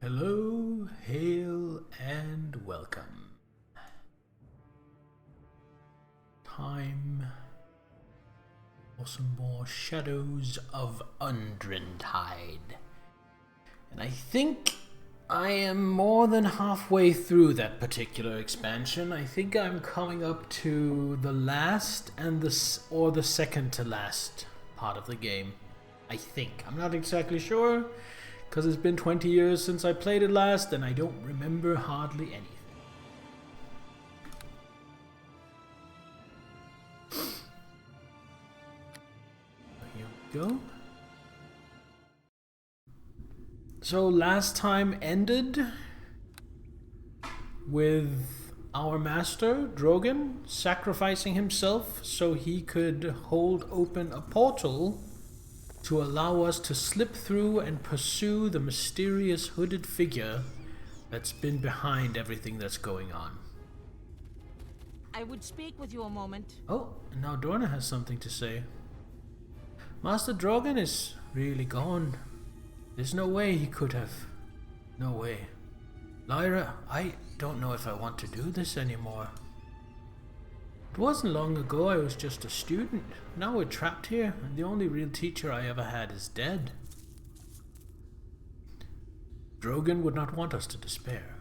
Hello, hail, and welcome. Time for some more Shadows of Undrentide. And I think I am more than halfway through that particular expansion. I think I'm coming up to the last and the second to last part of the game. I think. I'm not exactly sure, because it's been 20 years since I played it last, and I don't remember hardly anything. Here we go. So last time ended with our master, Drogon, sacrificing himself so he could hold open a portal to allow us to slip through and pursue the mysterious hooded figure that's been behind everything that's going on. I would speak with you a moment. Oh, and now Dorna has something to say. Master Drogon is really gone. There's no way he could have. No way. Lyra, I don't know if I want to do this anymore. It wasn't long ago I was just a student. Now we're trapped here, and the only real teacher I ever had is dead. Drogon would not want us to despair.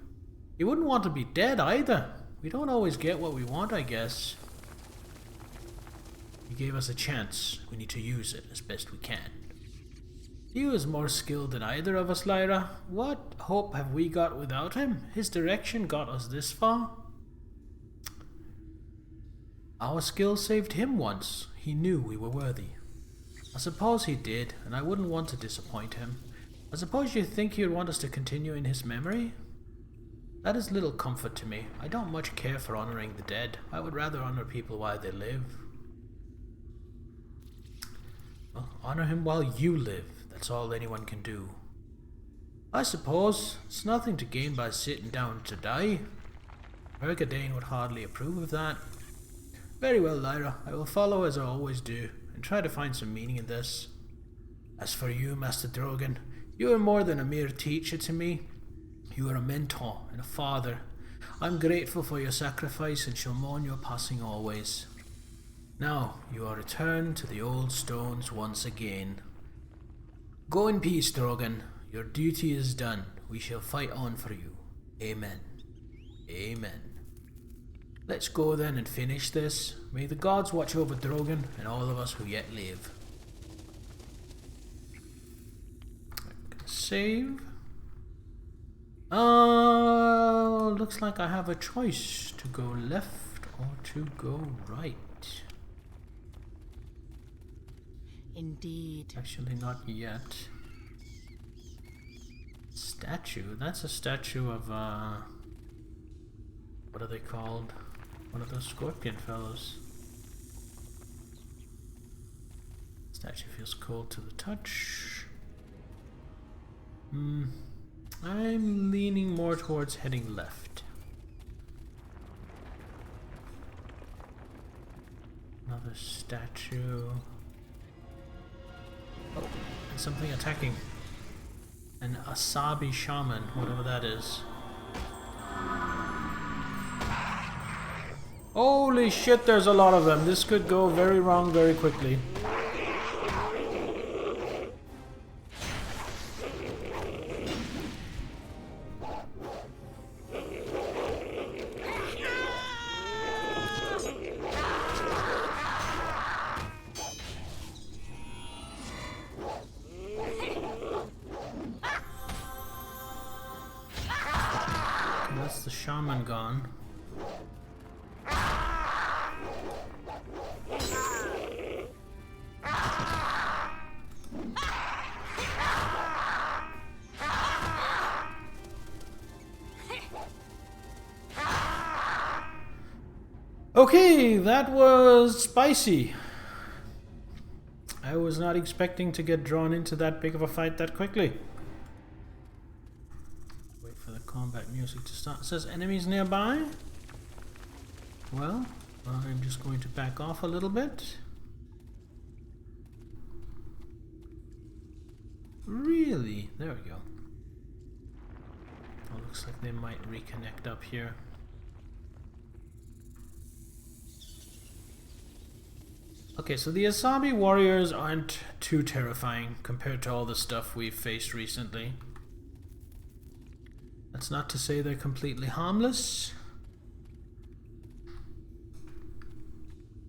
He wouldn't want to be dead either. We don't always get what we want, I guess. He gave us a chance. We need to use it as best we can. He was more skilled than either of us, Lyra. What hope have we got without him? His direction got us this far. Our skill saved him once. He knew we were worthy. I suppose he did, and I wouldn't want to disappoint him. I suppose you think he would want us to continue in his memory? That is little comfort to me. I don't much care for honoring the dead. I would rather honor people while they live. Well, honor him while you live. That's all anyone can do. I suppose it's nothing to gain by sitting down to die. Mercadane would hardly approve of that. Very well, Lyra. I will follow as I always do, and try to find some meaning in this. As for you, Master Drogon, you are more than a mere teacher to me. You are a mentor and a father. I'm grateful for your sacrifice and shall mourn your passing always. Now, you are returned to the old stones once again. Go in peace, Drogon. Your duty is done. We shall fight on for you. Amen. Amen. Let's go then and finish this. May the gods watch over Drogon and all of us who yet live. Save. Looks like I have a choice to go left or to go right. Indeed. Actually, not yet. Statue? That's a statue of, what are they called? One of those scorpion fellows. Statue feels cold to the touch. I'm leaning more towards heading left. Another statue. Oh, and something attacking. An Asabi shaman, whatever that is. Holy shit, there's a lot of them. This could go very wrong very quickly. That's the shaman gone. Okay, that was spicy. I was not expecting to get drawn into that big of a fight that quickly. Wait for the combat music to start. It says enemies nearby. Well, I'm just going to back off a little bit. Really? There we go. Well, looks like they might reconnect up here. Okay, so the Asabi warriors aren't too terrifying compared to all the stuff we've faced recently. That's not to say they're completely harmless,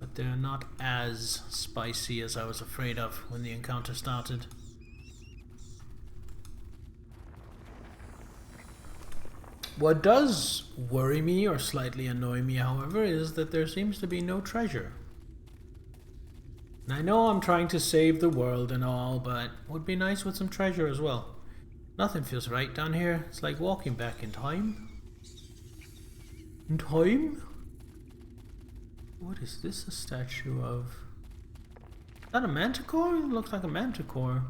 but they're not as spicy as I was afraid of when the encounter started. What does worry me or slightly annoy me, however, is that there seems to be no treasure. And I know I'm trying to save the world and all, but it would be nice with some treasure as well. Nothing feels right down here. It's like walking back in time. In time? What is this a statue of? Is that a manticore? It looks like a manticore.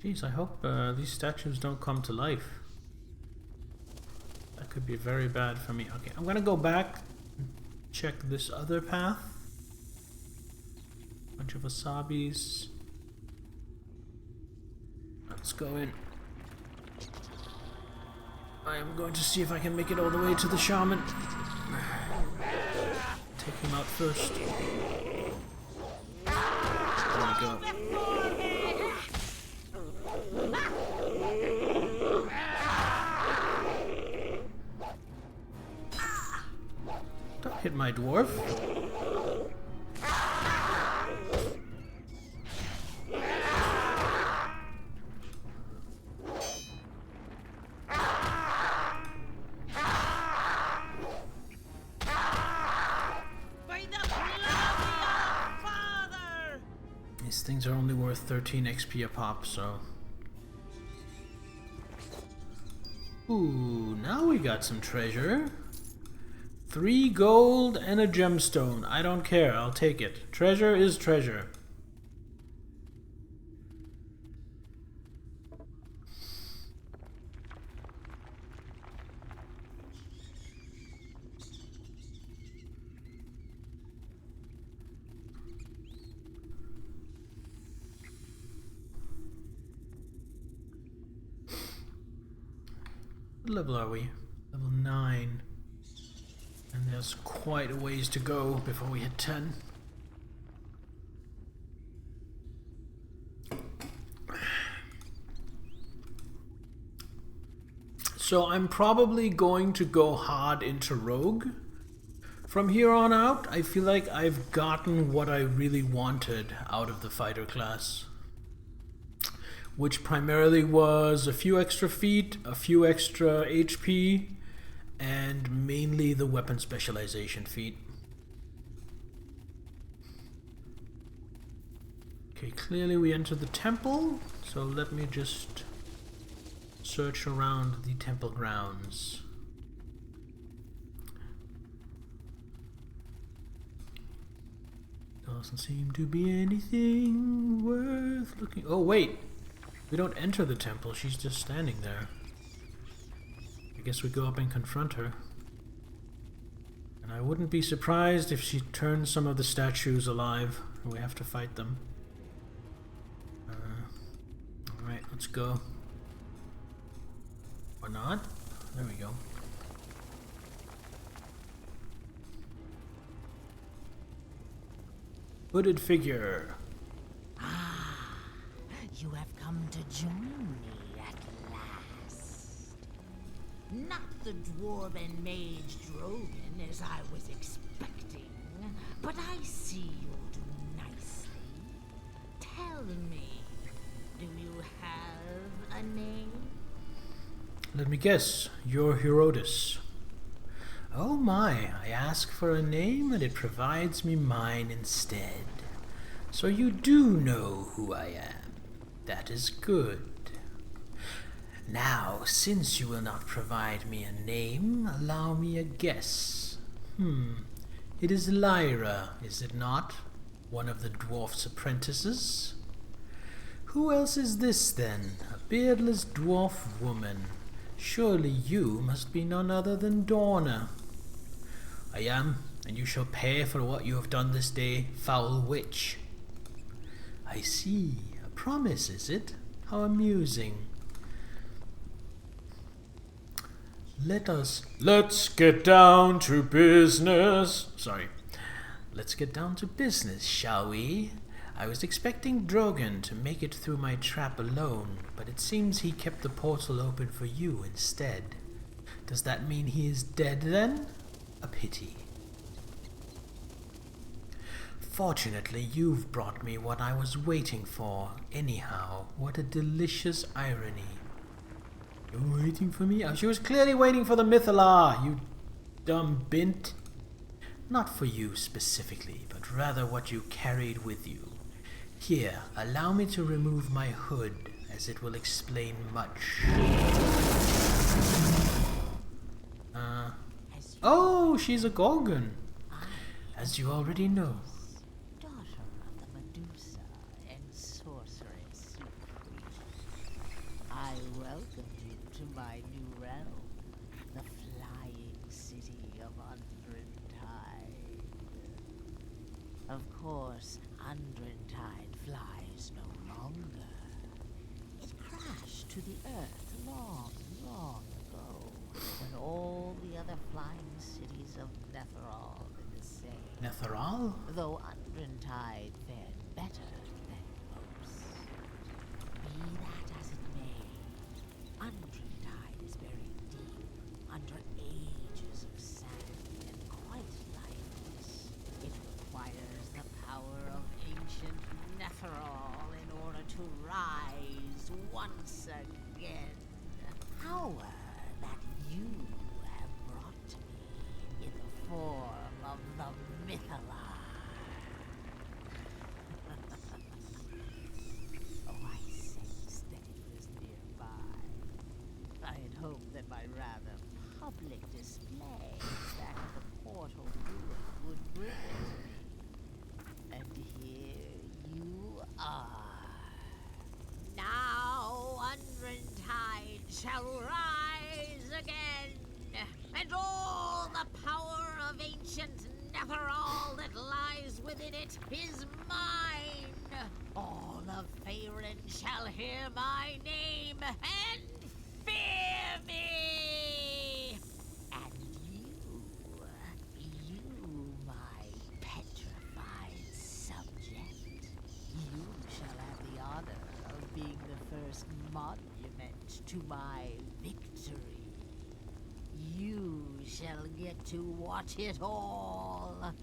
Jeez, I hope these statues don't come to life. That could be very bad for me. Okay, I'm gonna go back and check this other path. Bunch of wasabis. Let's go in. I am going to see if I can make it all the way to the shaman. Take him out first. There we go. Don't hit my dwarf. These things are only worth 13 XP a pop, so... Ooh, now we got some treasure. 3 gold and a gemstone. I don't care, I'll take it. Treasure is treasure. What level are we? Level 9. And there's quite a ways to go before we hit 10. So I'm probably going to go hard into rogue. From here on out, I feel like I've gotten what I really wanted out of the fighter class. Which primarily was a few extra feet, a few extra HP, and mainly the weapon specialization feat. Okay, clearly we entered the temple, so let me just search around the temple grounds. Doesn't seem to be anything worth looking... Oh wait! We don't enter the temple, she's just standing there. I guess we go up and confront her. And I wouldn't be surprised if she turns some of the statues alive, and we have to fight them. Alright, let's go. Or not? There we go. Hooded figure. You have come to join me at last. Not the dwarven mage Drogan as I was expecting, but I see you'll do nicely. Tell me, do you have a name? Let me guess, you're Herodes. Oh my, I ask for a name and it provides me mine instead. So you do know who I am. That is good. Now, since you will not provide me a name, allow me a guess. It is Lyra, is it not? One of the dwarf's apprentices? Who else is this, then? A beardless dwarf woman. Surely you must be none other than Dorna. I am, and you shall pay for what you have done this day, foul witch. I see. A promise, is it? How amusing. Let's get down to business. Sorry. Let's get down to business, shall we? I was expecting Drogon to make it through my trap alone, but it seems he kept the portal open for you instead. Does that mean he is dead then? A pity. Fortunately, you've brought me what I was waiting for. Anyhow, what a delicious irony. You're waiting for me? Oh, she was clearly waiting for the Mythalar, you dumb bint. Not for you specifically, but rather what you carried with you. Here, allow me to remove my hood, as it will explain much. Oh, she's a Gorgon, as you already know. Daughter of the Medusa and sorceress supreme, I welcome you to my new realm, the flying city of Undrentide. Of course, Undrentide flies no longer. It crashed to the earth long, long ago, when all the other flying cities of Netheral did the same. Netheral? Though Undrentide fared better than most. Be that as it may, Undrentide is buried deep under ages of sand and quite lifeless. It requires the power of ancient Netheral in order to rise once again. Power that you have brought to me in the form of the Mythalar. Oh, I sensed that it was nearby. I had hoped that my rather public display back at the portal ruin would bring it to me. And here you are. Now Undrentide shall rise again, and all the power of ancient Netheral that lies within it is mine. All of Faerun shall hear my name and fear me. And you, my petrified subject, you shall have the honor of being the first monument to my victory. You shall get to watch it all.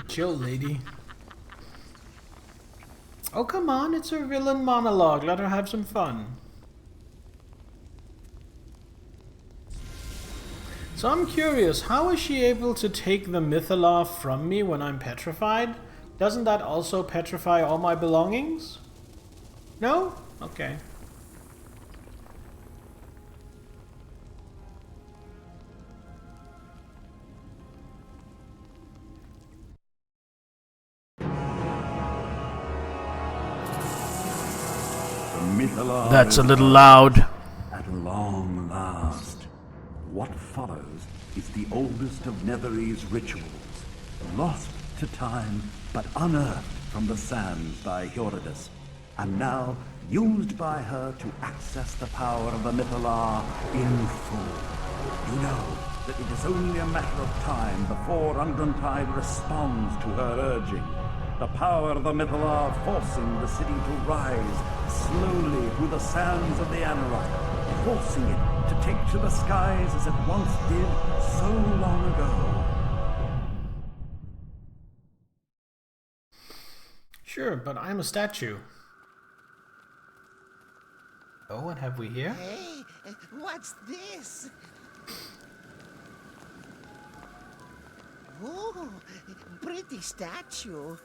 Chill, lady. Oh, come on, it's a villain monologue. Let her have some fun. So I'm curious, how is she able to take the Mythalar from me when I'm petrified? Doesn't that also petrify all my belongings? No? Okay. That's a little loud. At long last. What follows is the oldest of Netherese rituals, lost to time but unearthed from the sands by Herodotus, and now used by her to access the power of the Mythalar in full. You know that it is only a matter of time before Undrentide responds to her urging. The power of the Mythalar forcing the city to rise slowly through the sands of the Anarok, forcing it to take to the skies as it once did so long ago. Sure, but I'm a statue. Oh, what have we here? Hey, what's this? Oh, pretty statue.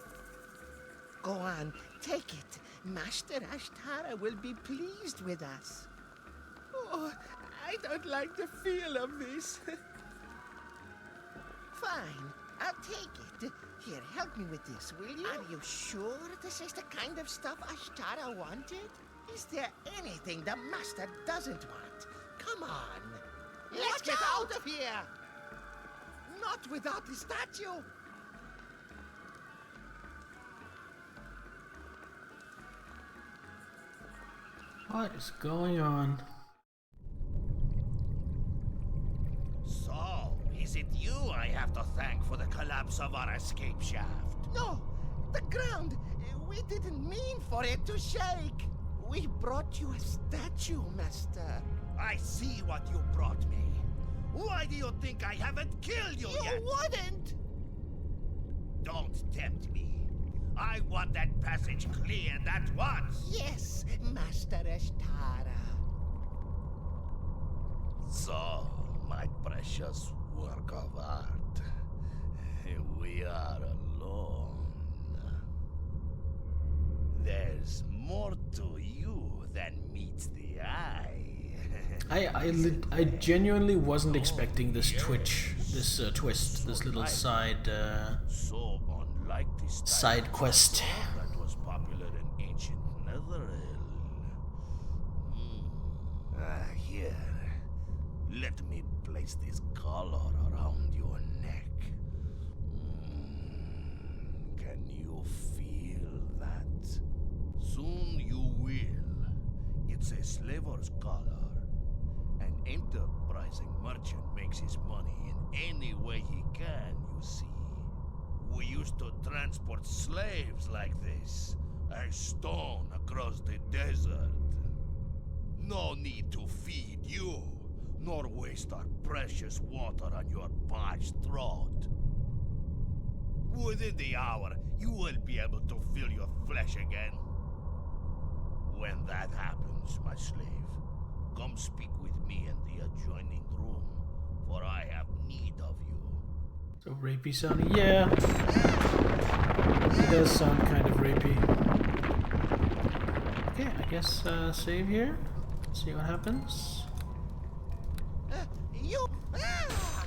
Go on, take it. Master Ashtara will be pleased with us. Oh, I don't like the feel of this. Fine, I'll take it. Here, help me with this, will you? Are you sure this is the kind of stuff Ashtara wanted? Is there anything the Master doesn't want? Come on. Let's get out of here! Not without the statue! What is going on? collapse of our escape shaft. No, the ground. We didn't mean for it to shake. We brought you a statue, Master. I see what you brought me. Why do you think I haven't killed you yet? You wouldn't! Don't tempt me. I want that passage cleared at once. Yes, Master Ashtara. So, my precious work of art, we are alone. There's more to you than meets the eye. I genuinely wasn't expecting this twitch, this twist, this little side So unlike this side quest. that was popular in ancient Netherrealm. Here, let me place this collar around your neck. Can you feel that? Soon you will. It's a slaver's collar. An enterprising merchant makes his money in any way he can, you see. We used to transport slaves like this, a stone across the desert. No need to feed you, nor waste our precious water on your parched throat. Within the hour, you will be able to feel your flesh again. When that happens, my slave, come speak with me in the adjoining room, for I have need of you. So rapey sounding, yeah. It does sound kind of rapey. Okay, I guess save here. See what happens. You. Ah!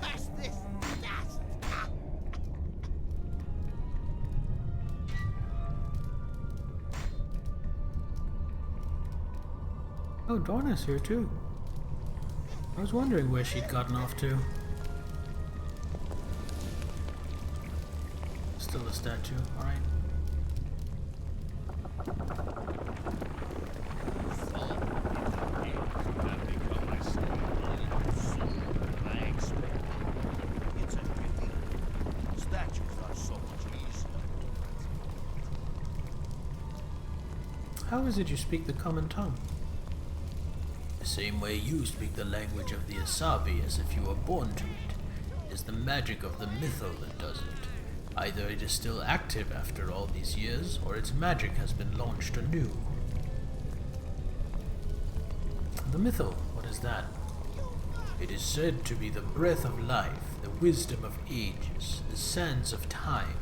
Curse this dust. Oh, Dorna's here too. I was wondering where she'd gotten off to. Still a statue, alright. How is it you speak the common tongue? The same way you speak the language of the Asabi as if you were born to it. It is the magic of the mythal that does it. Either it is still active after all these years, or its magic has been launched anew. The mythal, what is that? It is said to be the breath of life, the wisdom of ages, the sands of time.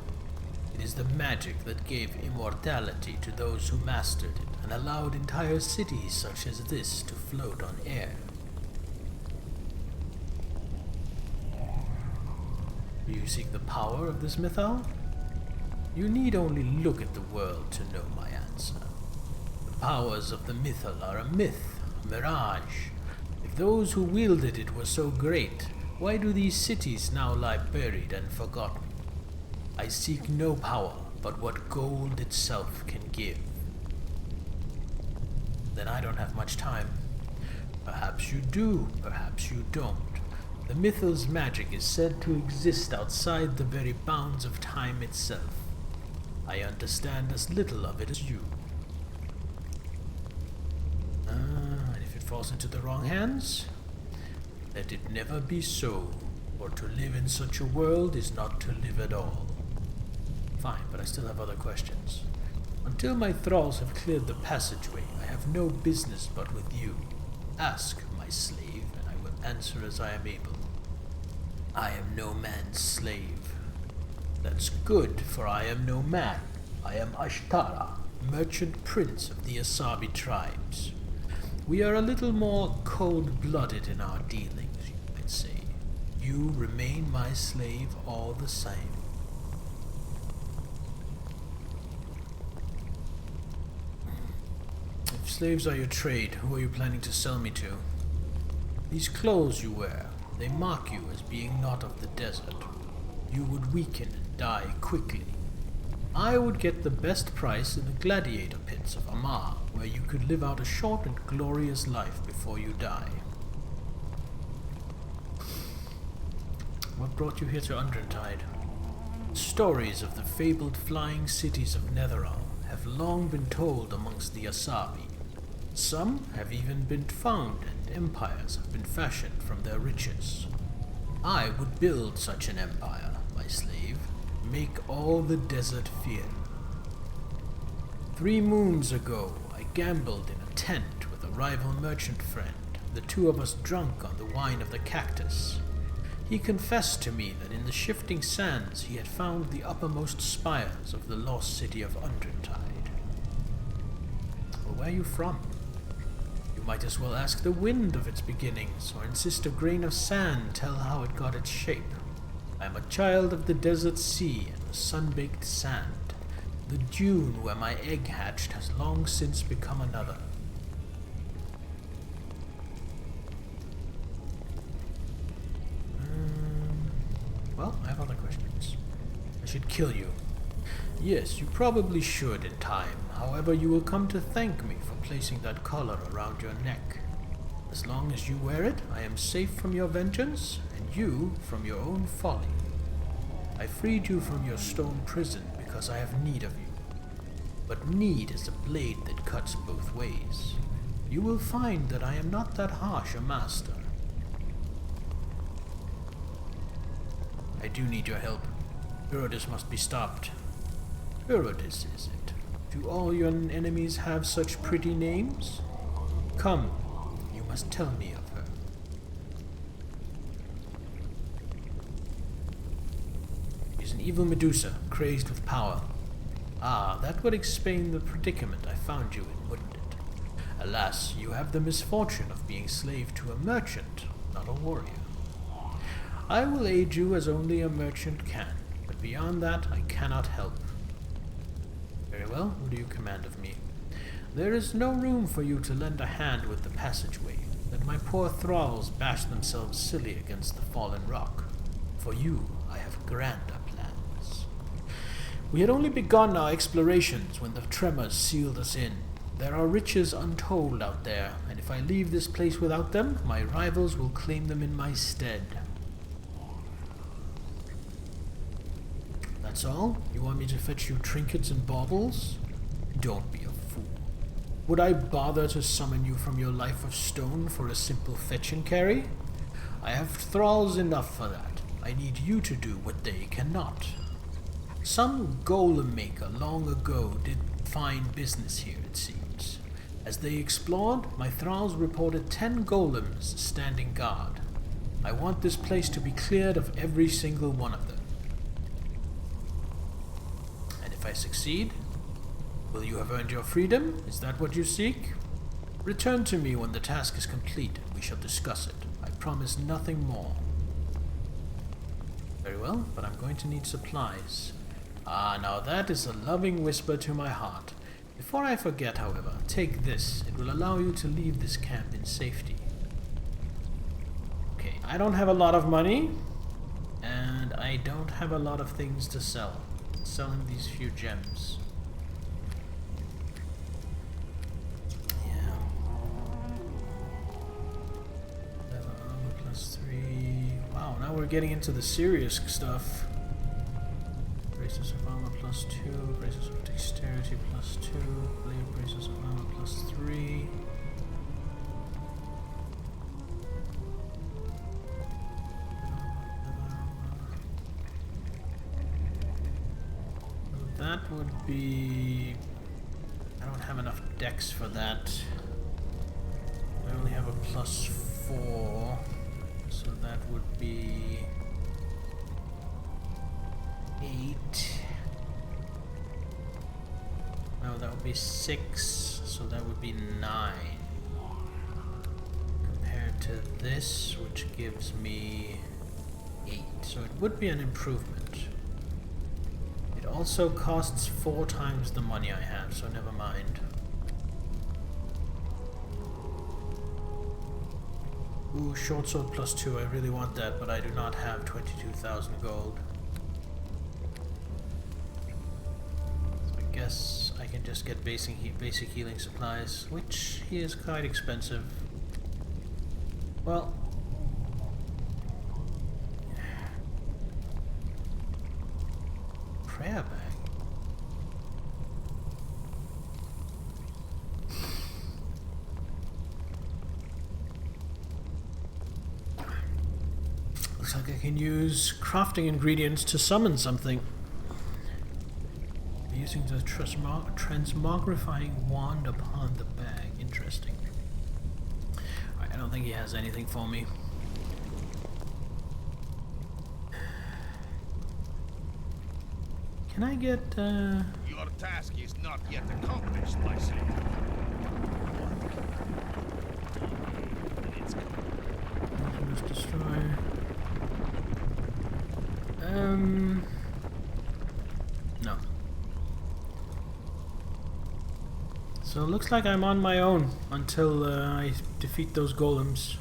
It is the magic that gave immortality to those who mastered it and allowed entire cities such as this to float on air. Do you seek the power of this mythal? You need only look at the world to know my answer. The powers of the mythal are a myth, a mirage. If those who wielded it were so great, why do these cities now lie buried and forgotten? I seek no power but what gold itself can give. Then I don't have much time. Perhaps you do, perhaps you don't. The mythal's magic is said to exist outside the very bounds of time itself. I understand as little of it as you. And if it falls into the wrong hands, let it never be so, for to live in such a world is not to live at all. Fine, but I still have other questions. Until my thralls have cleared the passageway, I have no business but with you. Ask, my slave, and I will answer as I am able. I am no man's slave. That's good, for I am no man. I am Ashtara, merchant prince of the Asabi tribes. We are a little more cold-blooded in our dealings, you might say. You remain my slave all the same. If slaves are your trade, who are you planning to sell me to? These clothes you wear, they mock you as being not of the desert. You would weaken and die quickly. I would get the best price in the gladiator pits of Amar, where you could live out a short and glorious life before you die. What brought you here to Undrentide? Stories of the fabled flying cities of Netherall have long been told amongst the Asabi. Some have even been found, and empires have been fashioned from their riches. I would build such an empire, my slave, make all the desert fear. 3 moons ago, I gambled in a tent with a rival merchant friend, the 2 of us drunk on the wine of the cactus. He confessed to me that in the shifting sands he had found the uppermost spires of the lost city of Undrentide. Well, where are you from? You might as well ask the wind of its beginnings, or insist a grain of sand tell how it got its shape. I am a child of the desert sea and the sun-baked sand. The dune where my egg hatched has long since become another. Well, I have other questions. I should kill you. Yes, you probably should in time. However, you will come to thank me for placing that collar around your neck. As long as you wear it, I am safe from your vengeance, and you from your own folly. I freed you from your stone prison because I have need of you. But need is a blade that cuts both ways. You will find that I am not that harsh a master. I do need your help. Herodes must be stopped. Herodes, is it? Do all your enemies have such pretty names? Come, you must tell me of her. She's an evil Medusa, crazed with power. Ah, that would explain the predicament I found you in, wouldn't it? Alas, you have the misfortune of being slave to a merchant, not a warrior. I will aid you as only a merchant can, but beyond that I cannot help. Very well, what do you command of me? There is no room for you to lend a hand with the passageway. Let my poor thralls bash themselves silly against the fallen rock. For you, I have grander plans. We had only begun our explorations when the tremors sealed us in. There are riches untold out there, and if I leave this place without them, my rivals will claim them in my stead. That's all? You want me to fetch you trinkets and baubles? Don't be a fool. Would I bother to summon you from your life of stone for a simple fetch and carry? I have thralls enough for that. I need you to do what they cannot. Some golem maker long ago did fine business here, it seems. As they explored, my thralls reported 10 golems standing guard. I want this place to be cleared of every single one of them. If I succeed, will you have earned your freedom? Is that what you seek? Return to me when the task is complete, and we shall discuss it. I promise nothing more. Very well, but I'm going to need supplies. Ah, now that is a loving whisper to my heart. Before I forget, however, take this. It will allow you to leave this camp in safety. Okay, I don't have a lot of money, and I don't have a lot of things to sell. Selling these few gems. Yeah. Leather armor +3. Wow, now we're getting into the serious stuff. Braces of armor +2. Braces of dexterity +2. Blade braces of armor +3. That would be... I don't have enough dex for that. I only have a +4, so that would be 8. No, that would be 6, so that would be 9. Compared to this, which gives me 8, so it would be an improvement. It also costs 4 times the money I have, so never mind. Ooh, short sword +2, I really want that, but I do not have 22,000 gold. just get basic healing supplies, which is quite expensive. Well, prayer bag. Looks like I can use crafting ingredients to summon something. Using the transmogrifying wand upon the bag. Interesting. Alright, I don't think he has anything for me. Can I get, Your task is not yet accomplished, my slave. destroy. No. So it looks like I'm on my own until I defeat those golems.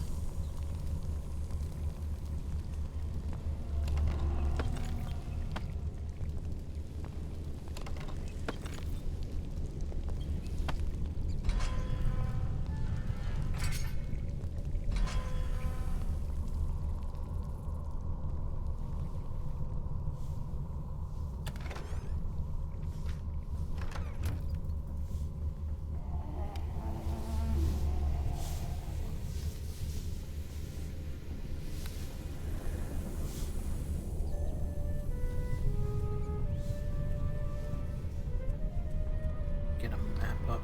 Get a map up.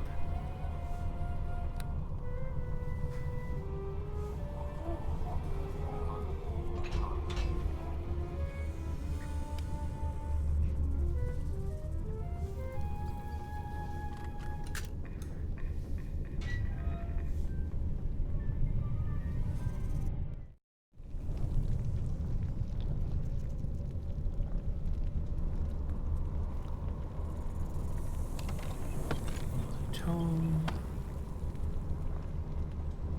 Tome.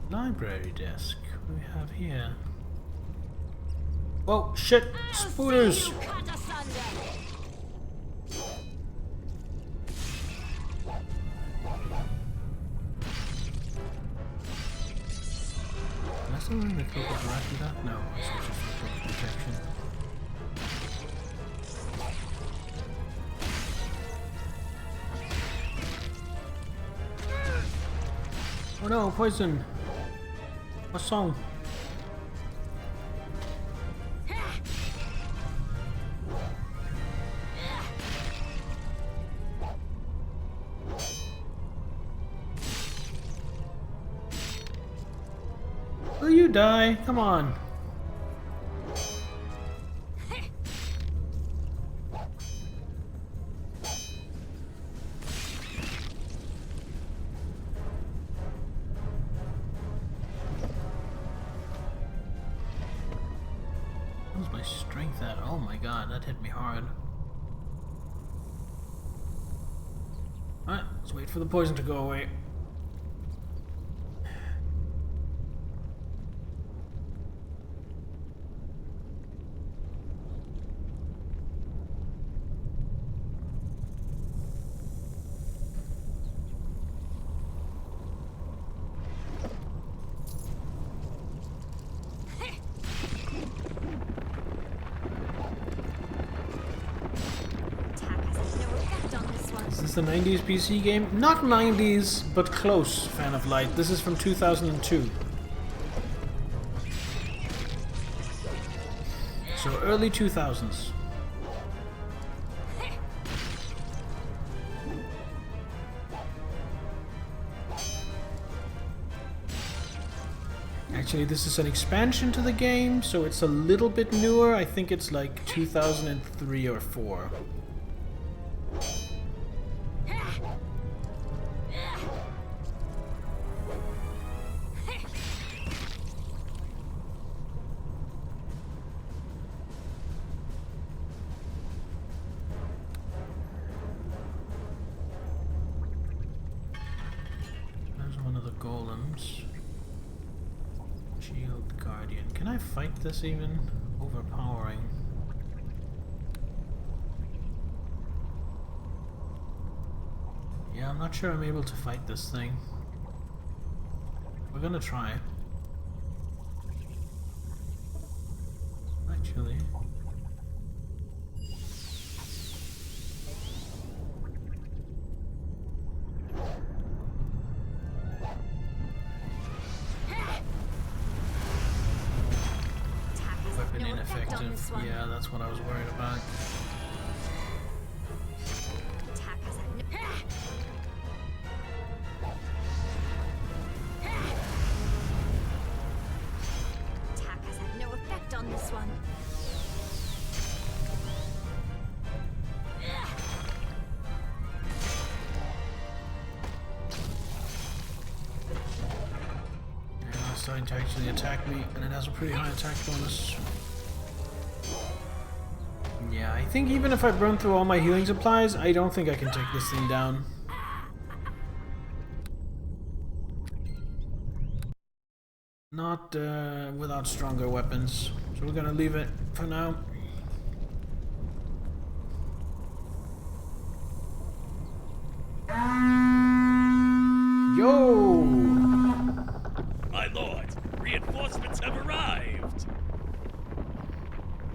Library desk. What do we have here? Oh shit! Spooters! Am I still wearing the cloak of Rakita? No, it's just the cloak of protection. Oh no, poison! What song? Will you die? Come on. Where's my strength at? Oh my god, that hit me hard. Alright, let's wait for the poison to go away. Is this a 90s PC game? Not 90s, but close, Fan of Light. This is from 2002. So early 2000s. Actually, this is an expansion to the game, so it's a little bit newer. I think it's like 2003 or 4. There's one of the golems. Shield Guardian. Can I fight this even? Overpowering. I'm not sure I'm able to fight this thing. We're gonna try. Actually. Weapon ineffective. Yeah, that's what I was worried about. Starting to actually attack me, and it has a pretty high attack bonus. Yeah, I think even if I burn through all my healing supplies, I don't think I can take this thing down. Not without stronger weapons. So we're gonna leave it for now. Yo! My lord, reinforcements have arrived!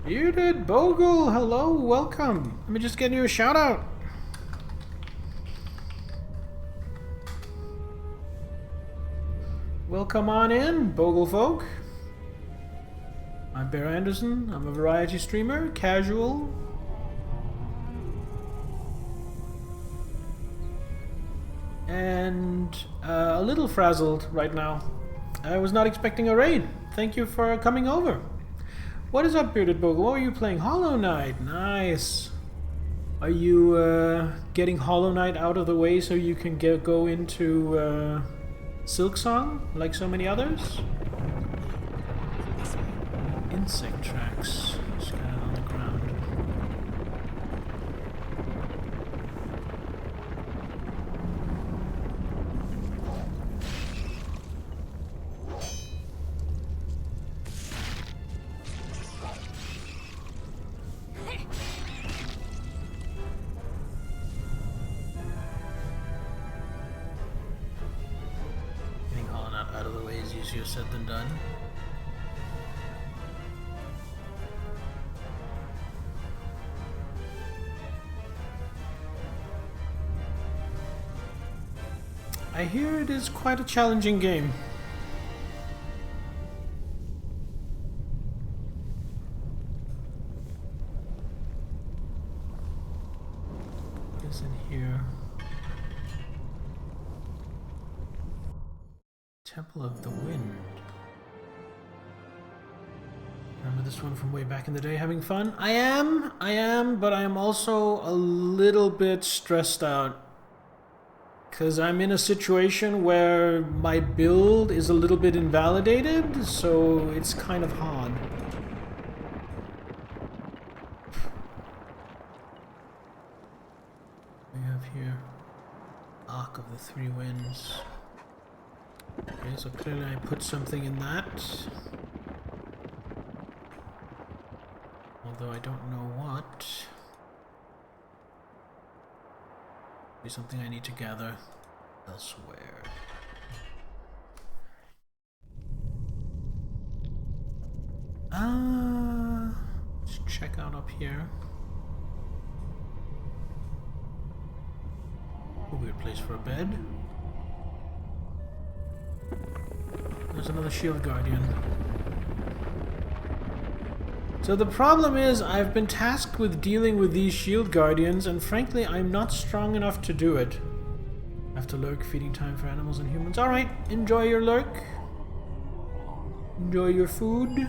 Bearded Bogle, hello, welcome. Let me just get you a shout out. Welcome on in, Bogle folk. I'm Bear Anderson. I'm a variety streamer, casual. And a little frazzled right now. I was not expecting a raid. Thank you for coming over. What is up, Bearded Bogle? What are you playing? Hollow Knight. Nice. Are you getting Hollow Knight out of the way so you can go into Silksong like so many others? Insect tracks scattered on the ground. Getting Hollow Knight out of the way is easier said than done. I hear it is quite a challenging game. What is in here? Temple of the Wind. Remember this one from way back in the day, having fun? I am, but I am also a little bit stressed out. Because I'm in a situation where my build is a little bit invalidated, so it's kind of hard. We have here Arc of the Three Winds. Okay, so clearly I put something in that. Although I don't know what. Be something I need to gather elsewhere. Let's check out up here. A weird place for a bed. There's another shield guardian. So the problem is, I've been tasked with dealing with these shield guardians, and frankly, I'm not strong enough to do it. After lurk, feeding time for animals and humans. Alright, enjoy your lurk. Enjoy your food.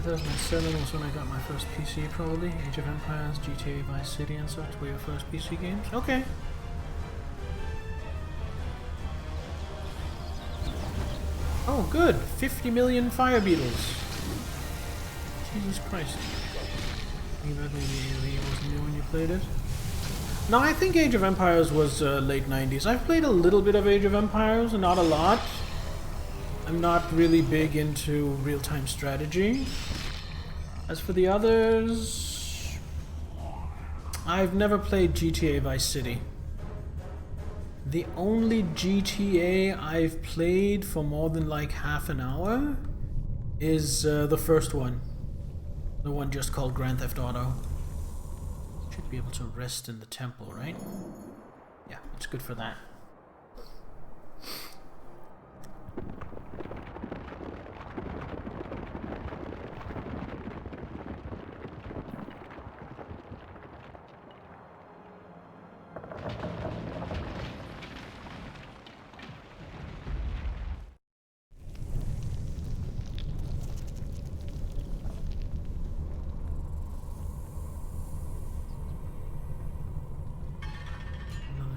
'97 was when I got my first PC, probably. Age of Empires, GTA Vice City and such were your first PC games? Okay. Oh, good. 50 million fire beetles. Jesus Christ. Maybe AoE wasn't new when you played it. No, I think Age of Empires was late 90s. I've played a little bit of Age of Empires, not a lot. I'm not really big into real-time strategy. As for the others, I've never played GTA Vice City. The only GTA I've played for more than like half an hour is the first one. The one just called Grand Theft Auto. Should be able to rest in the temple, right? Yeah, it's good for that.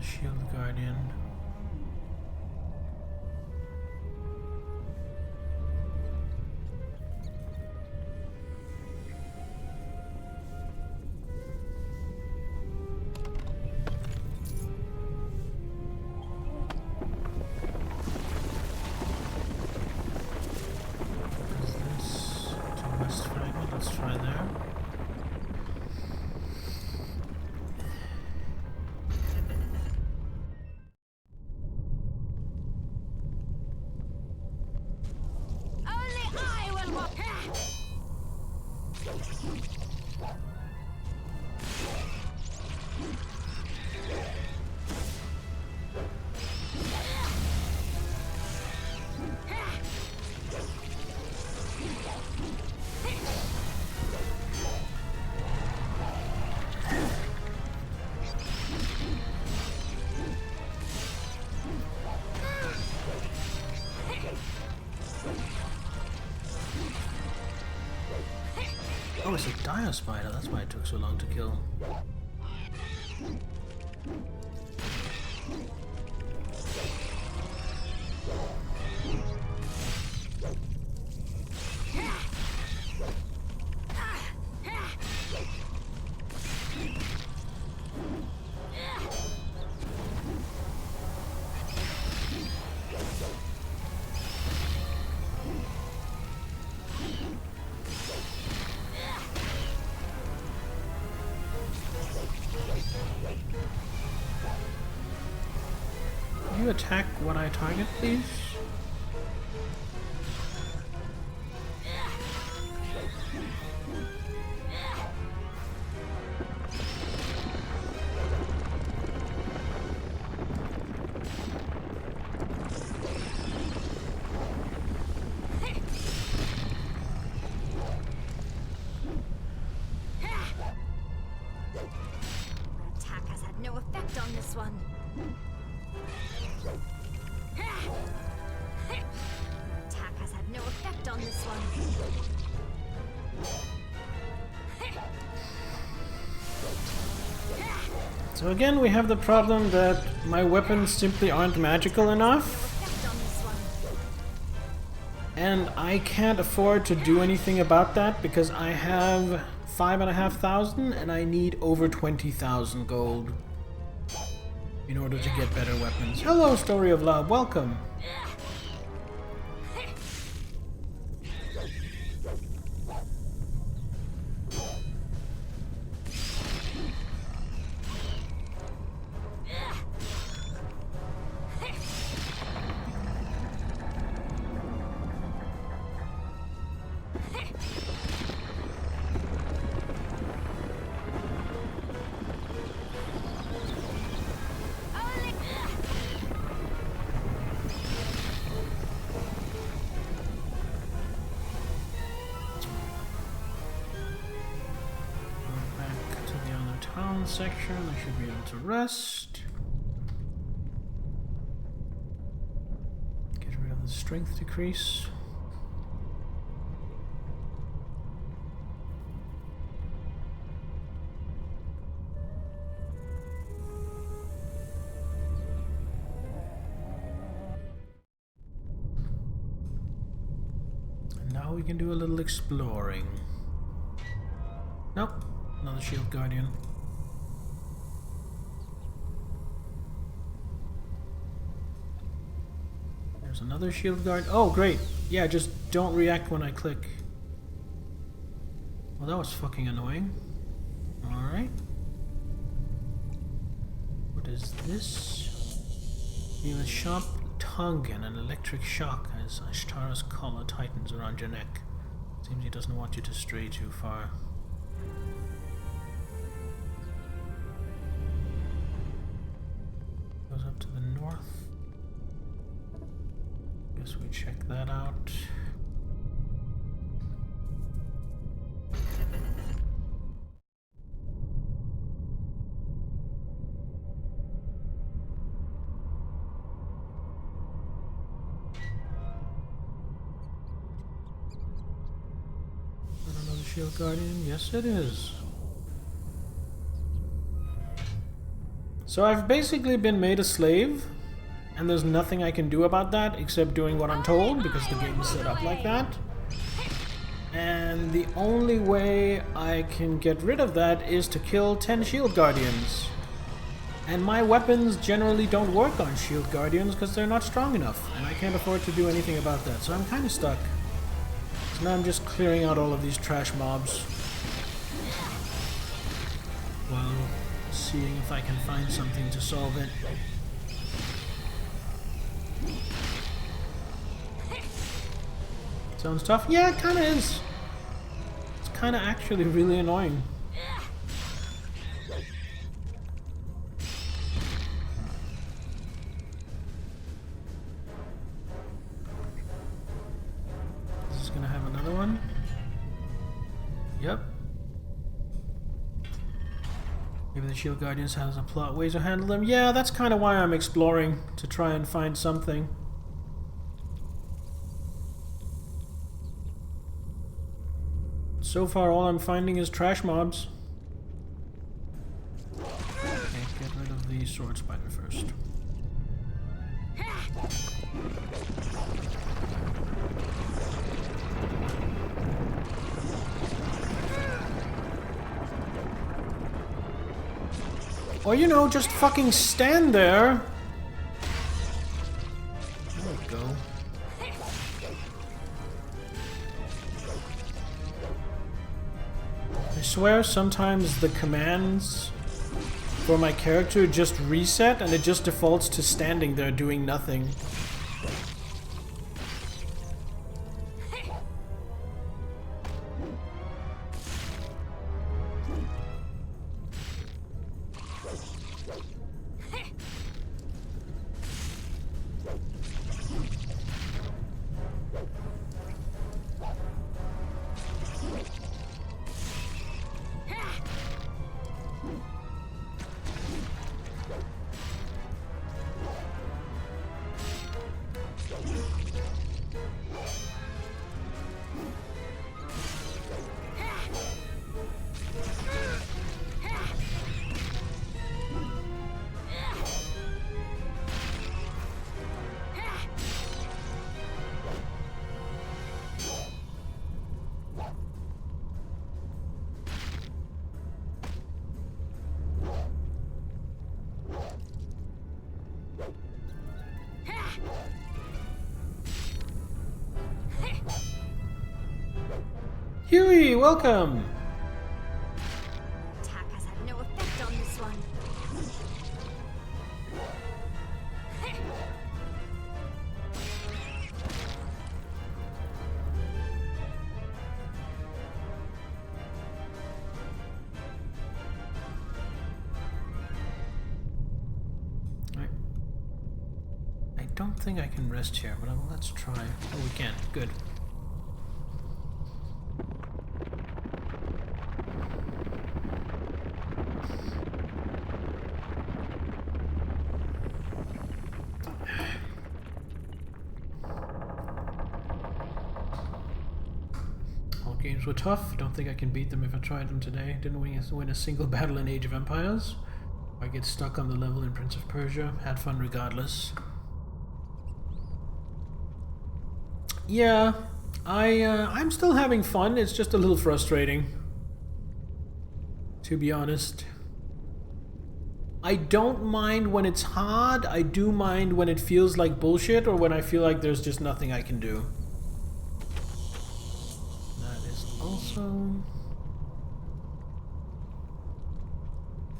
Shield Guardian. Is this to West Fragment? Let's try there. Oh, it's a dire spider. That's why it took so long to kill. Can you attack when I target, please? Attack has had no effect on this one. Attack has had no effect on this one. So again, we have the problem that my weapons simply aren't magical enough. Effect on this one. And I can't afford to do anything about that because I have 5,500 and I need over 20,000 gold in order to get better weapons. Hello, Story of Love, welcome. Back to the other town section, I should be able to rest. Get rid of the strength decrease. And now we can do a little exploring. Nope. Another shield guardian. There's another shield guard. Oh, great. Yeah, just don't react when I click. Well, that was fucking annoying. Alright. What is this? Feel a sharp tug and an electric shock as Ashtara's collar tightens around your neck. Seems he doesn't want you to stray too far. Goes up to the north. Guess we check that out. Another shield guardian? Yes, it is. So I've basically been made a slave, and there's nothing I can do about that except doing what I'm told because the game is set up like that. And the only way I can get rid of that is to kill 10 shield guardians. And my weapons generally don't work on shield guardians because they're not strong enough, and I can't afford to do anything about that, so I'm kind of stuck. So now I'm just clearing out all of these trash mobs while seeing if I can find something to solve it. Sounds tough? Yeah, it kinda is. It's kinda actually really annoying. Is this gonna have another one? Yep. Maybe the Shield Guardians has a plot ways to handle them. Yeah, that's kinda why I'm exploring, to try and find something. So far, all I'm finding is trash mobs. Okay, get rid of the sword spider first. Or, you know, just fucking stand there. There we go. I swear sometimes the commands for my character just reset and it just defaults to standing there doing nothing. Huey, welcome! Attack has had no effect on this one. I don't think I can rest here, but let's try. Oh, we can. Good. All games were tough. Don't think I can beat them if I tried them today. Didn't win a single battle in Age of Empires. I get stuck on the level in Prince of Persia. Had fun regardless. Yeah, I'm still having fun. It's just a little frustrating. to be honest. I don't mind when it's hard. I do mind when it feels like bullshit or when I feel like there's just nothing I can do. That is also...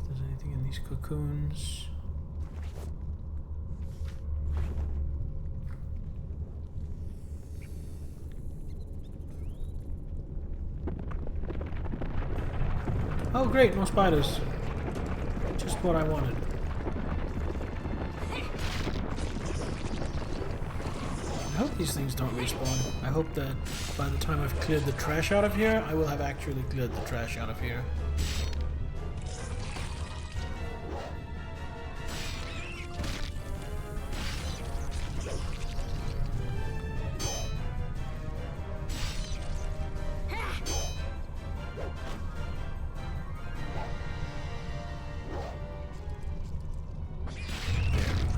If there's anything in these cocoons... Oh great, no spiders. Just what I wanted. I hope these things don't respawn. I hope that by the time I've cleared the trash out of here, I will have actually cleared the trash out of here.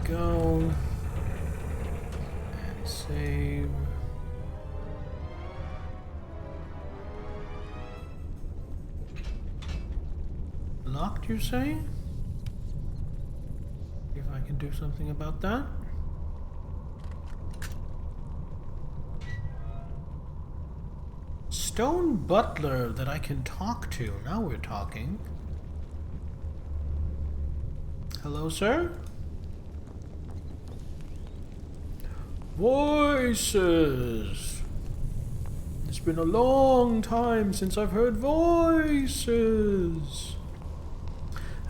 Go and save. Locked, you say? See if I can do something about that. Stone butler that I can talk to. Now we're talking. Hello, sir? Voices! It's been a long time since I've heard voices.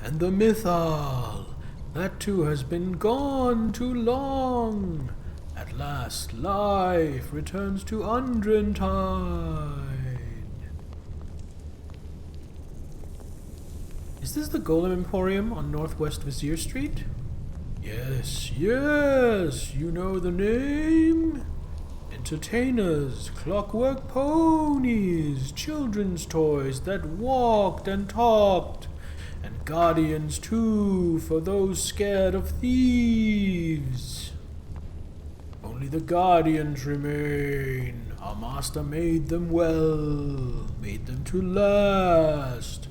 And the Mythal, that too has been gone too long. At last, life returns to Undrentide. Is this the Golem Emporium on Northwest Vizier Street? Yes, yes, you know the name? Entertainers, clockwork ponies, children's toys that walked and talked, and guardians too for those scared of thieves. Only the guardians remain. Our master made them well, made them to last,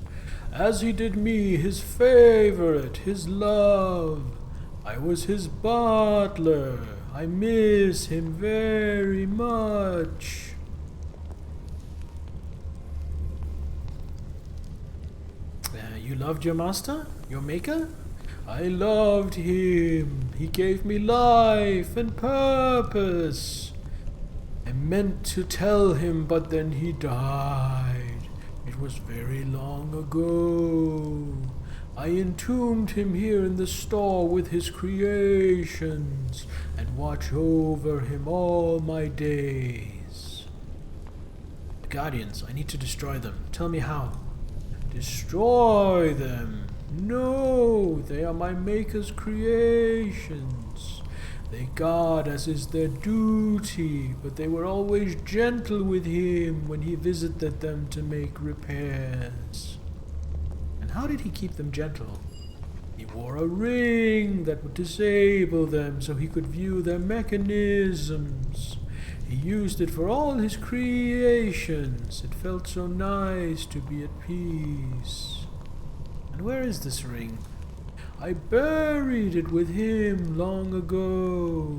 as he did me, his favorite, his love. I was his butler. I miss him very much. You loved your master? Your maker? I loved him. He gave me life and purpose. I meant to tell him, but then he died. It was very long ago. I entombed him here in the store with his creations, and watch over him all my days. The Guardians, I need to destroy them. Tell me how. Destroy them? No, they are my Maker's creations. They guard as is their duty, but they were always gentle with him when he visited them to make repairs. How did he keep them gentle? He wore a ring that would disable them so he could view their mechanisms. He used it for all his creations. It felt so nice to be at peace. And where is this ring? I buried it with him long ago.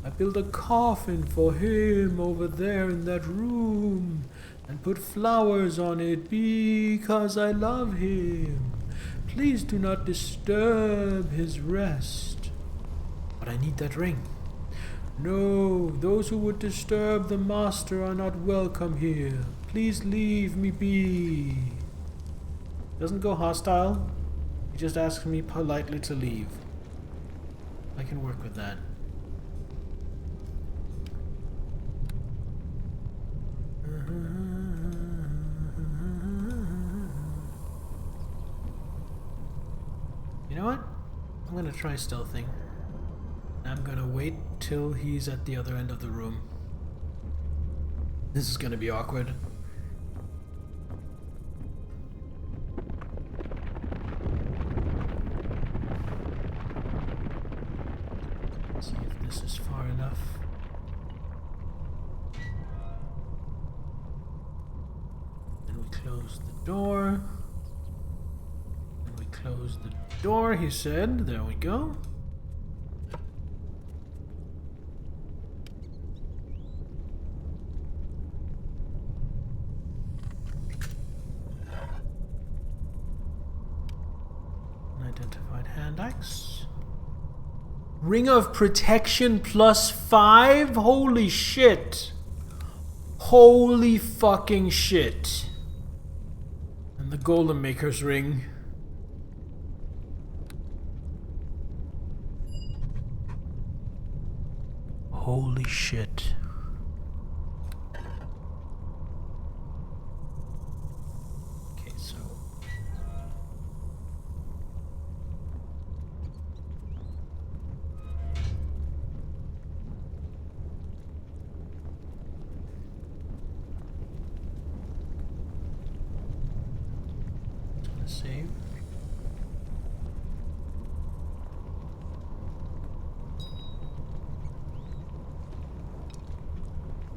I built a coffin for him over there in that room, and put flowers on it because I love him. Please do not disturb his rest. But I need that ring. No, those who would disturb the master are not welcome here. Please leave me be. Doesn't go hostile. He just asks me politely to leave. I can work with that. You know what? I'm gonna try stealthing. I'm gonna wait till he's at the other end of the room. This is gonna be awkward. Let's see if this is far enough. Then we close the door. Close the door, he said. There we go. Unidentified hand axe. Ring of Protection +5? Holy shit. Holy fucking shit. And the Golem Maker's ring. Holy shit. Okay, so... save.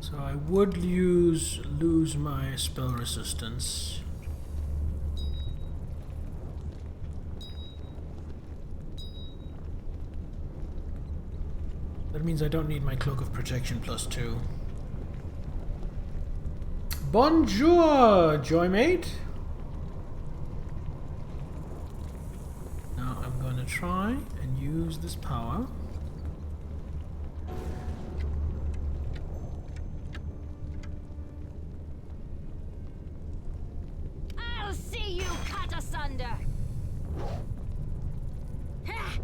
So I would lose my spell resistance. That means I don't need my Cloak of Protection +2. Bonjour, Joymate! Now I'm gonna try and use this power. I'll see you cut asunder. Alright,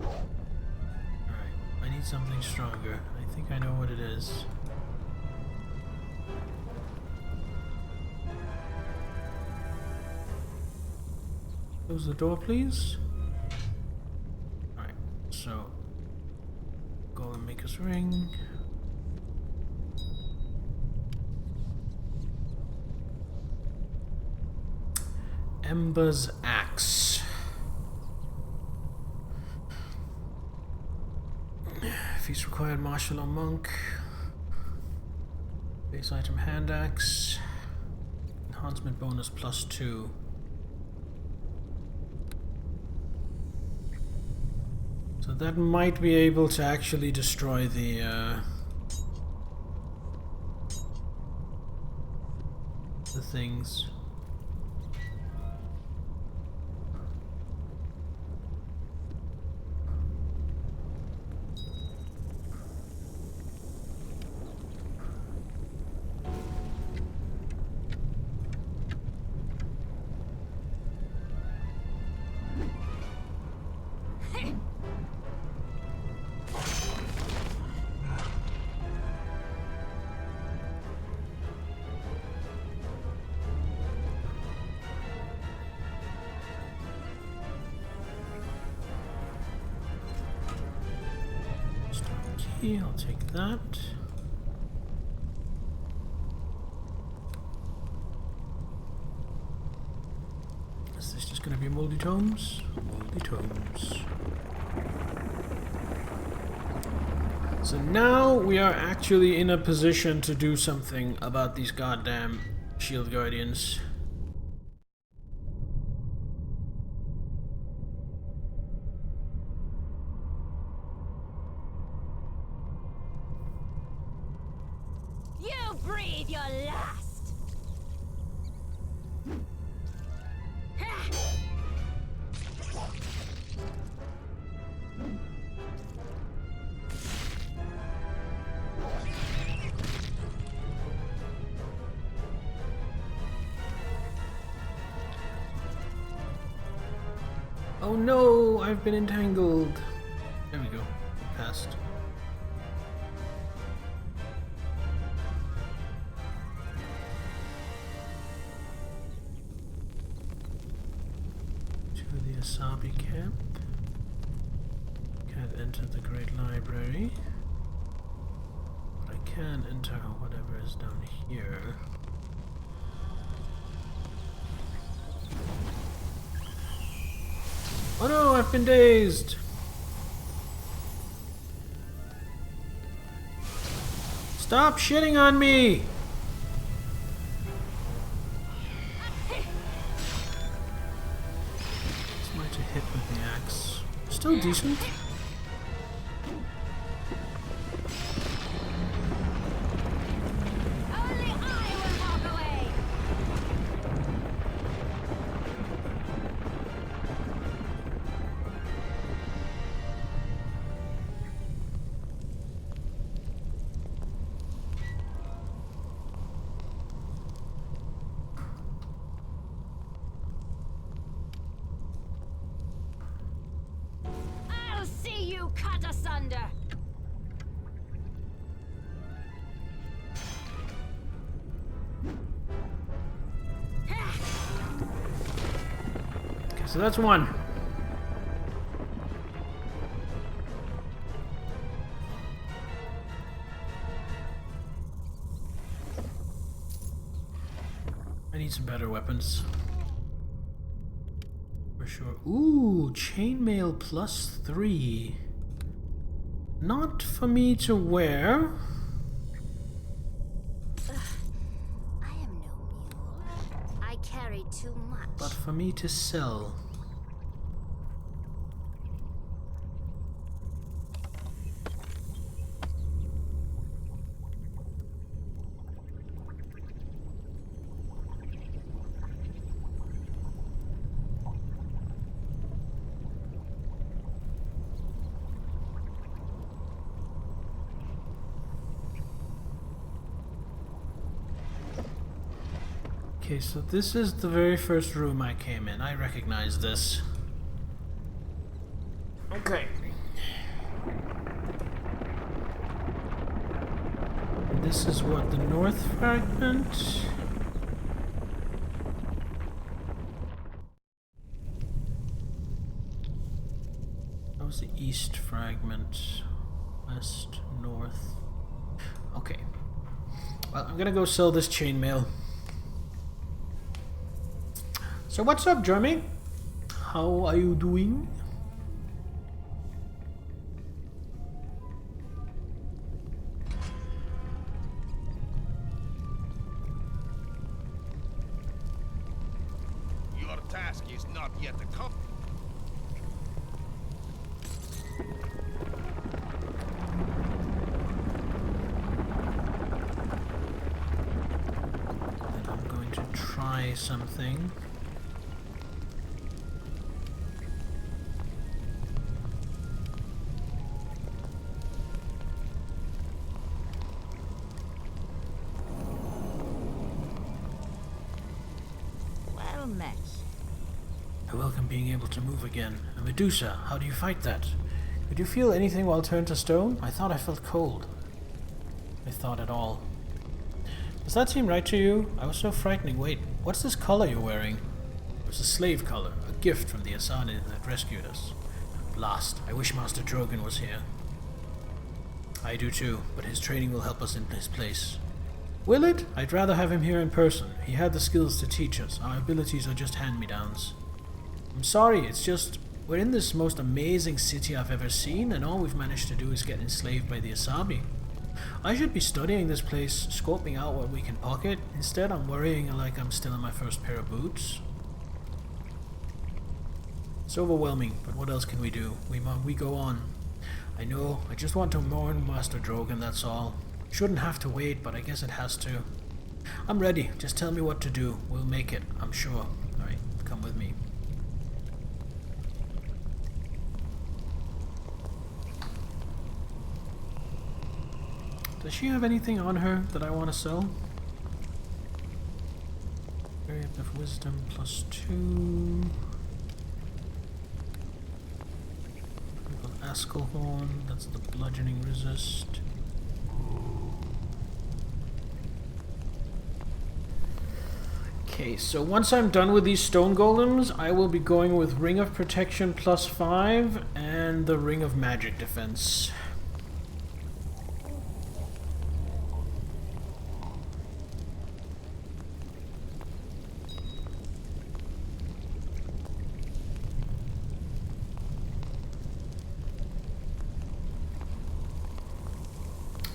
I need something stronger. I think I know what it is. Close the door, please. Alright, so... Golem Maker's ring. Ember's axe. Feats required martial or monk. Base item hand axe. Enhancement bonus +2. So that might be able to actually destroy the things. I'll take that. Is this just going to be moldy tomes? Moldy tomes. So now we are actually in a position to do something about these goddamn shield guardians. You breathe your last. Oh no, I've been entangled. There we go. Passed. To the Asabi camp. Can't enter the Great Library. But I can enter whatever is down here. Oh no, I've been dazed! Stop shitting on me! It's my to hit with the axe. Still decent. Only I will walk away. I'll see you cut asunder. Okay, so that's one. I need some better weapons. For sure. Ooh, chainmail +3. Not for me to wear. I am no mule. I carry too much. But for me to sell. Okay, so this is the very first room I came in. I recognize this. Okay. This is what, the north fragment? That was the east fragment. West, north. Okay. Well, I'm gonna go sell this chainmail. So what's up, Jeremy? How are you doing? Your task is not yet accomplished. And I'm going to try something. Well met. I welcome being able to move again. A Medusa, how do you fight that? Could you feel anything while turned to stone? I thought I felt cold. I thought at all. Does that seem right to you? I was so frightening. Wait, what's this collar you're wearing? It was a slave collar, a gift from the Asani that rescued us. Blast, I wish Master Drogon was here. I do too, but his training will help us in his place. Will it? I'd rather have him here in person. He had the skills to teach us. Our abilities are just hand-me-downs. I'm sorry, it's just, we're in this most amazing city I've ever seen, and all we've managed to do is get enslaved by the Asabi. I should be studying this place, scoping out what we can pocket. Instead, I'm worrying like I'm still in my first pair of boots. It's overwhelming, but what else can we do? We go on. I know, I just want to mourn Master Drogon, that's all. Shouldn't have to wait, but I guess it has to. I'm ready, just tell me what to do. We'll make it, I'm sure. Alright, come with me. Does she have anything on her that I want to sell? Area of Wisdom +2. Askelhorn, that's the bludgeoning resist. Okay, so once I'm done with these stone golems, I will be going with Ring of Protection +5 and the Ring of Magic Defense.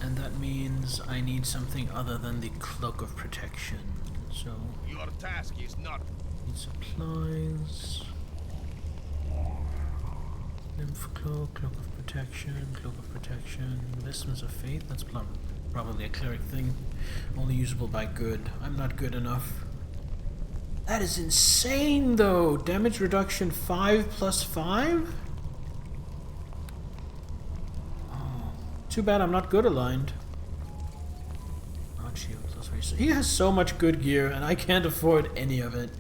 And that means I need something other than the Cloak of Protection. So, Your task is not. need supplies. Nymph cloak, cloak of protection, cloak of protection, vestments of faith. That's probably a cleric thing, only usable by good. I'm not good enough. That is insane, though. Damage reduction 5 plus 5. Oh, too bad I'm not good aligned. Not shield plus race. He has so much good gear, and I can't afford any of it.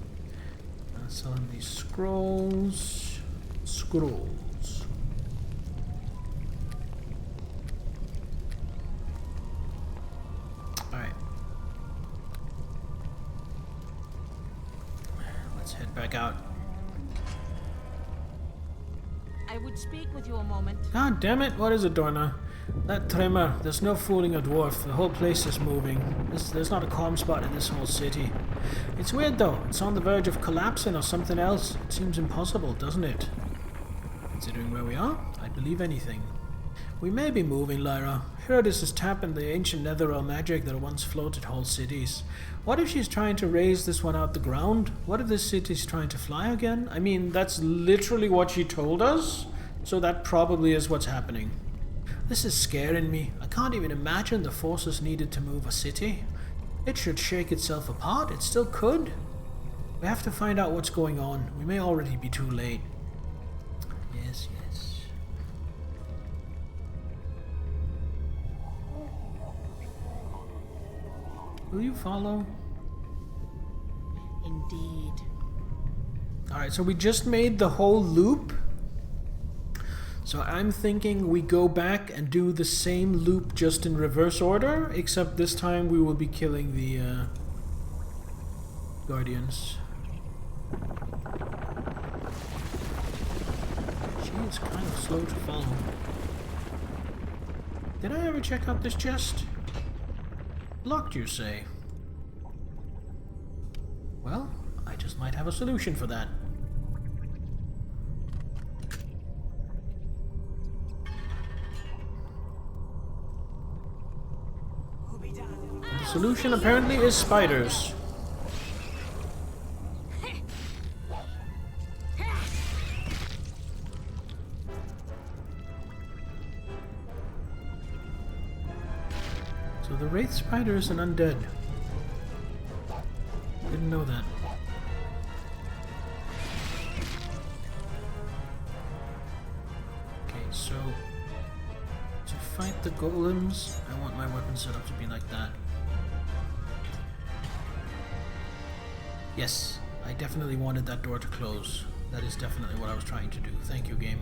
Selling these scrolls. Scrolls. Alright. Let's head back out. I would speak with you a moment. God damn it, what is it, Dorna? That tremor, there's no fooling a dwarf. The whole place is moving. There's not a calm spot in this whole city. It's weird though, it's on the verge of collapsing or something else. It seems impossible, doesn't it? Considering where we are, I'd believe anything. We may be moving, Lyra. Herodis is tapping the ancient netherrealm magic that once floated whole cities. What if she's trying to raise this one out the ground? What if this city's trying to fly again? I mean, that's literally what she told us, so that probably is what's happening. This is scaring me. I can't even imagine the forces needed to move a city. It should shake itself apart. It still could. We have to find out what's going on. We may already be too late. Yes, yes. Will you follow? Indeed. Alright, so we just made the whole loop. So I'm thinking we go back and do the same loop just in reverse order, except this time we will be killing the guardians. She is kind of slow to follow. Did I ever check out this chest? Locked, you say? Well, I just might have a solution for that. The solution apparently is spiders. So the Wraith Spider is an undead. Didn't know that. Okay, so to fight the golems, I want my weapon setup to be like that. Yes, I definitely wanted that door to close. That is definitely what I was trying to do. Thank you, game.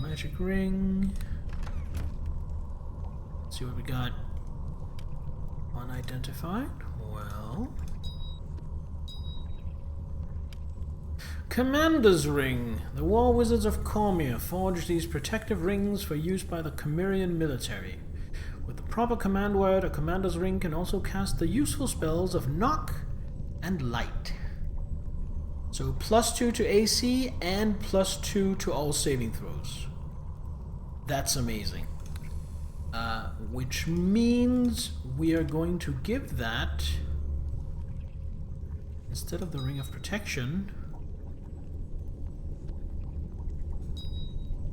Magic ring. Let's see what we got. Unidentified. Well. Commander's Ring. The War Wizards of Cormyr forged these protective rings for use by the Cormyrian military. With the proper command word, a Commander's Ring can also cast the useful spells of Knock and Light. So +2 to AC and +2 to all saving throws. That's amazing. Which means we are going to give that, instead of the Ring of Protection,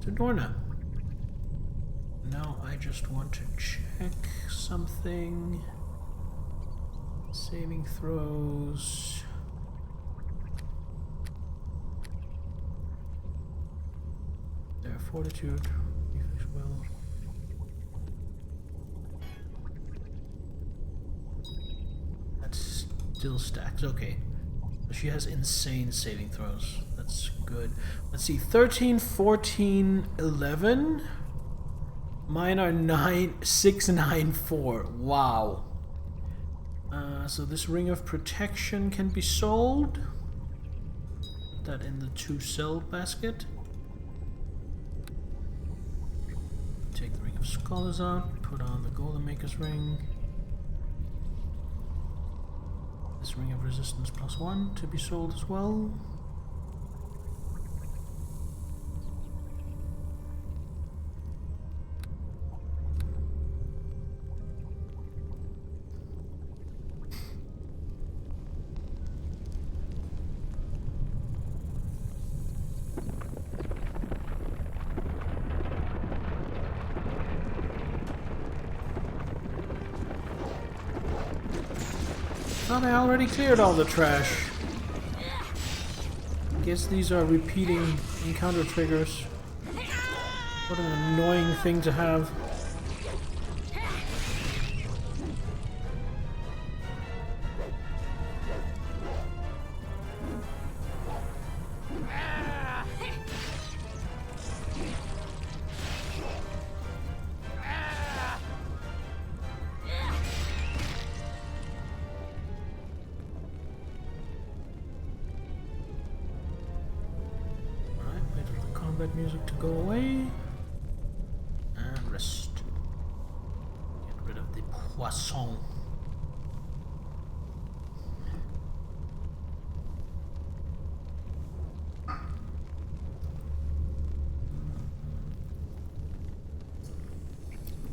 to Dorna. Now I just want to check something. Saving throws. Their fortitude. Reflex will. That still stacks. Okay. So she has insane saving throws. That's good. Let's see. 13, 14, 11. Mine are 9, 6, 9, 4. Wow. So this Ring of Protection can be sold. Put that in the to sell basket. Take the Ring of Scholars out. Put on the Golden Maker's Ring. This Ring of Resistance +1 to be sold as well. thought I already cleared all the trash. Guess these are repeating encounter triggers. What an annoying thing to have. Music to go away and rest. Get rid of the poisson.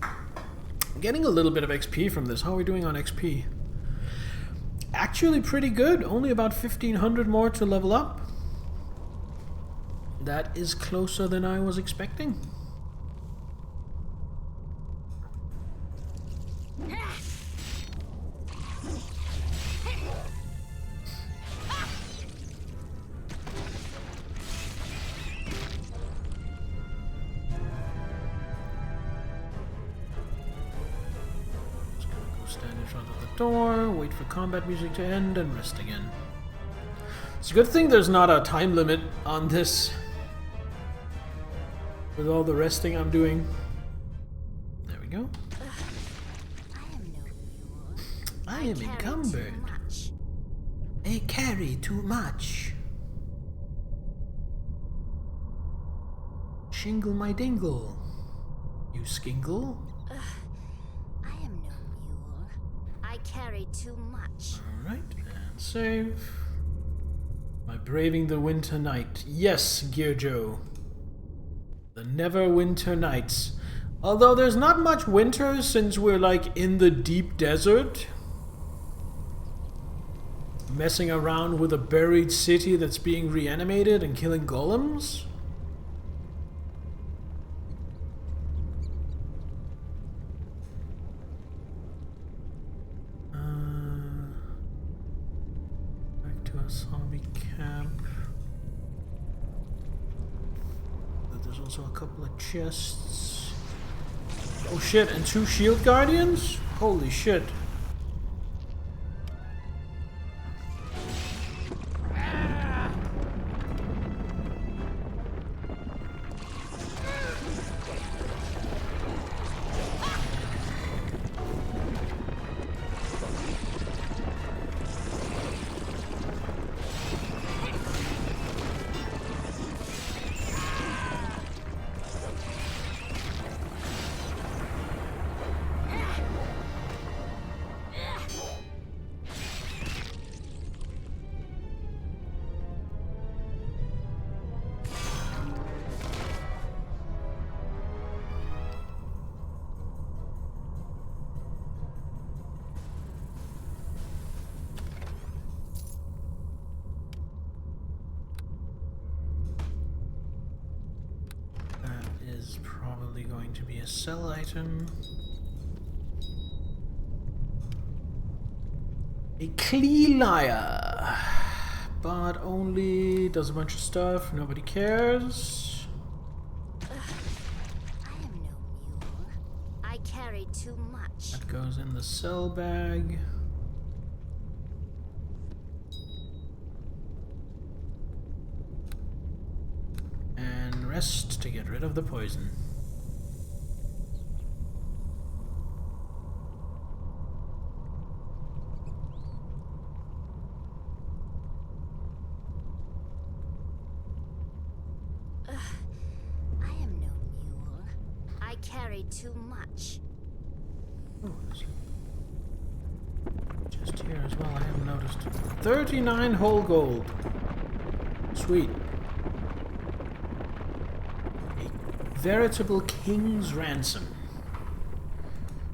I'm getting a little bit of XP from this. How are we doing on XP? Actually pretty good. Only about 1500 more to level up. That is closer than I was expecting. Just gonna go stand in front of the door, wait for combat music to end, and rest again. It's a good thing there's not a time limit on this. With all the resting I'm doing. There we go. I am no mule. I am encumbered. I carry too much. Shingle my dingle. You skingle? I am no mule. I carry too much. Alright, and save. By braving the winter night. Yes, Gear Joe. The Neverwinter nights. Although there's not much winter since we're like in the deep desert. Messing around with a buried city that's being reanimated and killing golems. Back to a zombie camp. There's also a couple of chests. Oh shit, and 2 shield guardians? Holy shit. Going to be a sell item. A Klee Liar, but only does a bunch of stuff. Nobody cares. I am no mule. I carry too much. That goes in the sell bag. And rest to get rid of the poison. Too much. Oh, just here as well, I haven't noticed. 39 whole gold. Sweet. A veritable king's ransom.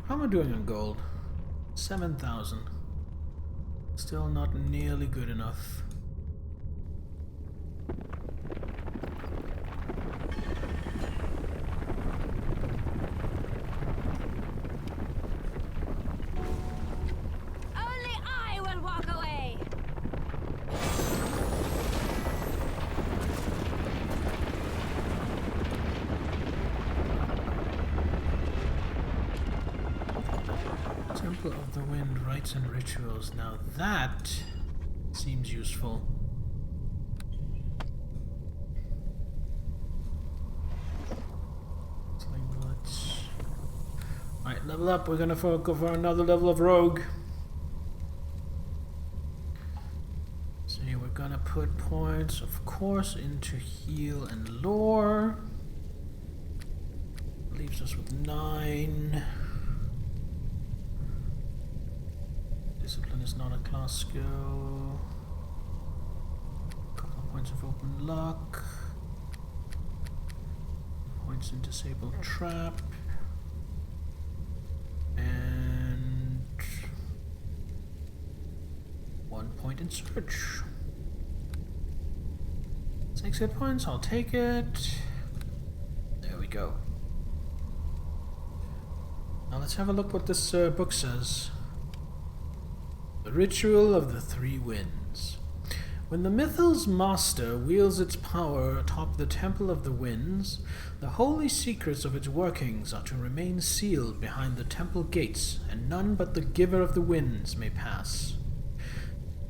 How am I doing on gold? 7,000. Still not nearly good enough. Wind, rites and rituals. Now that seems useful. Sling bullets. Alright, level up. We're gonna go for another level of rogue. See, we're gonna put points, of course, into heal and lore. Leaves us with 9. Discipline is not a class skill. Couple of points of open luck. Points in disabled trap. And 1 point in search. 6 hit points, I'll take it. There we go. Now let's have a look what this book says. The Ritual of the Three Winds. When the Mythos Master wields its power atop the Temple of the Winds, the holy secrets of its workings are to remain sealed behind the temple gates, and none but the Giver of the Winds may pass.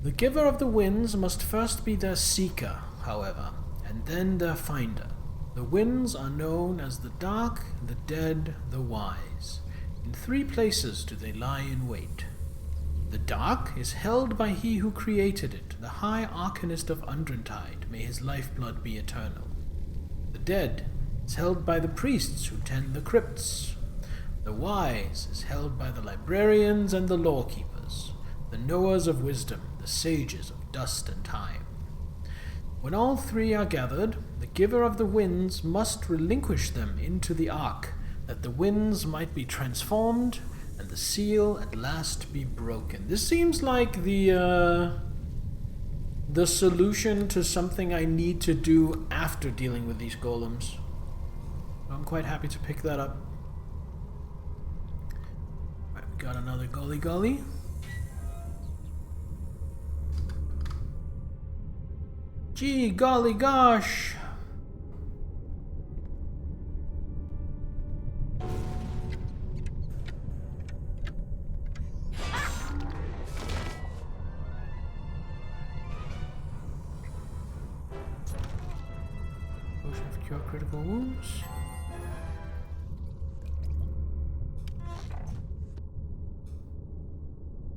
The Giver of the Winds must first be their seeker, however, and then their finder. The winds are known as the dark, the dead, the wise. In 3 places do they lie in wait. The dark is held by he who created it, the High Arcanist of Undrentide, may his lifeblood be eternal. The dead is held by the priests who tend the crypts. The wise is held by the librarians and the lawkeepers, the knowers of wisdom, the sages of dust and time. When all 3 are gathered, the Giver of the Winds must relinquish them into the Ark, that the winds might be transformed and the seal at last be broken. This seems like the solution to something I need to do after dealing with these golems. I'm quite happy to pick that up. Right, we got another golly. Gee, golly gosh! Potion for cure critical wounds.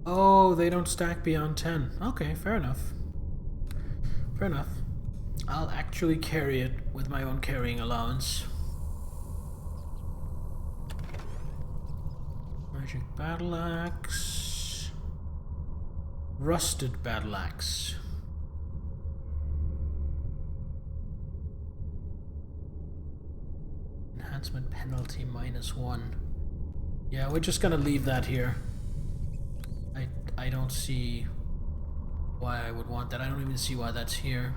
Oh, they don't stack beyond 10. Okay, fair enough. Fair enough. I'll actually carry it with my own carrying allowance. Magic battle axe. Rusted battle axe. Enhancement penalty -1. Yeah, we're just gonna leave that here. I don't see why I would want that. I don't even see why that's here.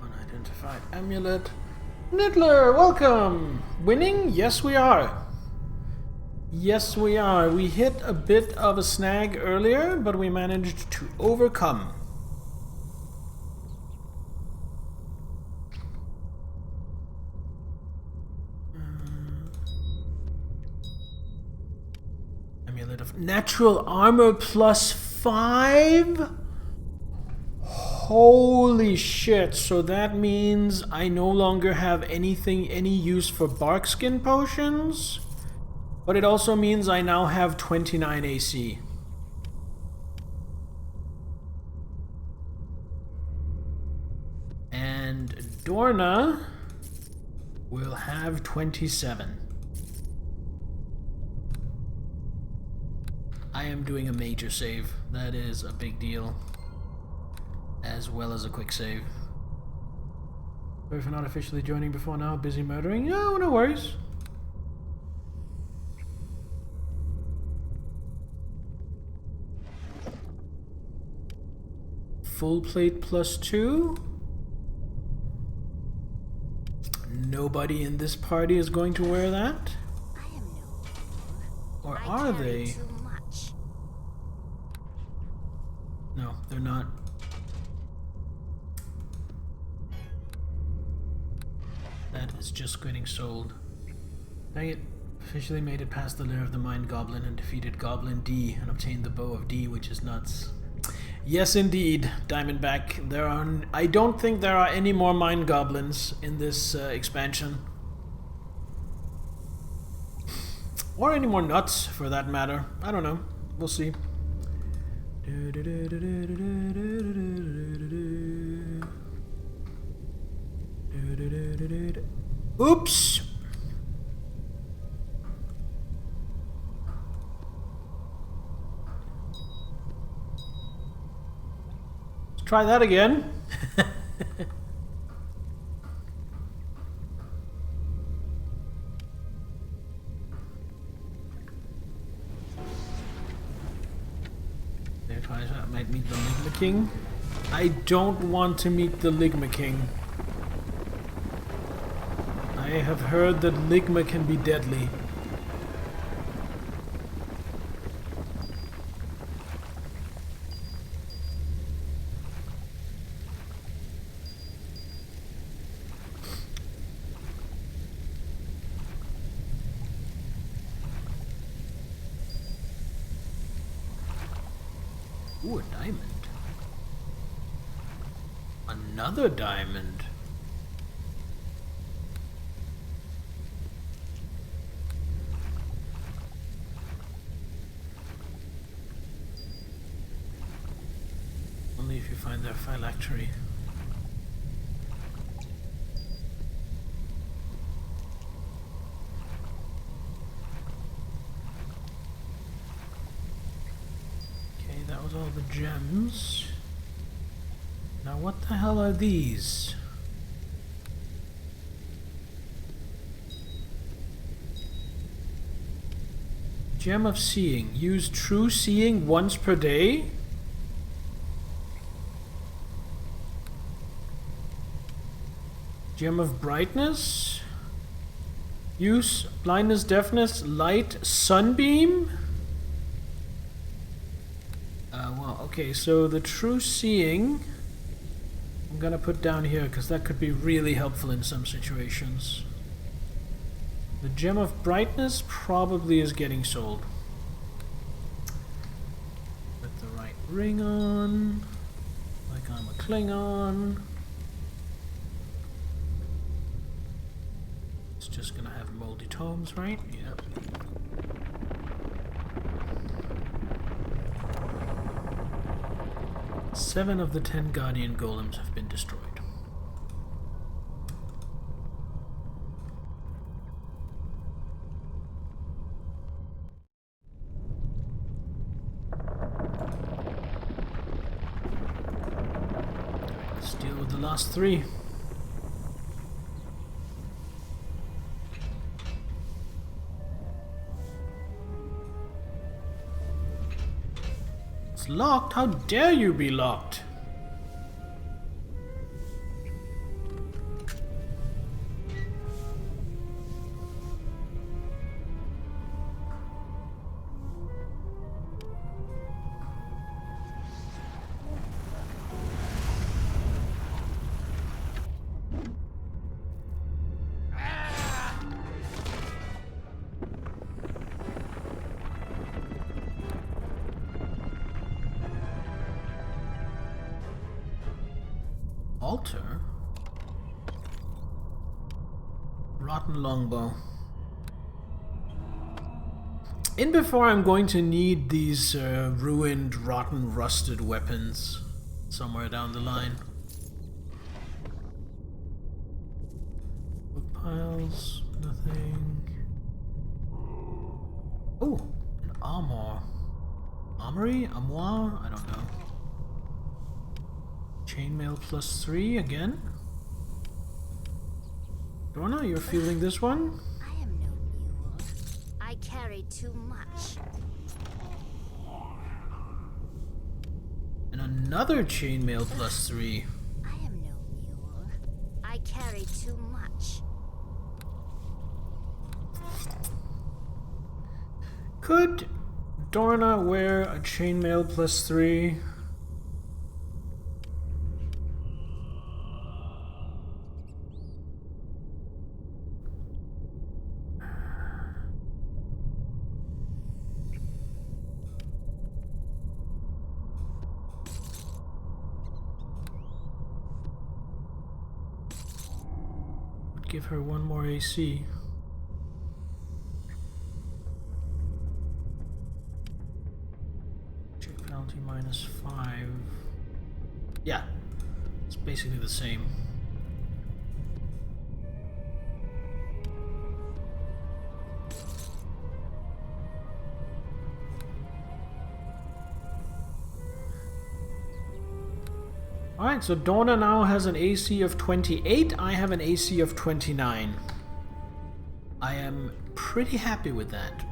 Unidentified amulet. Niddler, welcome! Winning? Yes, we are. Yes, we are. We hit a bit of a snag earlier, but we managed to overcome. Amulet of natural armor +5? Holy shit, so that means I no longer have any use for bark skin potions? But it also means I now have 29 AC. And Dorna will have 27. I am doing a major save. That is a big deal. As well as a quick save. Sorry for not officially joining before now. Busy murdering. No, no worries. Full plate +2. Nobody in this party is going to wear that? I am no fool. Or I are carry they? too much. No, they're not. That is just getting sold. Dang it. Officially made it past the lair of the Mind Goblin and defeated Goblin D and obtained the Bow of D, which is nuts. Yes, indeed, Diamondback. There are. I don't think there are any more Mind Goblins in this expansion. Or any more nuts, for that matter. I don't know. We'll see. Oops! Let's try that again. There tries I might meet the Ligma King. I don't want to meet the Ligma King. I have heard that Ligma can be deadly. Ooh, a diamond. Another diamond. Only if you find their phylactery. Okay, that was all the gems. Now what the hell are these? Gem of Seeing. Use True Seeing once per day? Gem of Brightness. Use Blindness, Deafness, Light, Sunbeam? Well, okay, so the True Seeing I'm gonna put down here because that could be really helpful in some situations. The Gem of Brightness probably is getting sold. With the right ring on, like I'm a Klingon. It's just gonna have moldy tomes, right? Yep. Seven of the 10 Guardian Golems have been destroyed. Let's deal with the last three. Locked? How dare you be locked? Altar? Rotten longbow. In before I'm going to need these ruined, rotten, rusted weapons somewhere down the line. Book piles, nothing. Oh, an armor. Armory? Armoire? I don't know. Chainmail +3 again? Dorna, you're feeling this one? I am no mule. I carry too much. And another chainmail +3. I am no mule. I carry too much. Could Dorna wear a chainmail +3? Give her one more AC. Check penalty -5. Yeah, it's basically the same. Alright, so Dorna now has an AC of 28, I have an AC of 29. I am pretty happy with that.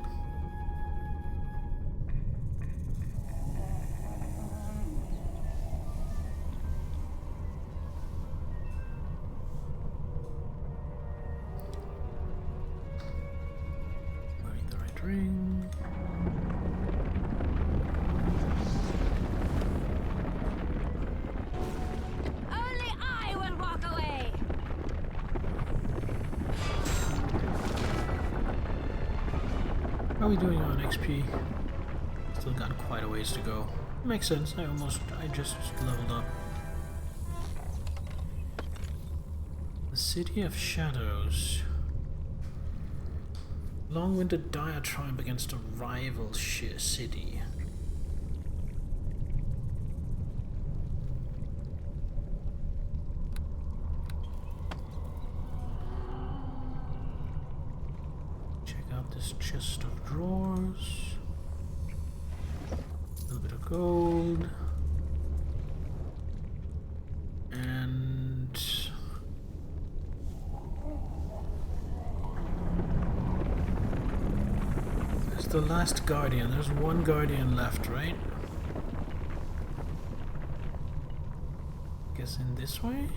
Wearing the right ring. Only I will walk away. How are we doing on XP? Still got quite a ways to go. Makes sense, I just leveled up. The City of Shadows. Long-winded diatribe against a rival city. Check out this chest of drawers. A little bit of gold. And there's the last guardian. There's one guardian left, right? Guess in this way?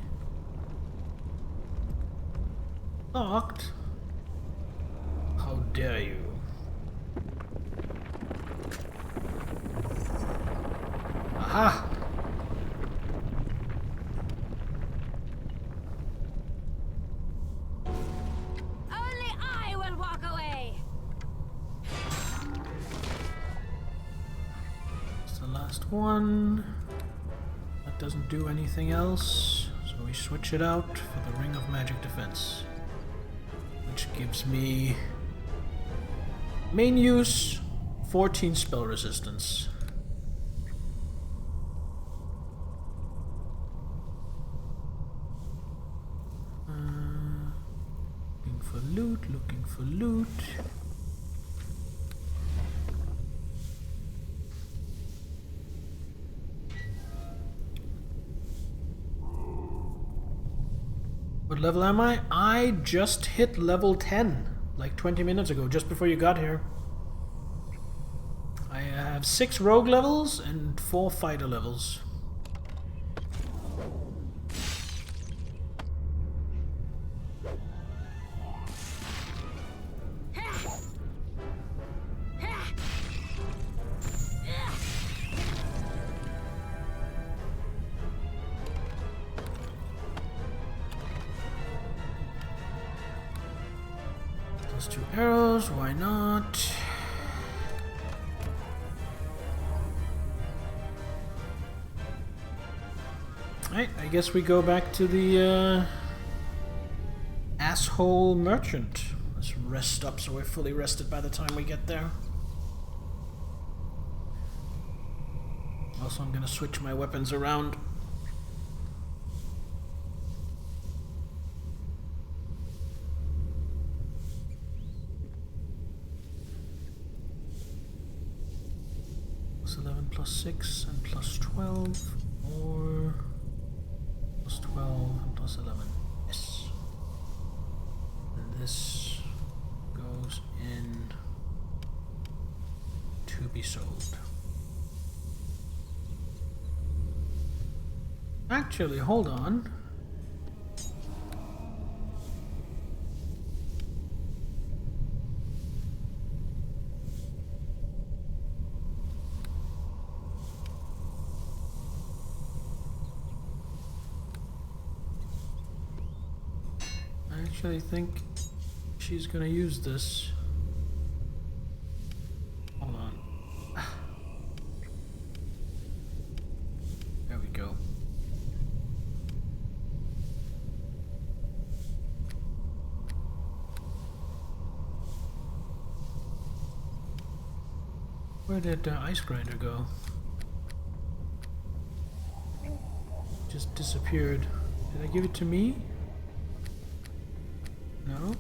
Locked? How dare you? Aha! Only I will walk away. It's the last one. That doesn't do anything else, so we switch it out for the Ring of Magic Defense, which gives me main use 14 spell resistance. Looking for loot. What level am I? I just hit level 10, like 20 minutes ago, just before you got here. I have 6 rogue levels and 4 fighter levels. Plus 2 arrows, why not? Alright, I guess we go back to the asshole merchant. Let's rest up so we're fully rested by the time we get there. Also, I'm gonna switch my weapons around. Plus 11 plus 6 and plus 12, or plus 12 and plus 11. Yes. And this goes in to be sold. Actually, hold on. I actually think she's gonna use this. Hold on. There we go. Where did Ice Grinder go? Just disappeared. Did I give it to me? No?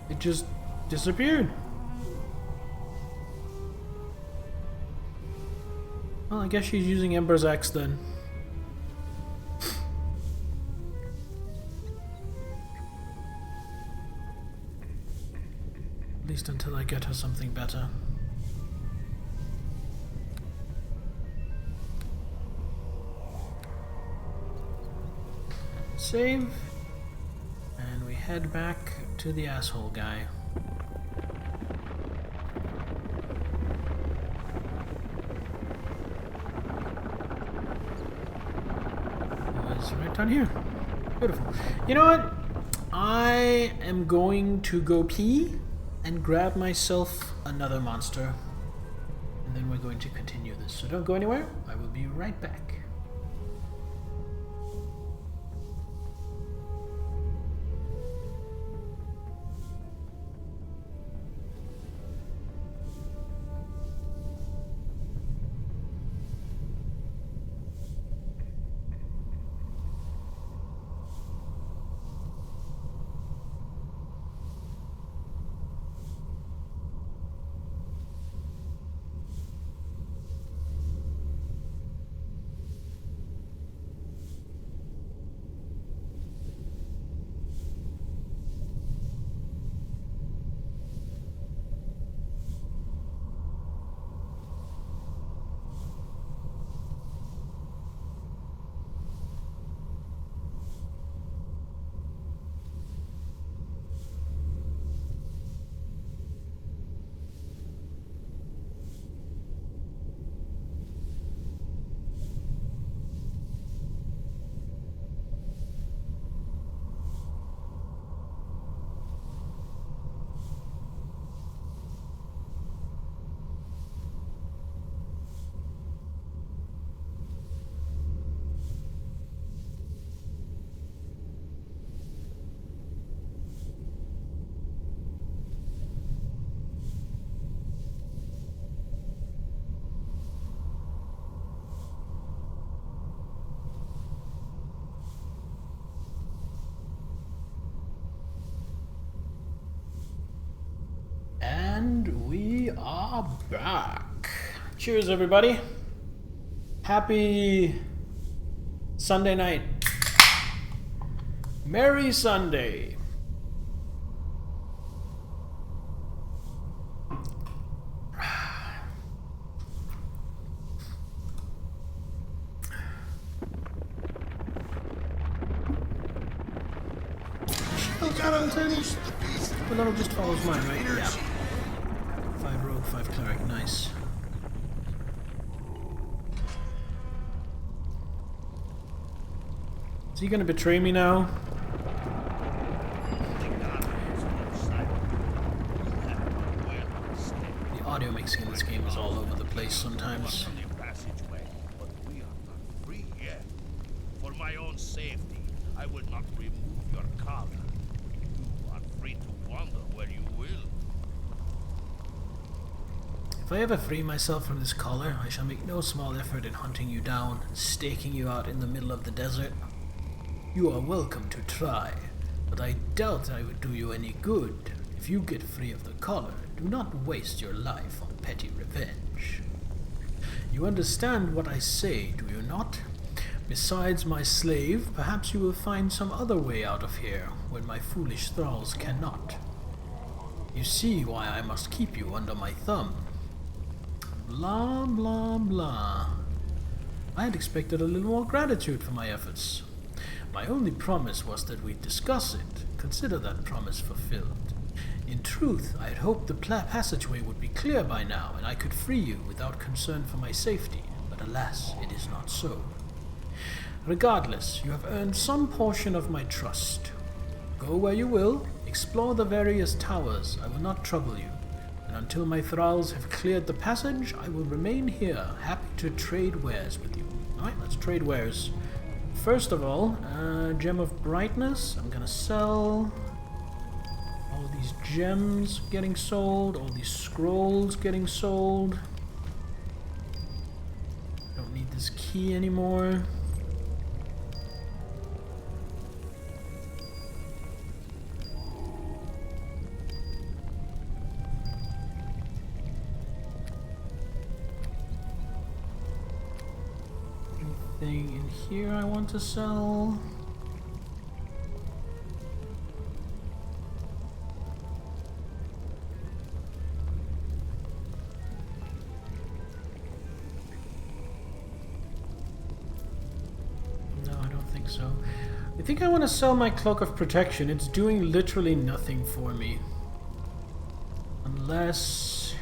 It just disappeared. Well, I guess she's using Ember's Axe then. At least until I get her something better. Save, and we head back to the asshole guy. It was right down here. Beautiful. You know what? I am going to go pee and grab myself another monster, and then we're going to continue this. So don't go anywhere. I will be right back. And we are back. Cheers, everybody. Happy Sunday night. Merry Sunday. Well, that'll just follows mine, right? Yeah. 5 rogue, 5 cleric, nice. Is he gonna betray me now? The audio mixing in this game is all over the place sometimes. But we are not free yet. For my own safety, I will not remove your collar. You are free to wander where you will. If I ever free myself from this collar, I shall make no small effort in hunting you down and staking you out in the middle of the desert. You are welcome to try, but I doubt I would do you any good. If you get free of the collar, do not waste your life on petty revenge. You understand what I say, do you not? Besides my slave, perhaps you will find some other way out of here, when my foolish thralls cannot. You see why I must keep you under my thumb. Blah, blah, blah. I had expected a little more gratitude for my efforts. My only promise was that we'd discuss it. Consider that promise fulfilled. In truth, I had hoped the passageway would be clear by now, and I could free you without concern for my safety, but alas, it is not so. Regardless, you have earned some portion of my trust. Go where you will, explore the various towers, I will not trouble you, and until my thralls have cleared the passage, I will remain here, happy to trade wares with you. Alright, let's trade wares. First of all, Gem of Brightness, I'm gonna sell all these gems getting sold, all these scrolls getting sold. Don't need this key anymore. Anything in here I want to sell? No, I don't think so. I think I want to sell my Cloak of Protection. It's doing literally nothing for me. Unless...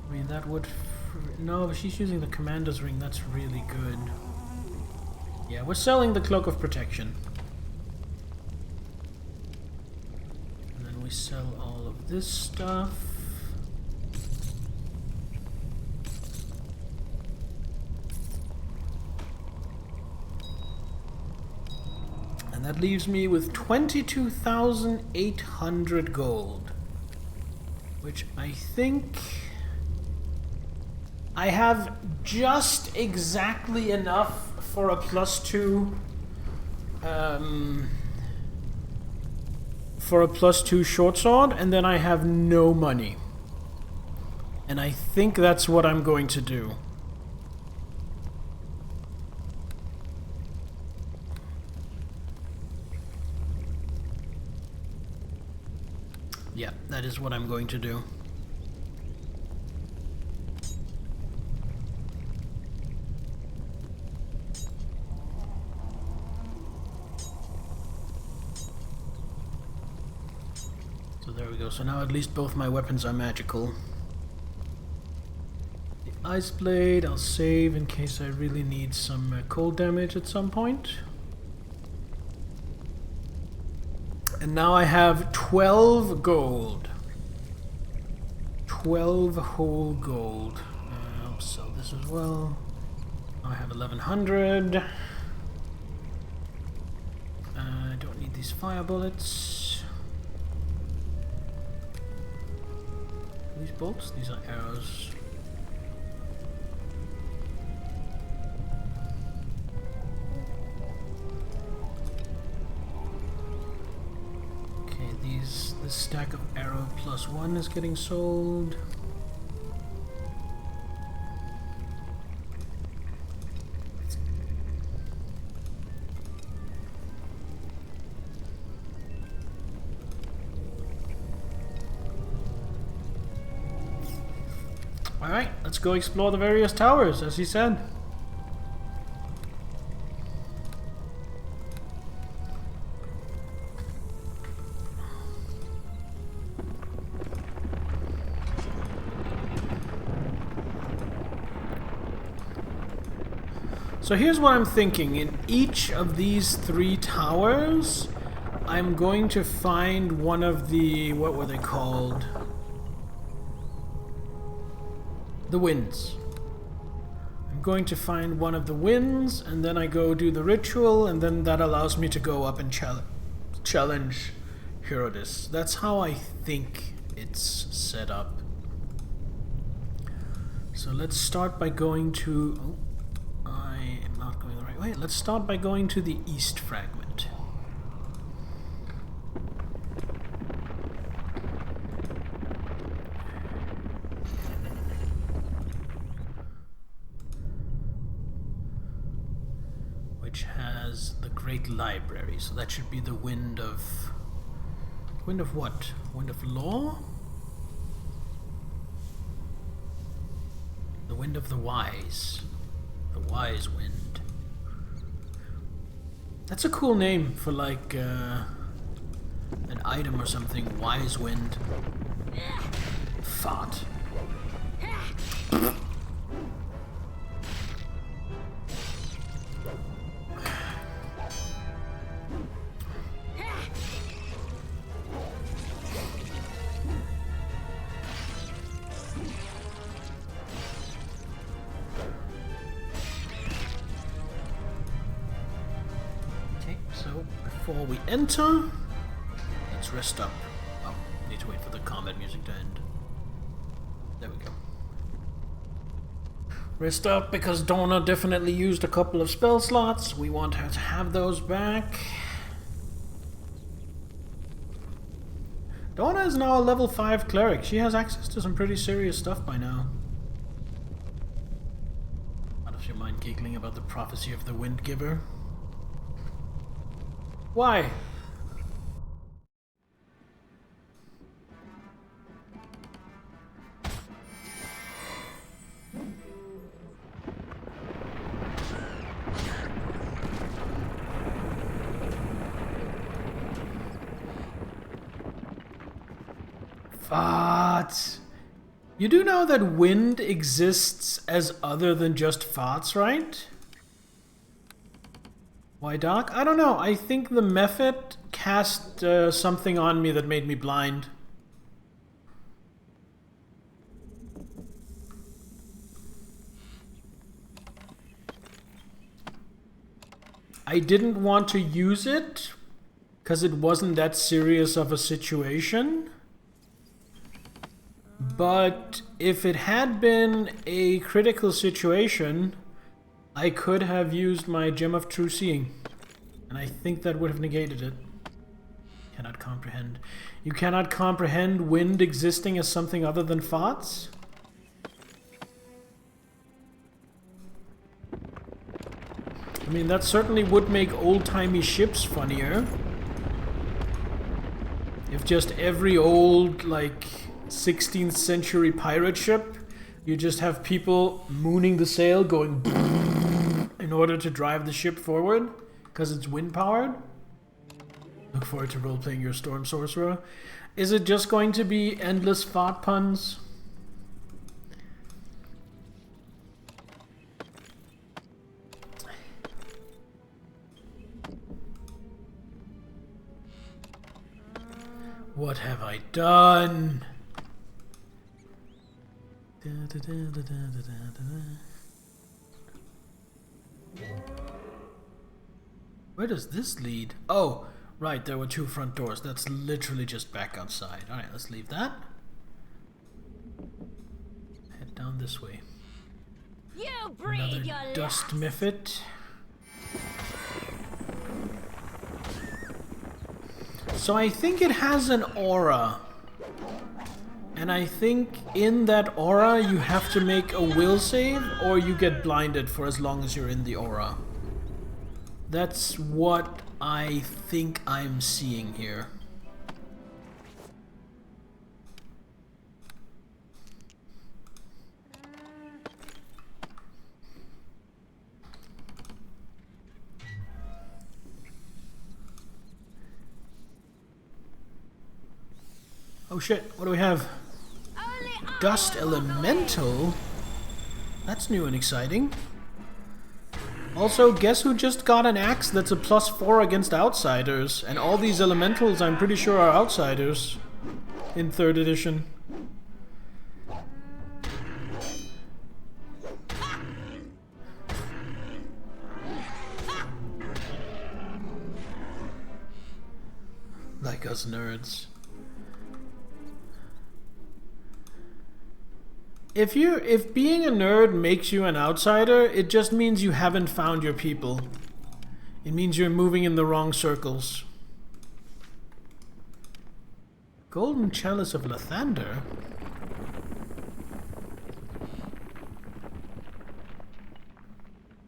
I mean, that would... No, but she's using the Commander's Ring. That's really good. Yeah, we're selling the Cloak of Protection. And then we sell all of this stuff. And that leaves me with 22,800 gold. Which I think... I have just exactly enough for a +2 for a +2 short sword, and then I have no money. And I think that's what I'm going to do. Yeah, that is what I'm going to do. There we go, so now at least both my weapons are magical. The Ice Blade, I'll save in case I really need some cold damage at some point. And now I have 12 gold. 12 whole gold. I'll sell this as well. I have 1100. I don't need these fire bullets. These bolts? These are arrows. Okay, this stack of arrow +1 is getting sold. Alright, let's go explore the various towers, as he said. So here's what I'm thinking. In each of these 3 towers, I'm going to find one of the... what were they called? The winds. I'm going to find one of the winds, and then I go do the ritual, and then that allows me to go up and challenge Herodis. That's how I think it's set up. So let's start by going to... Oh, I I am not going the right way. Let's start by going to the east fragment. Which has the Great Library, so that should be the Wind of... Wind of what? Wind of Law? The Wind of the Wise. The Wise Wind. That's a cool name for like an item or something. Wise Wind. Fart. Before we enter, let's rest up. Oh, need to wait for the combat music to end. There we go. Rest up because Donna definitely used a couple of spell slots. We want her to have those back. Donna is now a level 5 cleric. She has access to some pretty serious stuff by now. Out of your mind giggling about the prophecy of the Wind Giver? Why? Farts. You do know that wind exists as other than just farts, right? Why, Doc? I don't know. I think the method cast something on me that made me blind. I didn't want to use it because it wasn't that serious of a situation. But if it had been a critical situation, I could have used my Gem of True Seeing, and I think that would have negated it. Cannot comprehend. You cannot comprehend wind existing as something other than farts? I mean, that certainly would make old-timey ships funnier. If just every old, like, 16th century pirate ship, you just have people mooning the sail, going in order to drive the ship forward, because it's wind-powered. Look forward to role-playing your Storm Sorcerer. Is it just going to be endless fart puns? What have I done? Where does this lead? Oh, right, there were 2 front doors. That's literally just back outside. Alright, let's leave that. Head down this way. You breathe Another your dust last. miffet. So I think it has an aura. And I think in that aura you have to make a will save or you get blinded for as long as you're in the aura. That's what I think I'm seeing here. Oh shit, what do we have? Dust Elemental? That's new and exciting. Also, guess who just got an axe that's a +4 against outsiders? And all these elementals I'm pretty sure are outsiders in 3rd edition. Like us nerds. If being a nerd makes you an outsider, it just means you haven't found your people. It means you're moving in the wrong circles. Golden Chalice of Lathander?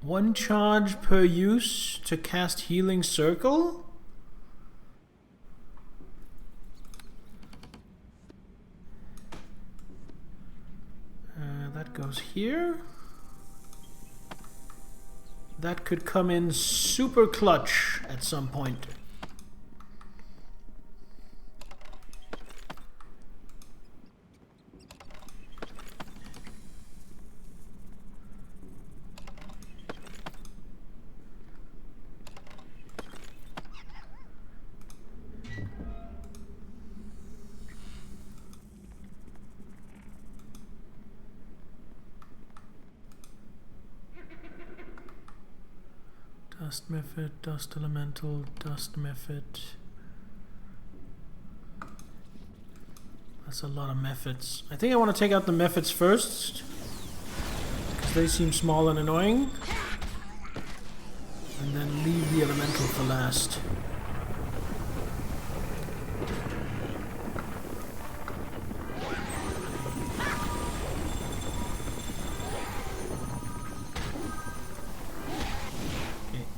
One charge per use to cast Healing Circle? That goes here. That could come in super clutch at some point. Dust Mephit, Dust Elemental, Dust Mephit. That's a lot of Mephits. I think I want to take out the Mephits first, because they seem small and annoying. And then leave the Elemental for last.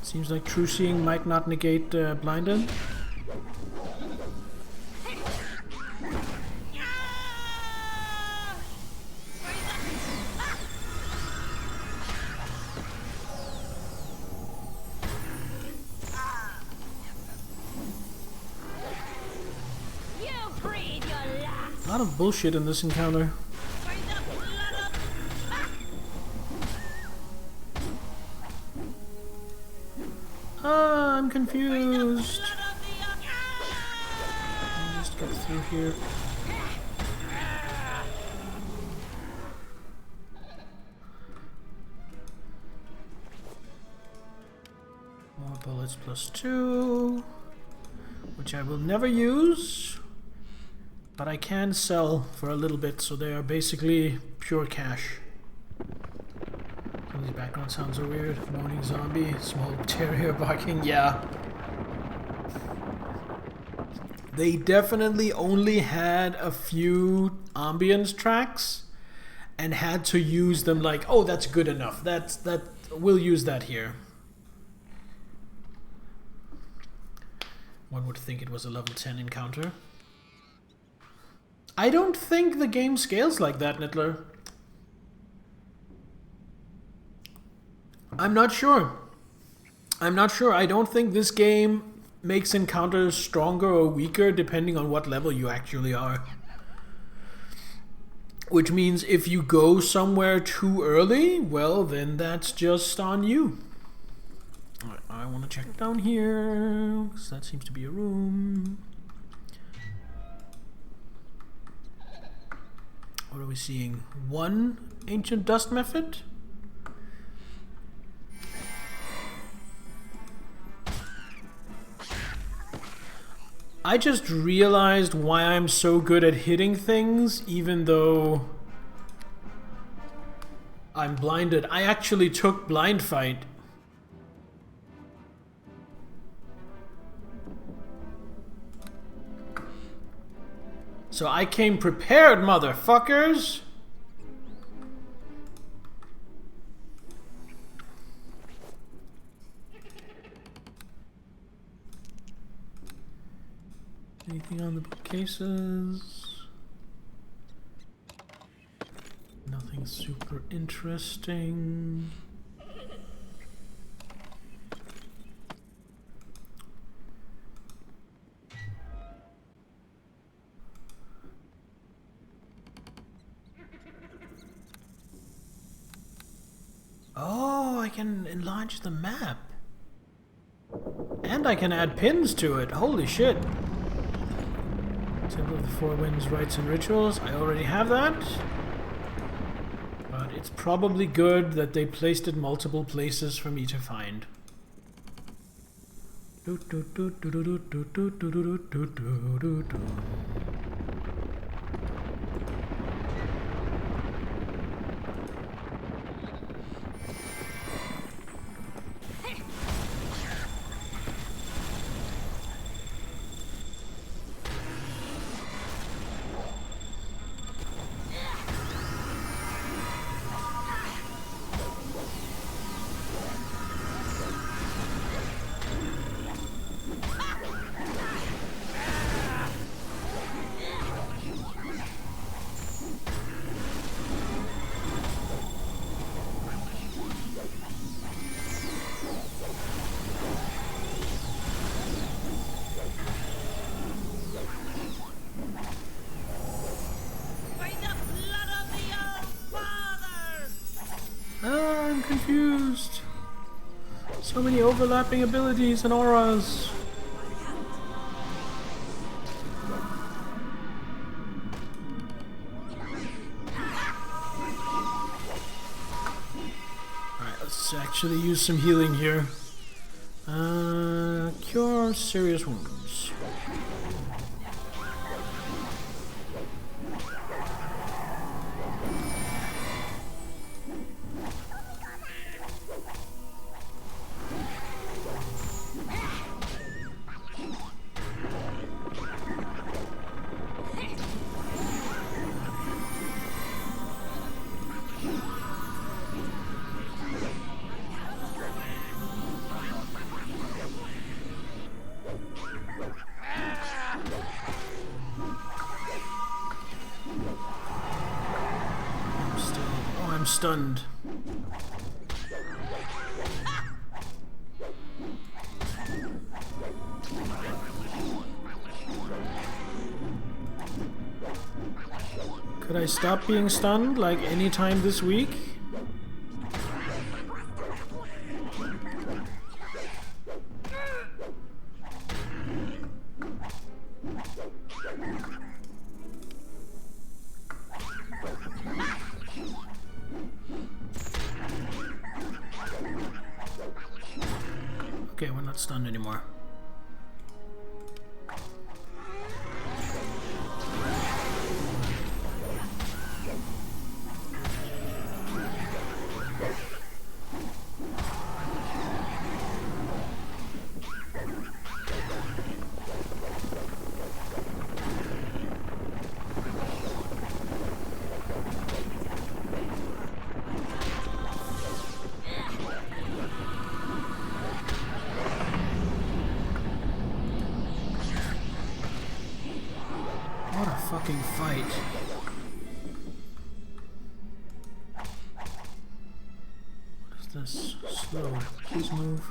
Seems like True Seeing might not negate Blinded. A lot of bullshit in this encounter. I'm confused. I'll just get through here. More bullets +2, which I will never use, but I can sell for a little bit, so they are basically pure cash. These background sounds are weird. Moaning zombie, small terrier barking, yeah. They definitely only had a few ambience tracks and had to use them like, oh, that's good enough. We'll use that here. One would think it was a level 10 encounter. I don't think the game scales like that, Nittler. I'm not sure. I don't think this game makes encounters stronger or weaker depending on what level you actually are. Which means if you go somewhere too early, well, then that's just on you. Alright, I want to check down here, because that seems to be a room. What are we seeing? One Ancient Dust Method? I just realized why I'm so good at hitting things, even though I'm blinded. I actually took blind fight. So I came prepared, motherfuckers! Anything on the bookcases? Nothing super interesting. Oh, I can enlarge the map. And I can add pins to it. Holy shit. Temple of the Four Winds, Rites and Rituals. I already have that. But it's probably good that they placed it multiple places for me to find. confused. So many overlapping abilities and auras. Alright, let's actually use some healing here. Cure serious wounds. I'm stunned. Could I stop being stunned like any time this week? Okay, we're not stunned anymore. What a fucking fight. What is this? Slow. Please move.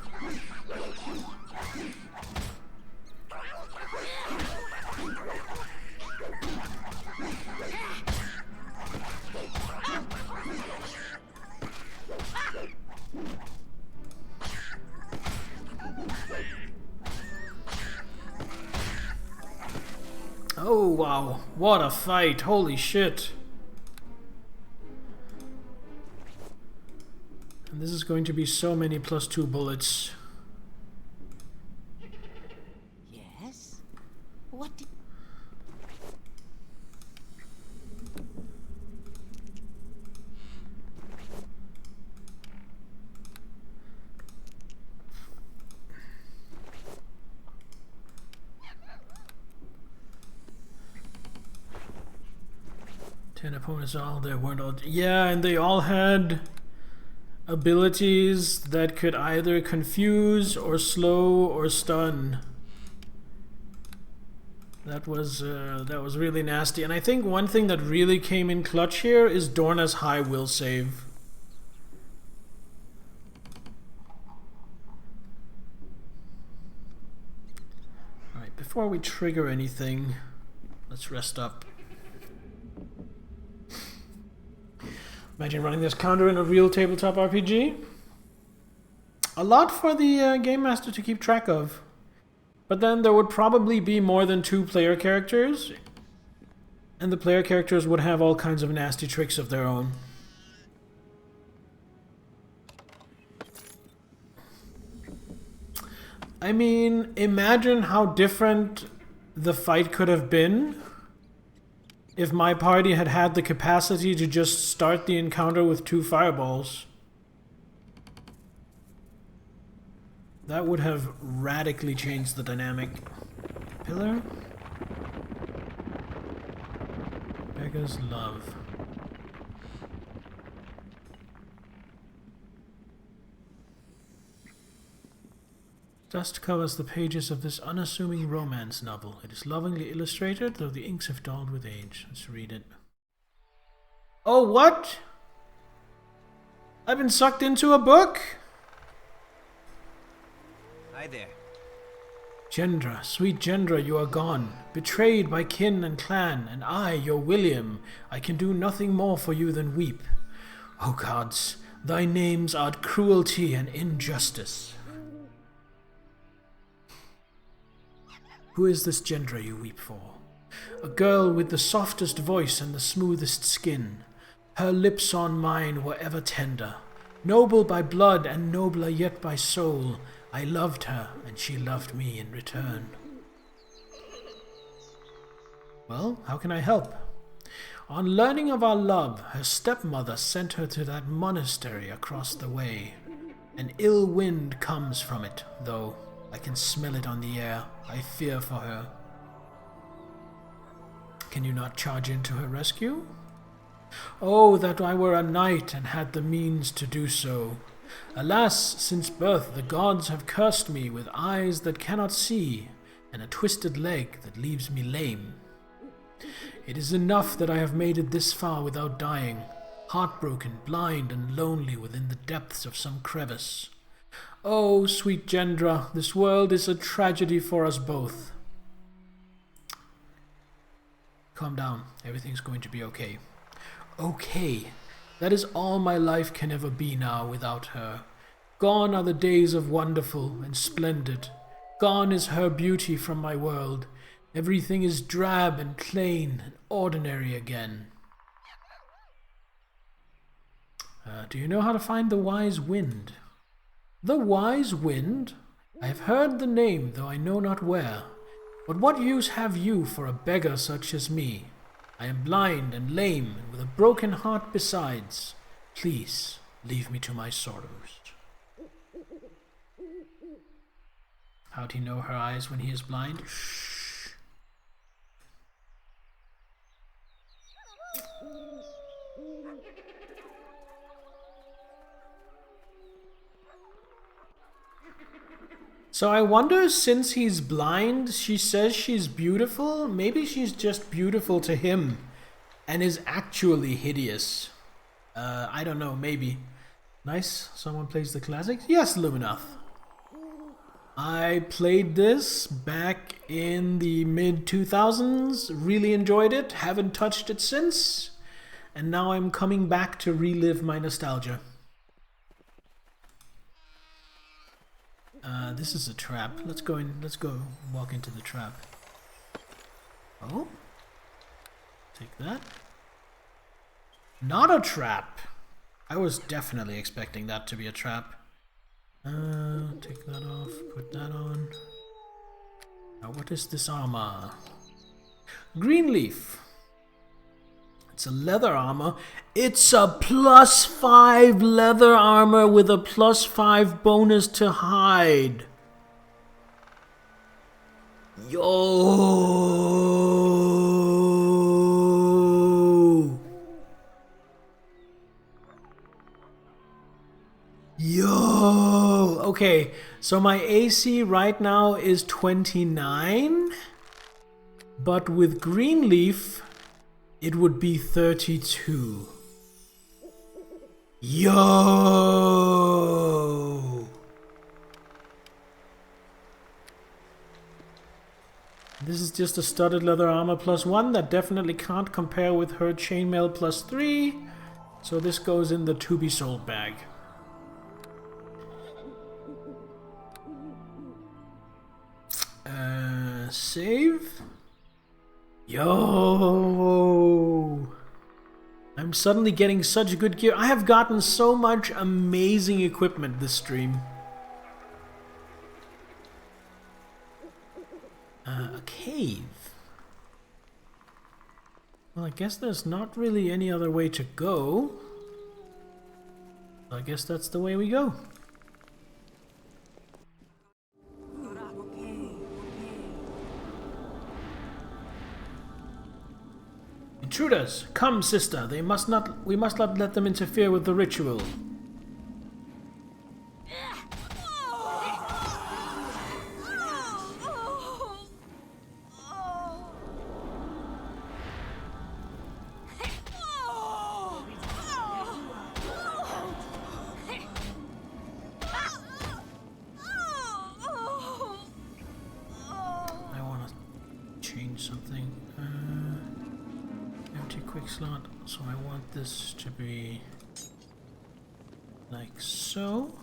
Oh wow, what a fight, holy shit. And this is going to be so many +2 bullets. Yes? What did... Ten opponents all, they weren't all... Yeah, and they all had abilities that could either confuse or slow or stun. That was really nasty. And I think one thing that really came in clutch here is Dorna's high will save. Alright, before we trigger anything, let's rest up. Imagine running this counter in a real tabletop RPG. A lot for the Game Master to keep track of. But then there would probably be more than 2 player characters. And the player characters would have all kinds of nasty tricks of their own. I mean, imagine how different the fight could have been if my party had had the capacity to just start the encounter with 2 fireballs. That would have radically changed the dynamic. Pillar? Beggar's Love. Dust covers the pages of this unassuming romance novel. It is lovingly illustrated, though the inks have dulled with age. Let's read it. Oh, what? I've been sucked into a book? Hi there. Gendra, sweet Gendra, you are gone. Betrayed by kin and clan, and I, your William, I can do nothing more for you than weep. Oh gods, Thy names are cruelty and injustice. Who is this Gendra you weep for? A girl with the softest voice and the smoothest skin. Her lips on mine were ever tender. Noble by blood and nobler yet by soul, I loved her and she loved me in return. Well, how can I help? On learning of our love, her stepmother sent her to that monastery across the way. An ill wind comes from it, though. I can smell it on the air. I fear for her. Can you not charge in to her rescue? Oh, that I were a knight and had the means to do so. Alas, since birth the gods have cursed me with eyes that cannot see, and a twisted leg that leaves me lame. It is enough that I have made it this far without dying, heartbroken, blind, and lonely within the depths of some crevice. Oh, sweet Gendra, this world is a tragedy for us both. Calm down, everything's going to be okay. Okay, that is all my life can ever be now without her. Gone are the days of wonderful and splendid. Gone is her beauty from my world. Everything is drab and plain and ordinary again. Do you know how to find the wise wind? The wise wind? I have heard the name, though I know not where. But what use have you for a beggar such as me? I am blind and lame, and with a broken heart besides. Please, leave me to my sorrows. How'd he know her eyes when he is blind? Shh. So I wonder, since he's blind, she says she's beautiful. Maybe she's just beautiful to him and is actually hideous. I don't know, maybe. Nice, someone plays the classics? Yes, Luminath. I played this back in the mid-2000s, really enjoyed it, haven't touched it since, and now I'm coming back to relive my nostalgia. This is a trap. Let's go walk into the trap. Oh? Take that. Not a trap! I was definitely expecting that to be a trap. Take that off, put that on. Now what is this armor? Greenleaf. It's a leather armor. It's a +5 leather armor with a +5 bonus to hide. Yo! Yo! Okay, so my AC right now is 29, but with Greenleaf, it would be 32. Yo! This is just a studded leather armor +1 that definitely can't compare with her chainmail +3. So this goes in the to be sold bag. Save. Yo! I'm suddenly getting such good gear. I have gotten so much amazing equipment this stream. A cave. Well, I guess there's not really any other way to go. I guess that's the way we go. Intruders! Come, sister. We must not let them interfere with the ritual. I want to change something. Empty quick slot, so I want this to be Like so.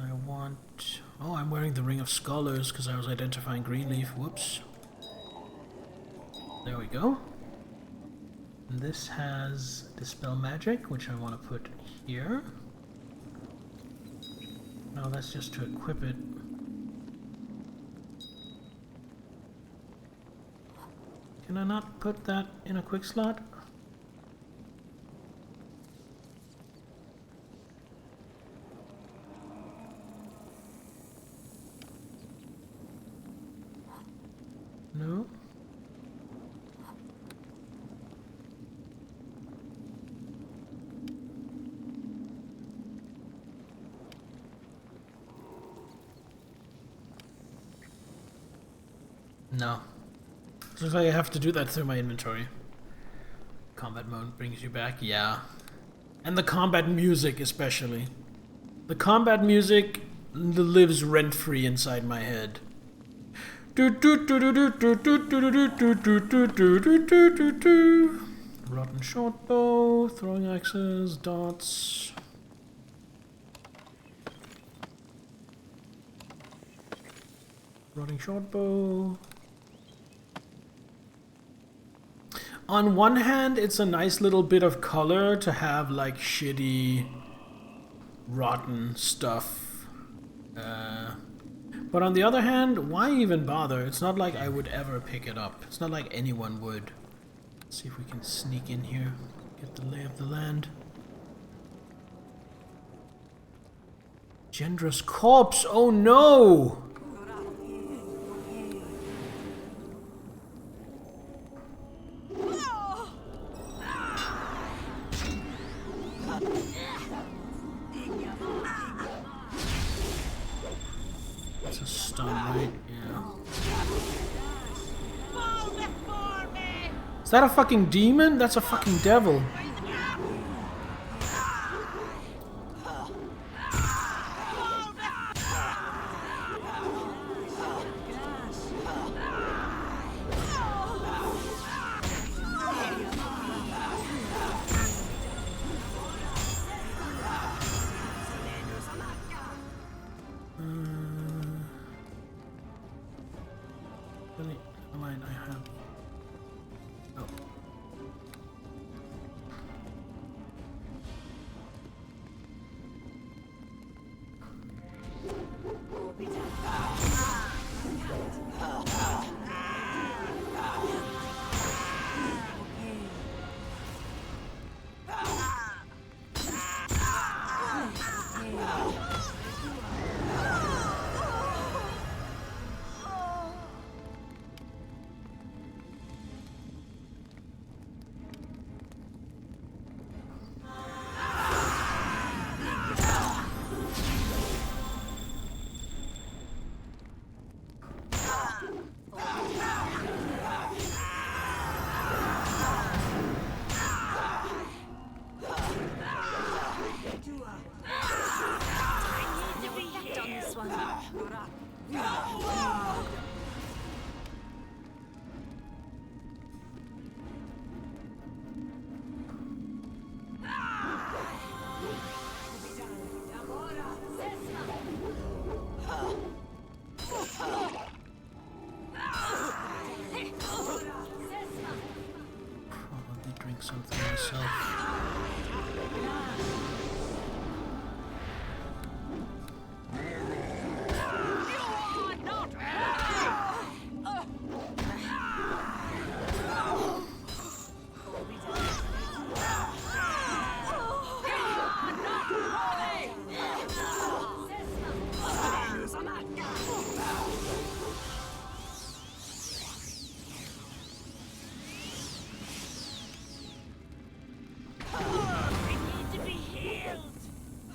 I want... Oh, I'm wearing the Ring of Scholars because I was identifying Greenleaf. Whoops. There we go. And this has Dispel Magic, which I want to put here. No, that's just to equip it. Can I not put that in a quick slot? No? No. Looks like I have to do that through my inventory. Combat mode brings you back, yeah. And the combat music especially. The combat music lives rent-free inside my head. Rotten shortbow, throwing axes, dots. Rotting shortbow. On one hand, it's a nice little bit of color to have like shitty, rotten stuff. But on the other hand, why even bother? It's not like I would ever pick it up. It's not like anyone would. Let's see if we can sneak in here, get the lay of the land. Gendra's corpse! Oh no! That's a stun, right? Yeah. Is that a fucking demon? That's a fucking devil. Mine, I have. Oh. Probably drink something myself.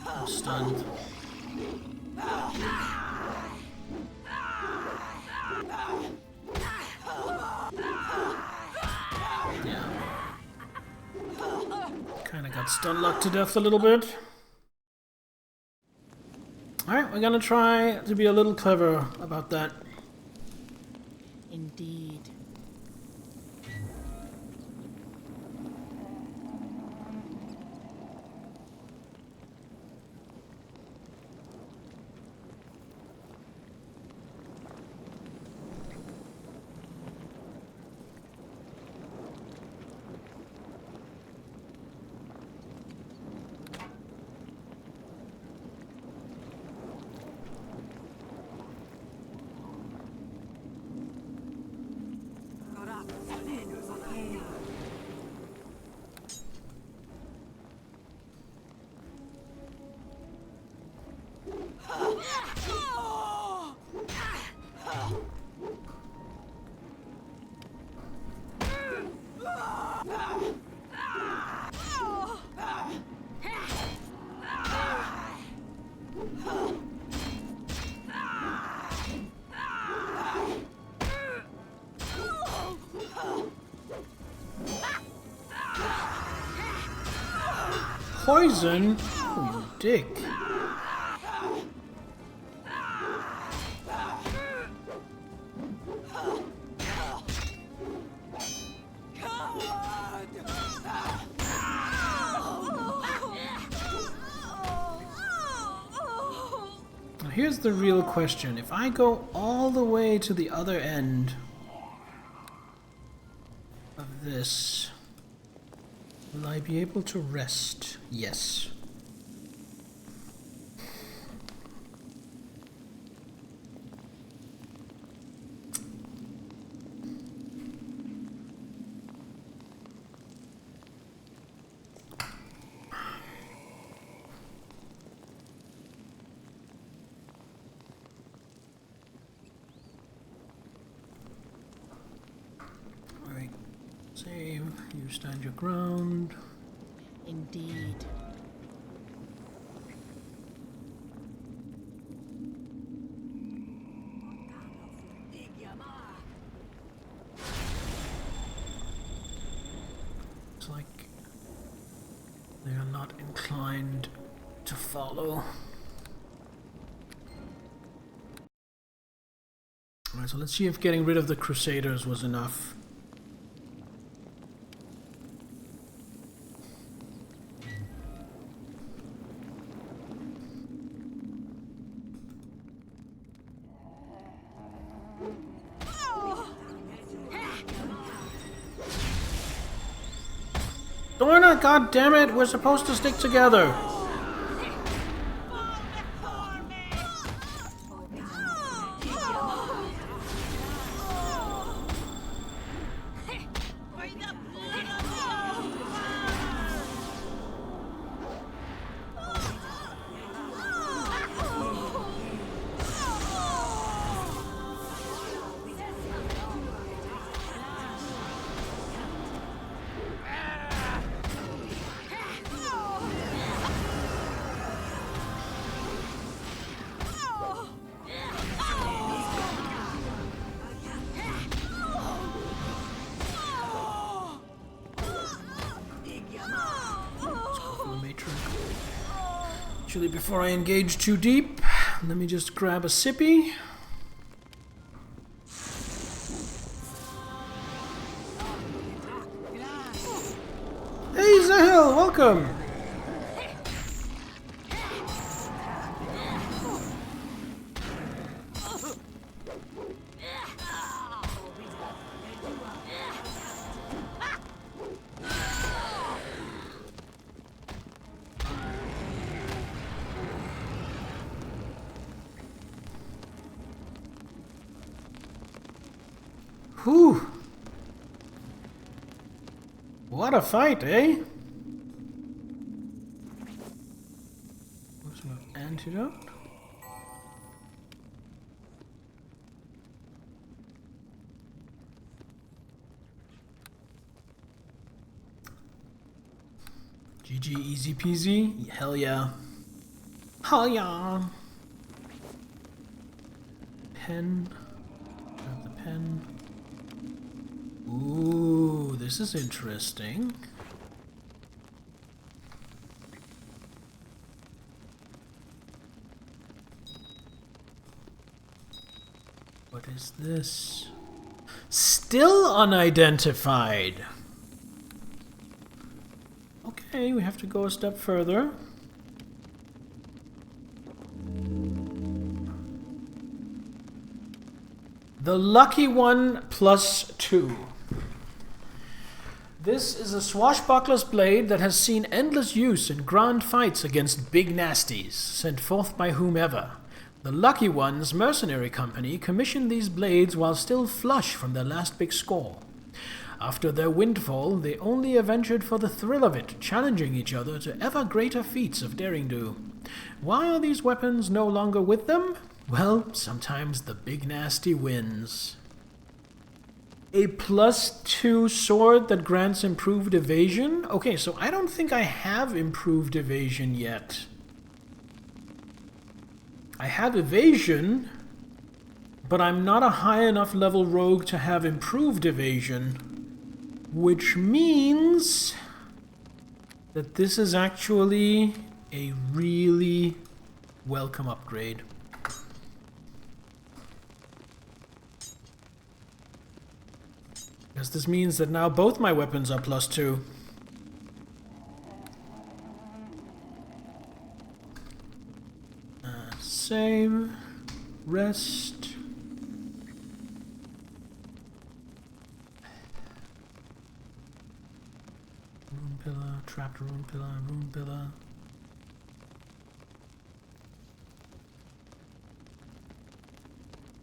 I'm stunned. Yeah. Kinda got stun locked to death a little bit. Alright, we're gonna try to be a little clever about that. Indeed. Poison? Oh, you dick. Now here's the real question. If I go all the way to the other end of this, will I be able to rest? Yes. Alright. Save. You stand your ground. Indeed. It's like they are not inclined to follow. Alright, so let's see if getting rid of the Crusaders was enough. Dorna, god damn it, we're supposed to stick together. Actually, before I engage too deep, let me just grab a sippy. Hey Zahil, welcome! Whew. What a fight, eh? What's my antidote? GG, easy peasy. Hell yeah. Hell yeah. Pen. Grab the pen. Ooh, this is interesting. What is this? Still unidentified. Okay, we have to go a step further. The Lucky One +2. This is a swashbuckler's blade that has seen endless use in grand fights against big nasties, sent forth by whomever. The Lucky One's mercenary company commissioned these blades while still flush from their last big score. After their windfall, they only ventured for the thrill of it, challenging each other to ever greater feats of daring-do. Why are these weapons no longer with them? Well, sometimes the big nasty wins. A +2 sword that grants improved evasion? Okay, so I don't think I have improved evasion yet. I have evasion, but I'm not a high enough level rogue to have improved evasion, which means that this is actually a really welcome upgrade. Because this means that now both my weapons are +2. Save. Rest. Rune pillar, trapped rune pillar, rune pillar.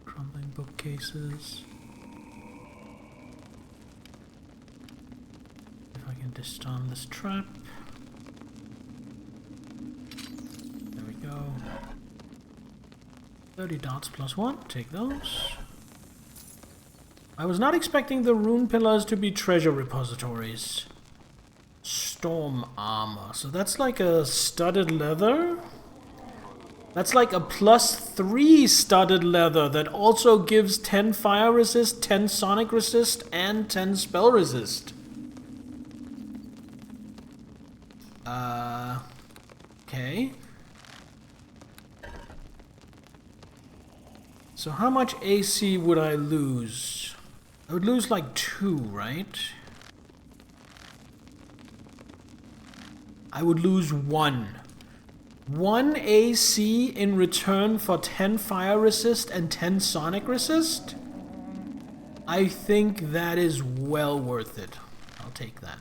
Crumbling bookcases. If I can disarm this trap. There we go. 30 dots +1, take those. I was not expecting the rune pillars to be treasure repositories. Storm armor, so that's like a studded leather? That's like a +3 studded leather that also gives 10 fire resist, 10 sonic resist, and 10 spell resist. Okay. So how much AC would I lose? I would lose like 2, right? I would lose 1. 1 AC in return for 10 fire resist and 10 sonic resist? I think that is well worth it. I'll take that.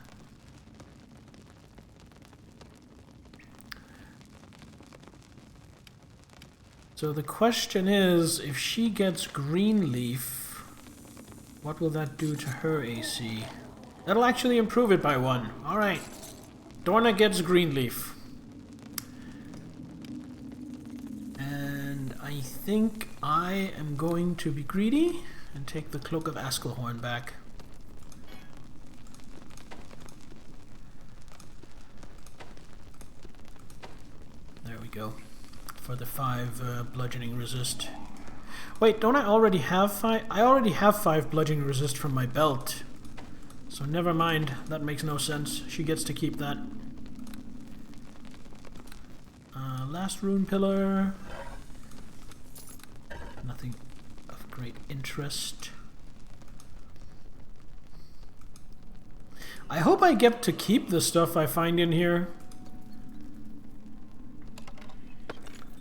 So the question is, if she gets Greenleaf, what will that do to her AC? That'll actually improve it by 1. Alright. Dorna gets Greenleaf. And I think I am going to be greedy and take the Cloak of Askelhorn back. There we go. For the 5 bludgeoning resist. Wait, don't I already have 5? I already have 5 bludgeoning resist from my belt. So never mind, that makes no sense. She gets to keep that. Last rune pillar. Nothing of great interest. I hope I get to keep the stuff I find in here.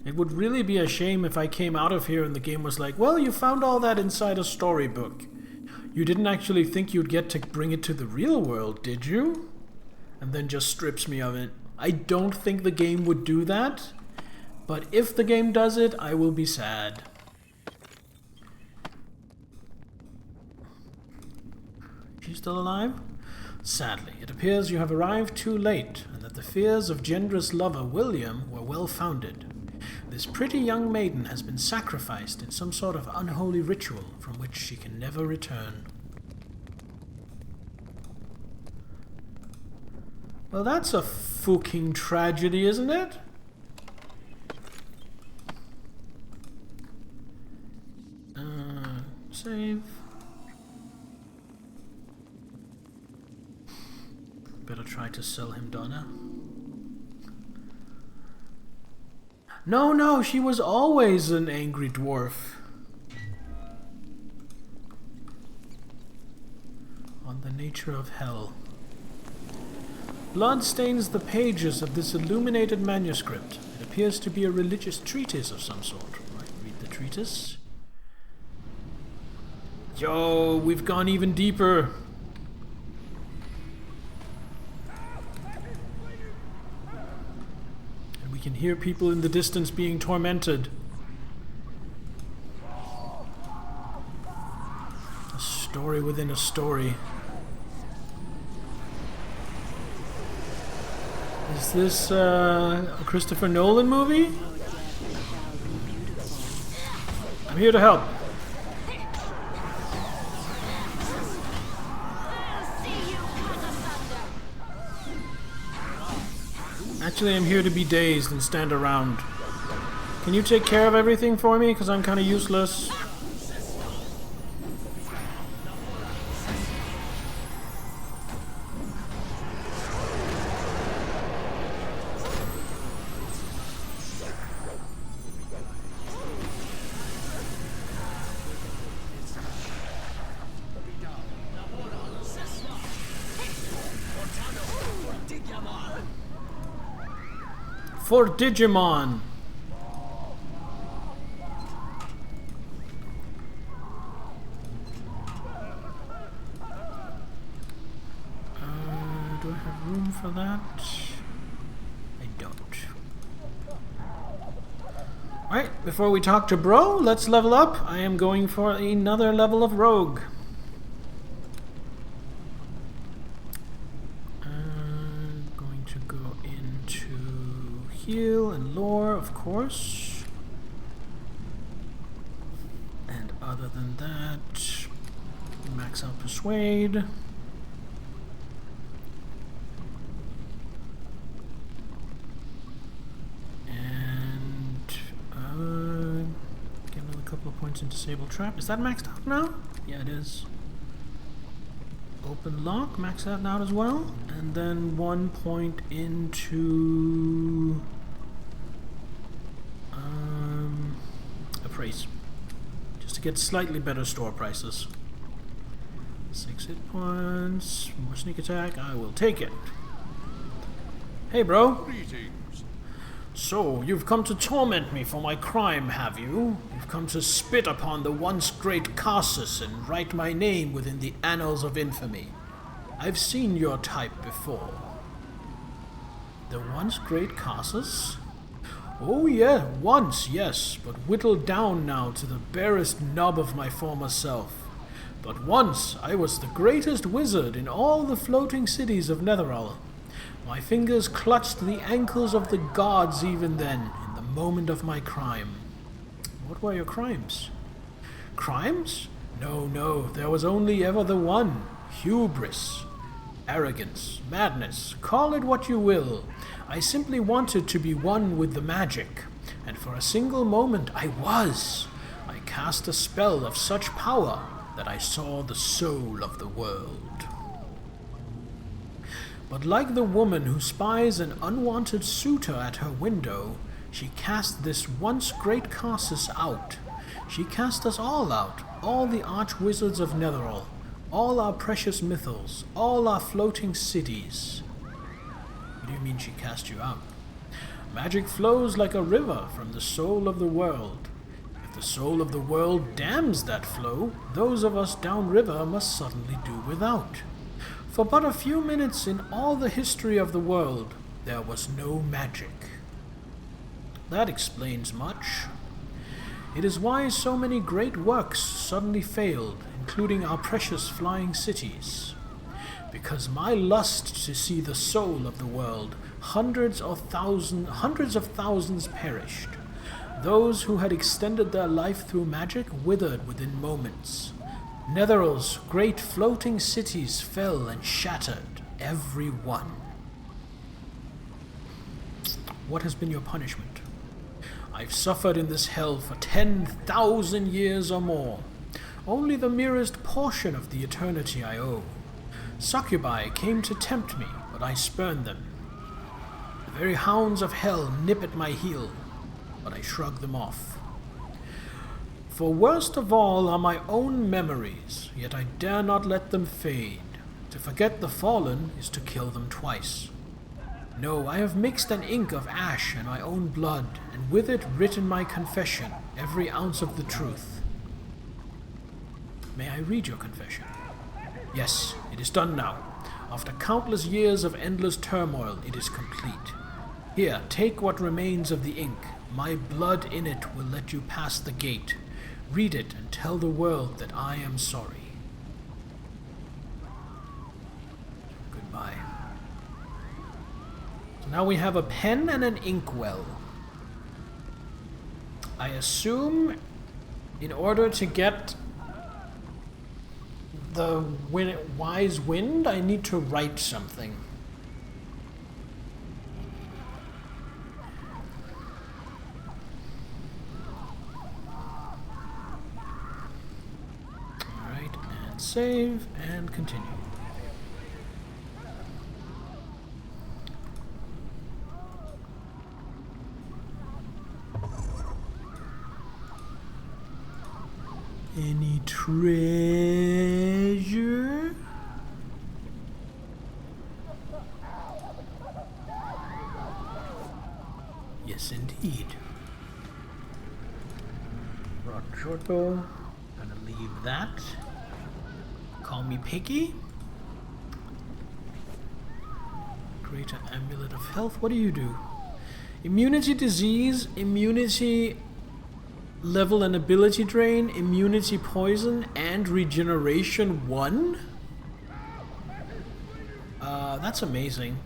It would really be a shame if I came out of here and the game was like, well, you found all that inside a storybook. You didn't actually think you'd get to bring it to the real world, did you? And then just strips me of it. I don't think the game would do that, but if the game does it, I will be sad. She's still alive? Sadly, it appears you have arrived too late, and that the fears of Gendra's lover, William, were well founded. This pretty young maiden has been sacrificed in some sort of unholy ritual from which she can never return. Well, that's a fucking tragedy, isn't it? Save. Better try to sell him Donna. No, she was always an angry dwarf. On the nature of hell. Blood stains the pages of this illuminated manuscript. It appears to be a religious treatise of some sort. Right, read the treatise. Yo, we've gone even deeper. And we can hear people in the distance being tormented. A story within a story. Is this a Christopher Nolan movie? I'm here to help. Actually, I'm here to be dazed and stand around. Can you take care of everything for me? Because I'm kind of useless. For Digimon. Do I have room for that? I don't. Alright, before we talk to Bro, let's level up. I am going for another level of Rogue. Going to go into heal and lore, of course. And other than that, max out Persuade. Get another couple of points in Disable Trap. Is that maxed out now? Yeah, it is. Open Lock, max that out as well. And then 1 point into Appraise. Just to get slightly better store prices. 6 hit points, more sneak attack, I will take it. Hey bro. Greetings. So, you've come to torment me for my crime, have you? You've come to spit upon the once great Carsus and write my name within the annals of infamy. I've seen your type before. The once great Carsus? Oh yeah, once, yes, but whittled down now to the barest nub of my former self. But once I was the greatest wizard in all the floating cities of Netherall. My fingers clutched the ankles of the gods even then, in the moment of my crime. What were your crimes? Crimes? No, there was only ever the one. Hubris. Arrogance. Madness. Call it what you will. I simply wanted to be one with the magic. And for a single moment I was. I cast a spell of such power that I saw the soul of the world. But like the woman who spies an unwanted suitor at her window, she cast this once great Carsus out. She cast us all out, all the arch-wizards of Netherall, all our precious mythals, all our floating cities. What do you mean she cast you out? Magic flows like a river from the soul of the world. If the soul of the world dams that flow, those of us downriver must suddenly do without. For but a few minutes in all the history of the world, there was no magic. That explains much. It is why so many great works suddenly failed, including our precious flying cities. Because my lust to see the soul of the world, hundreds of thousands perished. Those who had extended their life through magic withered within moments. Netherall's great floating cities fell and shattered, every one. What has been your punishment? I've suffered in this hell for 10,000 years or more. Only the merest portion of the eternity I owe. Succubi came to tempt me, but I spurned them. The very hounds of hell nip at my heel, but I shrug them off. For worst of all are my own memories, yet I dare not let them fade. To forget the fallen is to kill them twice. No, I have mixed an ink of ash and my own blood, and with it written my confession, every ounce of the truth. May I read your confession? Yes, it is done now. After countless years of endless turmoil, it is complete. Here, take what remains of the ink. My blood in it will let you pass the gate. Read it and tell the world that I am sorry. Goodbye. So now we have a pen and an inkwell. I assume in order to get the wise wind, I need to write something. Alright, and save, and continue. Any treasure? Yes, indeed. Brought short bow. Gonna leave that. Call me Piggy. Greater amulet of health. What do you do? Immunity disease, immunity level and ability drain, immunity poison, and regeneration 1? That's amazing.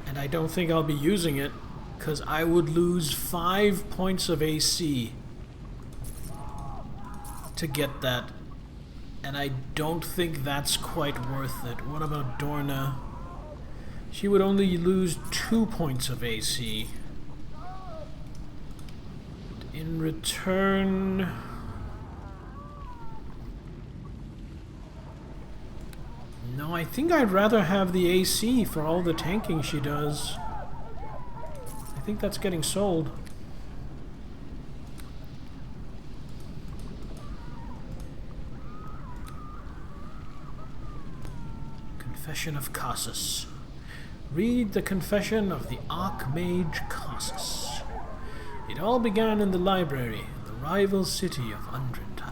And I don't think I'll be using it, because I would lose 5 points of AC to get that. And I don't think that's quite worth it. What about Dorna? She would only lose 2 points of AC. In return... No, I think I'd rather have the AC for all the tanking she does. I think that's getting sold. Confession of Cassus. Read the confession of the Archmage Cassus. It all began in the library, the rival city of Undrentide.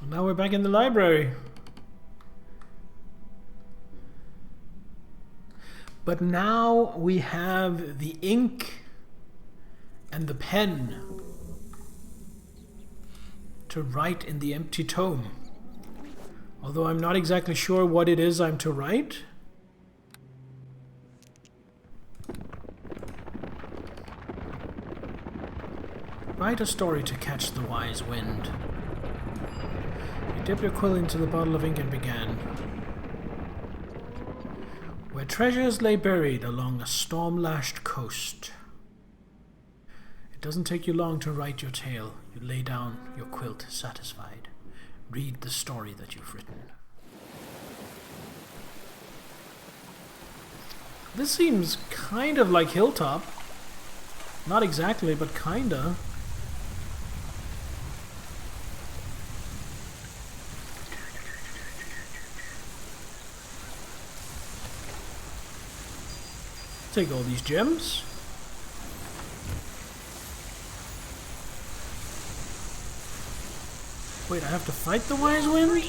And now we're back in the library. But now we have the ink and the pen to write in the empty tome. Although I'm not exactly sure what it is I'm to write. Write a story to catch the wise wind. You dip your quill into the bottle of ink and began. Where treasures lay buried along a storm-lashed coast. It doesn't take you long to write your tale. You lay down your quilt satisfied. Read the story that you've written. This seems kind of like Hilltop. Not exactly, but kinda. Take all these gems. Wait, I have to fight the wise wind?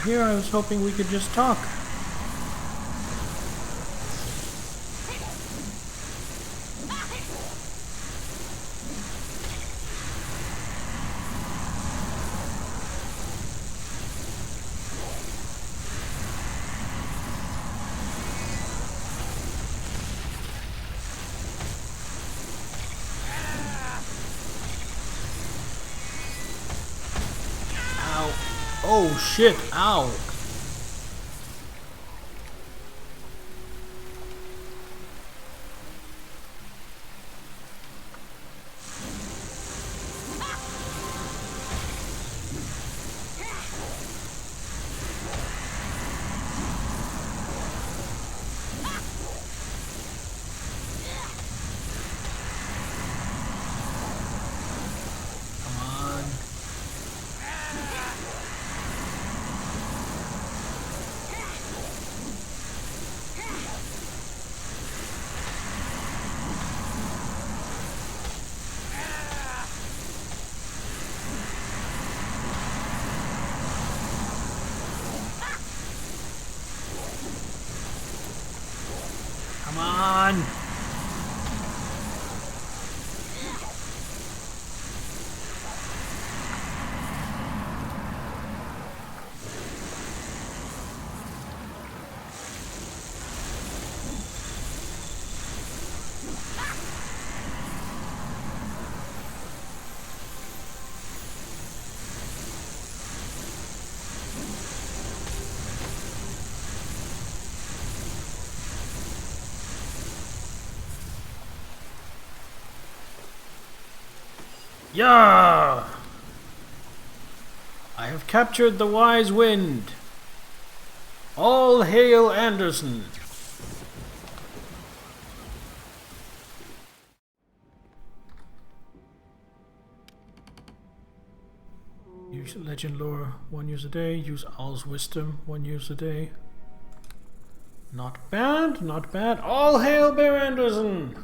Here I was hoping we could just talk. Oh shit, ow. Come on! Yeah! I have captured the wise wind. All hail Anderson. Use legend lore 1 use a day. Use Owl's wisdom 1 use a day. Not bad, not bad. All hail Bear Anderson!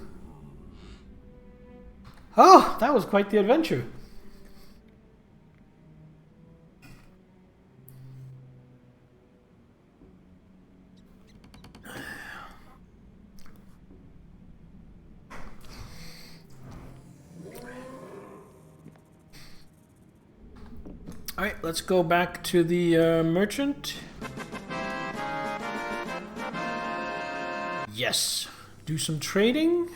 Oh, that was quite the adventure. Alright, let's go back to the merchant. Yes. Do some trading.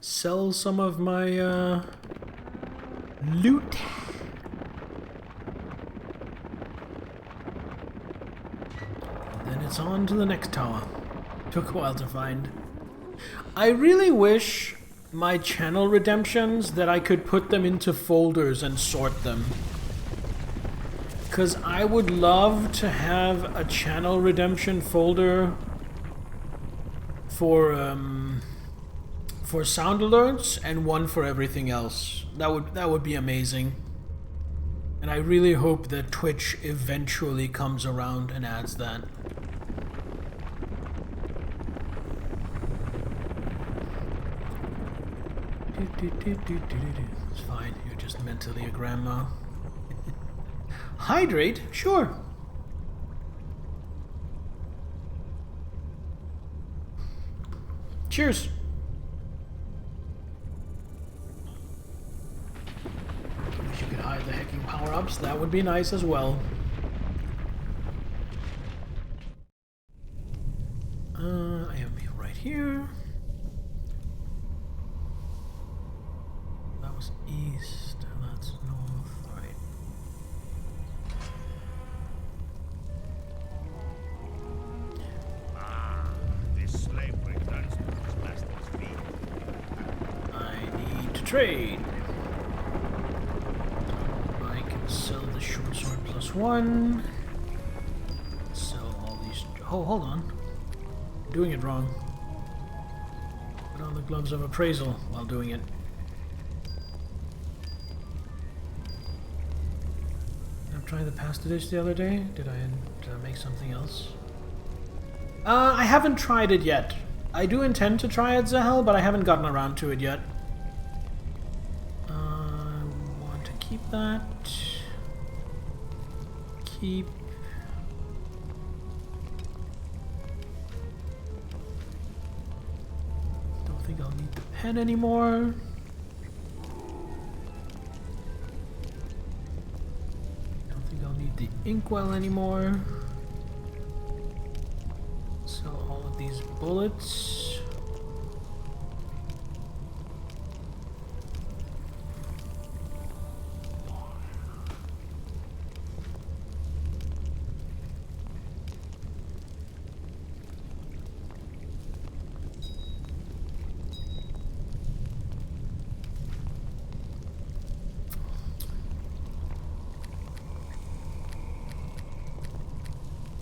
Sell some of my loot. Then it's on to the next tower. Took a while to find. I really wish my channel redemptions that I could put them into folders and sort them. Because I would love to have a channel redemption folder for sound alerts and one for everything else. That would be amazing. And I really hope that Twitch eventually comes around and adds that. It's fine, you're just mentally a grandma. Hydrate? Sure. Cheers. Wish you could hide the hacking power-ups. That would be nice as well. I am right here. That was east, and that's north. Right. This slave returns to his master's feet. I need to trade. I can sell the short sword +1. Sell all these. Oh, hold on. I'm doing it wrong. Put on the gloves of appraisal while doing it. Did I try the pasta dish the other day? Did I make something else? I haven't tried it yet. I do intend to try it, Zahel, but I haven't gotten around to it yet. I want to keep that. Keep. Don't think I'll need the pen anymore. Don't think I'll need the inkwell anymore. Sell all of these bullets.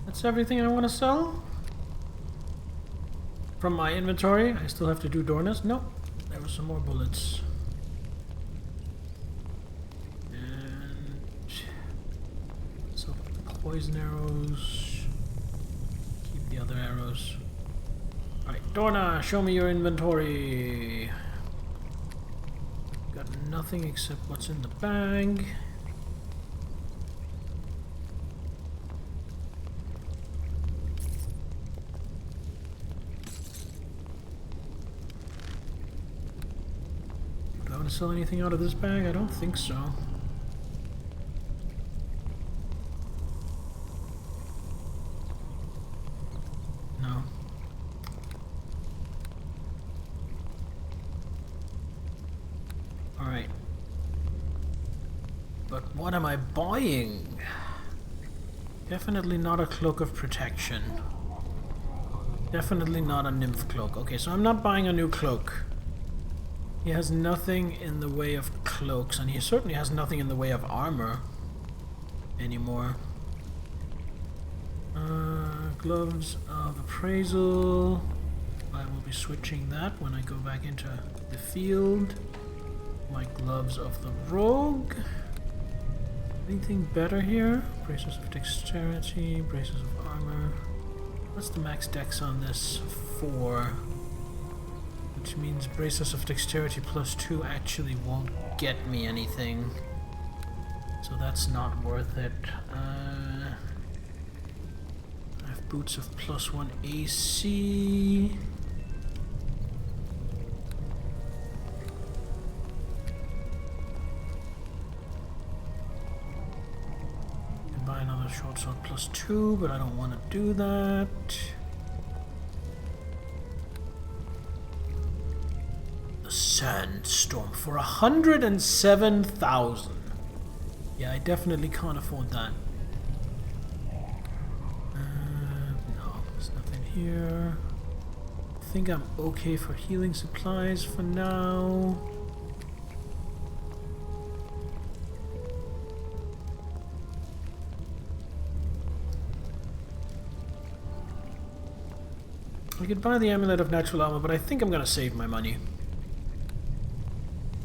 That's everything I want to sell? From my inventory, I still have to do Dornas. Nope, there were some more bullets. And so poison arrows. Keep the other arrows. Alright, Dorna, show me your inventory. Got nothing except what's in the bag. Sell anything out of this bag? I don't think so. No. Alright. But what am I buying? Definitely not a cloak of protection. Definitely not a nymph cloak. Okay, so I'm not buying a new cloak. He has nothing in the way of cloaks, and he certainly has nothing in the way of armor anymore. Gloves of appraisal. I will be switching that when I go back into the field. My gloves of the rogue. Anything better here? Braces of dexterity, braces of armor. What's the max dex on this? 4. Which means braces of dexterity +2 actually won't get me anything. So that's not worth it. I have boots of +1 AC. Can buy another short sword +2, but I don't want to do that. Sandstorm for 107,000. Yeah, I definitely can't afford that. No, there's nothing here. I think I'm okay for healing supplies for now. I could buy the Amulet of Natural Armor, but I think I'm gonna save my money.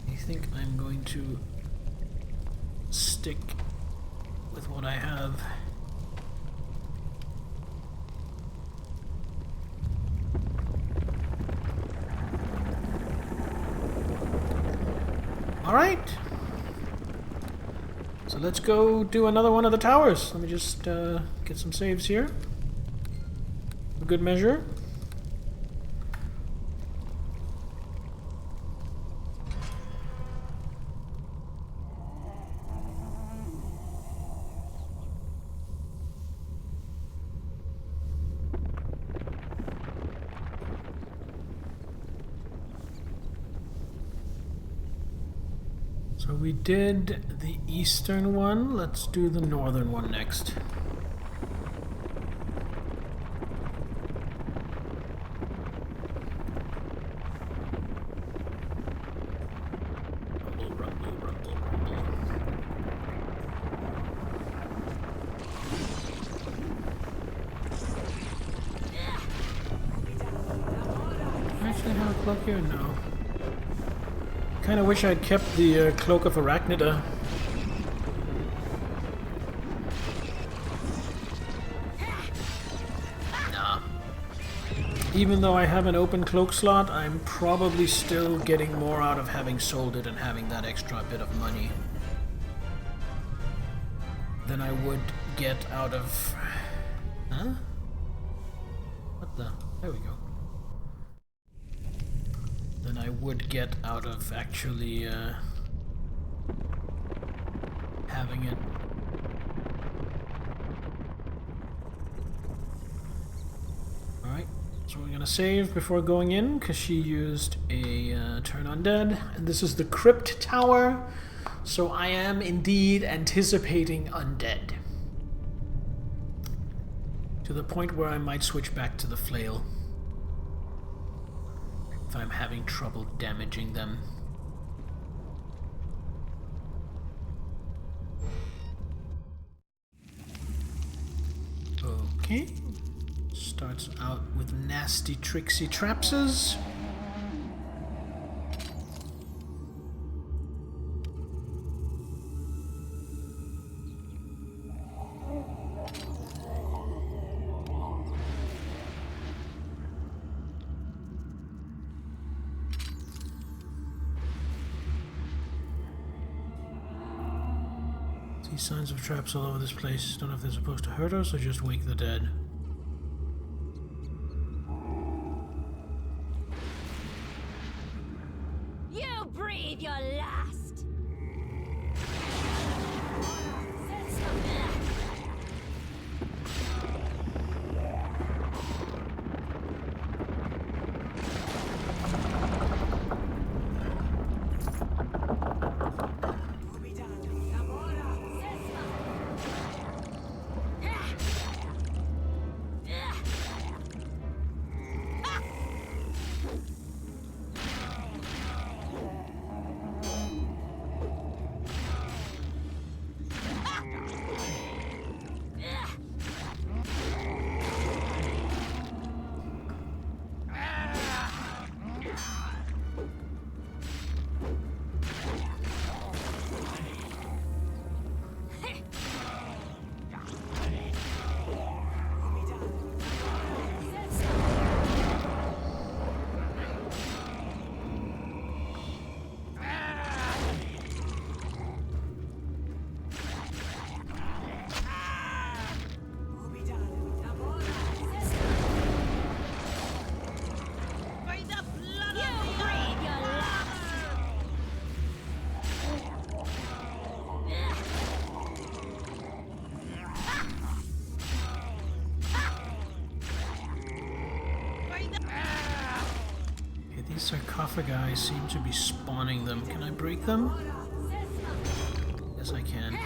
I think I'm going to stick with what I have. Alright. So let's go do another one of the towers. Let me just get some saves here. For good measure. So we did the eastern one, let's do the northern one next. Rumble, rumble, rumble, rumble. Do I actually have a cloak here? No. Kinda wish I'd kept the Cloak of Arachnida. Nah. Even though I have an open cloak slot, I'm probably still getting more out of having sold it and having that extra bit of money than I would get out of... Huh? What the... There we go. Than I would get out of actually having it. Alright, so we're gonna save before going in, because she used a turn undead. And this is the Crypt Tower, so I am indeed anticipating undead. To the point where I might switch back to the flail. If I'm having trouble damaging them. Okay. Starts out with nasty tricksy trapses. See signs of traps all over this place. Don't know if they're supposed to hurt us or just wake the dead. You breathe your last. Okay, these sarcophagi seem to be spawning them. Can I break them? Yes, I can.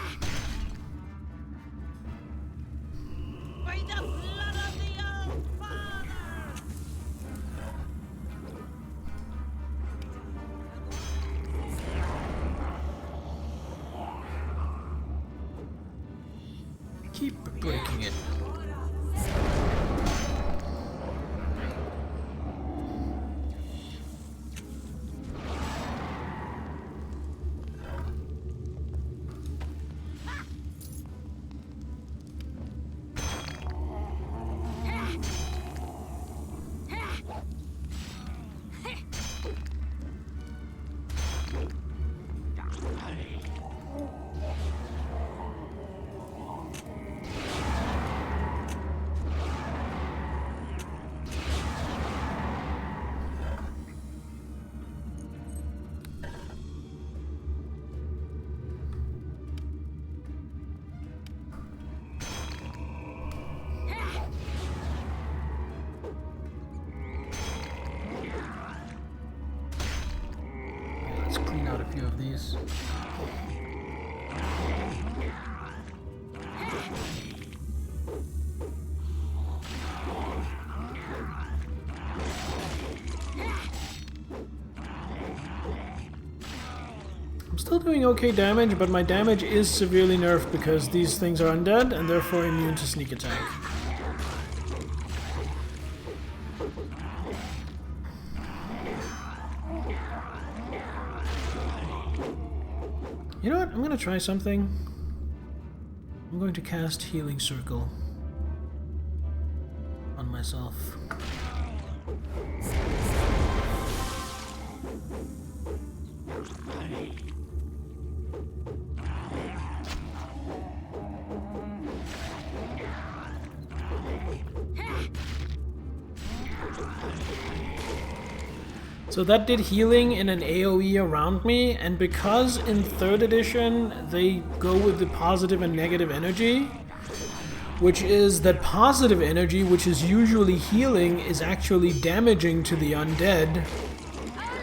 By the blood of the old father! Keep breaking it. Let's clean out a few of these. I'm still doing okay damage, but my damage is severely nerfed because these things are undead and therefore immune to sneak attack. You know what? I'm gonna try something. I'm going to cast Healing Circle on myself. So that did healing in an AoE around me, and because in 3rd edition they go with the positive and negative energy, which is that positive energy, which is usually healing, is actually damaging to the undead,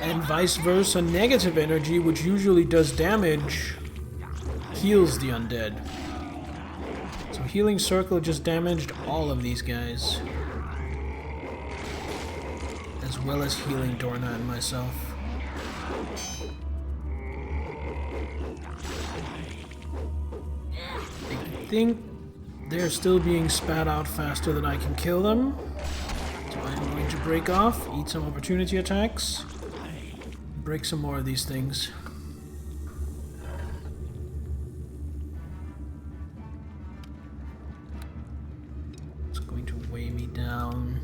and vice versa, negative energy, which usually does damage, heals the undead. So Healing Circle just damaged all of these guys, as well as healing Dorna and myself. I think they're still being spat out faster than I can kill them. So I'm going to break off, eat some opportunity attacks, break some more of these things. It's going to weigh me down.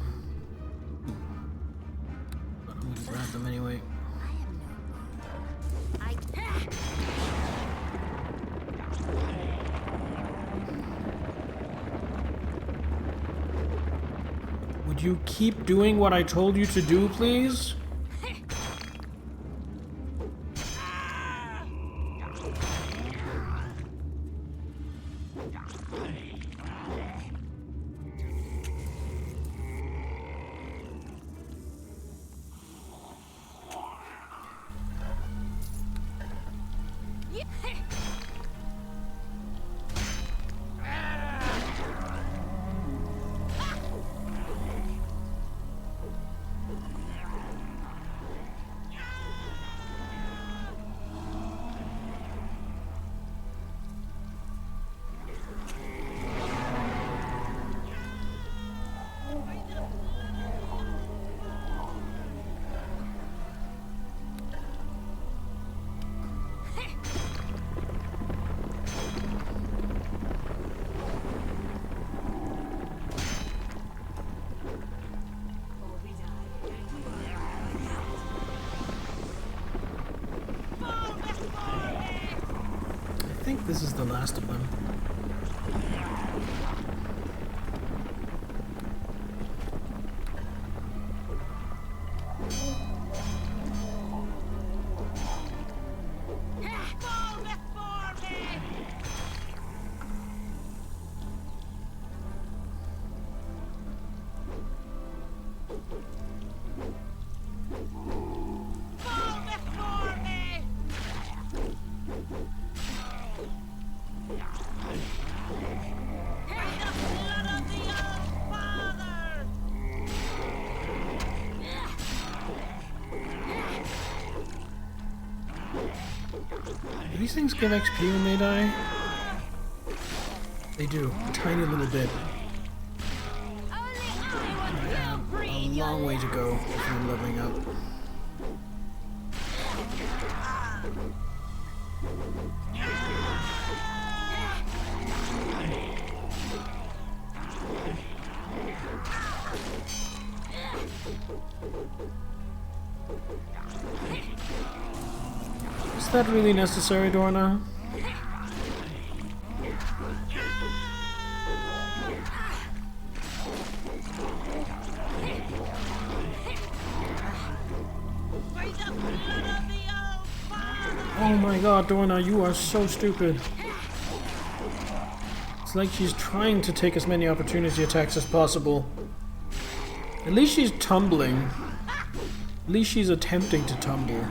But I'm going to grab them anyway. Would you keep doing what I told you to do, please? I think this is the last of them. these things give XP when they die? They do, a tiny little bit. I have a long way to go if I'm leveling up. Is that really necessary, Dorna? Oh my god, Dorna, you are so stupid. It's like she's trying to take as many opportunity attacks as possible. At least she's tumbling. At least she's attempting to tumble.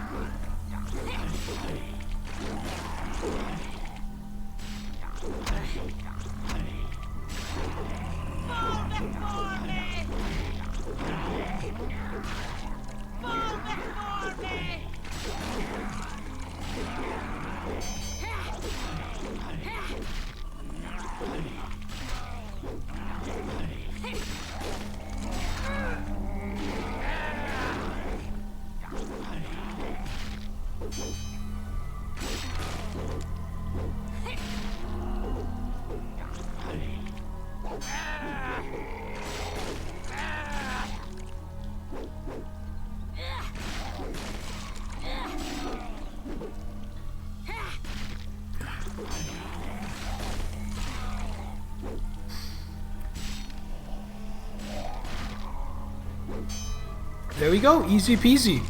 There we go, easy peasy.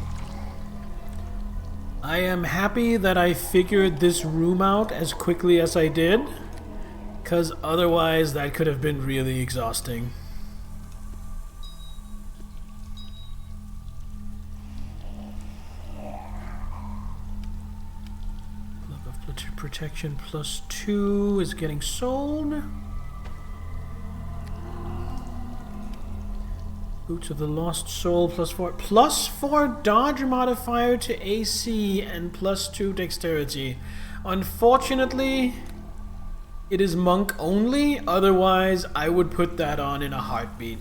I am happy that I figured this room out as quickly as I did, because otherwise that could have been really exhausting. Look of protection +2 is getting sold. Boots of the Lost Soul +4. +4 dodge modifier to AC and +2 dexterity. Unfortunately, it is monk only. Otherwise, I would put that on in a heartbeat.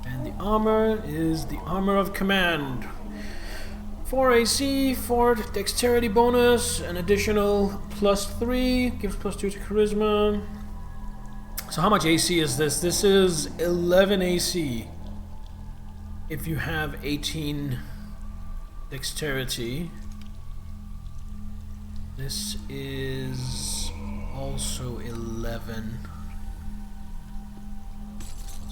And the armor is the Armor of Command. 4 AC, 4 dexterity bonus, an additional +3, gives +2 to charisma. So how much AC is this? This is 11 AC. If you have 18 dexterity. This is also 11.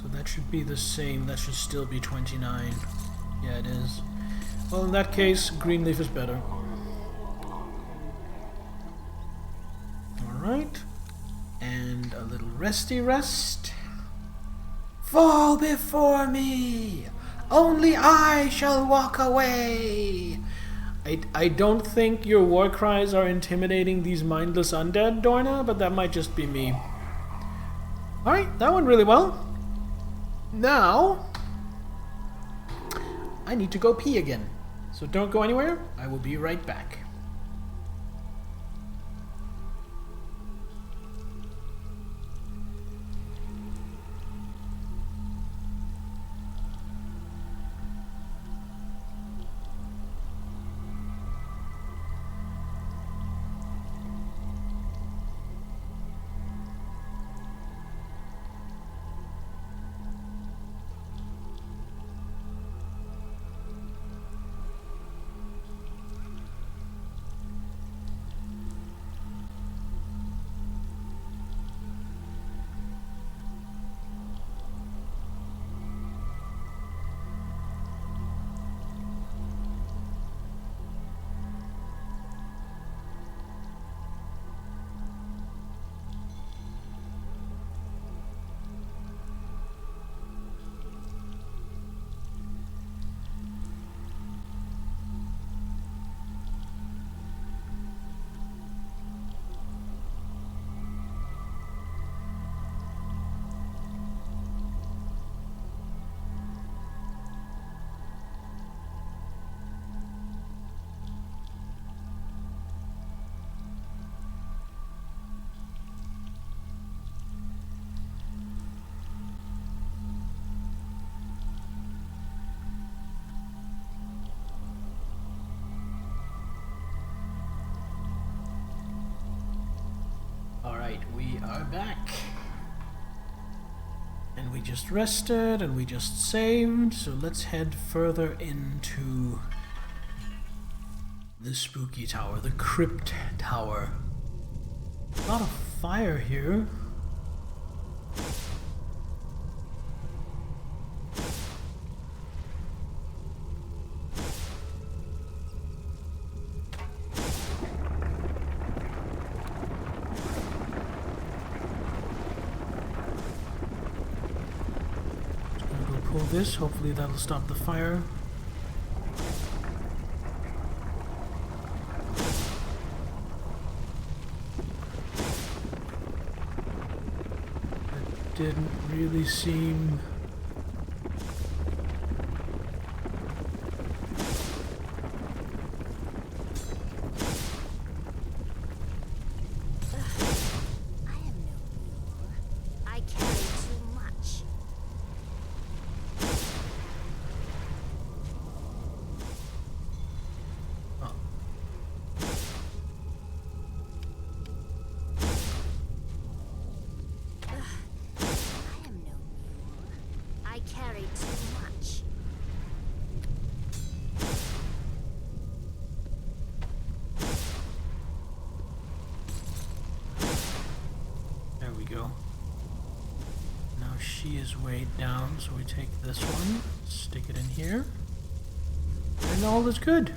So that should be the same. That should still be 29. Yeah, it is. Well, in that case, Greenleaf is better. Alright. And a little resty rest. Fall before me! Only I shall walk away! I don't think your war cries are intimidating these mindless undead, Dorna, but that might just be me. Alright, that went really well. Now, I need to go pee again. So don't go anywhere, I will be right back. back. And we just rested and we just saved, so let's head further into the spooky tower, the crypt tower. A lot of fire here. Pull this, hopefully that'll stop the fire. That didn't really seem... There we go. Now she is weighed down, so we take this one, stick it in here, and all is good.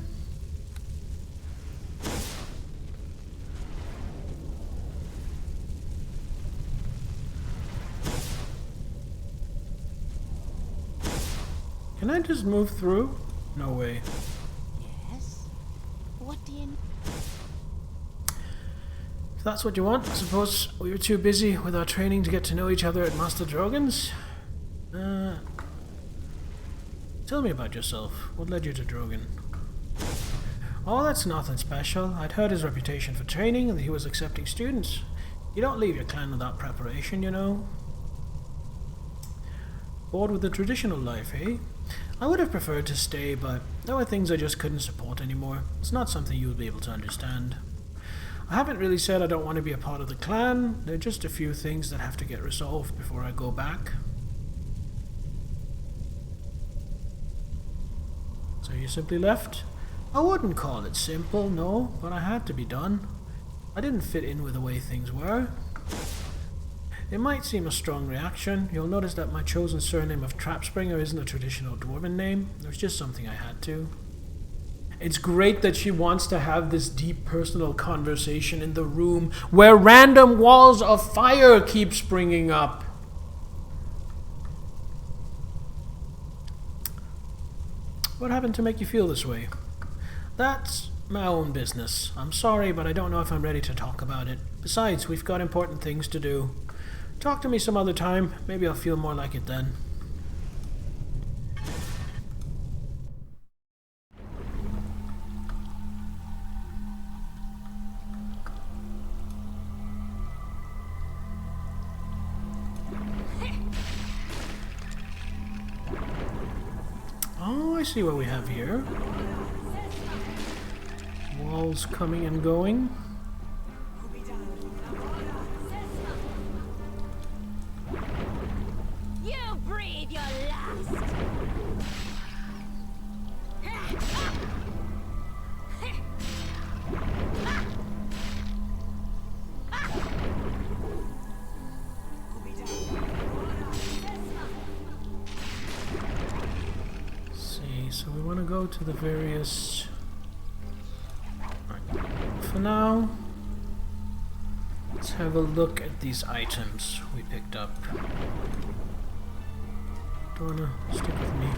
Can I just move through? No way. Yes? What do you need? If that's what you want, I suppose we were too busy with our training to get to know each other at Master Drogon's. Tell me about yourself. What led you to Drogon? Oh, that's nothing special. I'd heard his reputation for training and that he was accepting students. You don't leave your clan without preparation, you know. Bored with the traditional life, eh? I would have preferred to stay, but there were things I just couldn't support anymore. It's not something you'll be able to understand. I haven't really said I don't want to be a part of the clan. There are just a few things that have to get resolved before I go back. So you simply left? I wouldn't call it simple, no, but I had to be done. I didn't fit in with the way things were. It might seem a strong reaction. You'll notice that my chosen surname of Trapspringer isn't a traditional dwarven name. It was just something I had to. It's great that she wants to have this deep personal conversation in the room where random walls of fire keep springing up. What happened to make you feel this way? That's my own business. I'm sorry, but I don't know if I'm ready to talk about it. Besides, we've got important things to do. Talk to me some other time. Maybe I'll feel more like it then. Oh, I see what we have here. Walls coming and going. You breathe your last. See, so we want to go to the various... Right. For now, let's have a look at these items we picked up. Dorna, stick with me.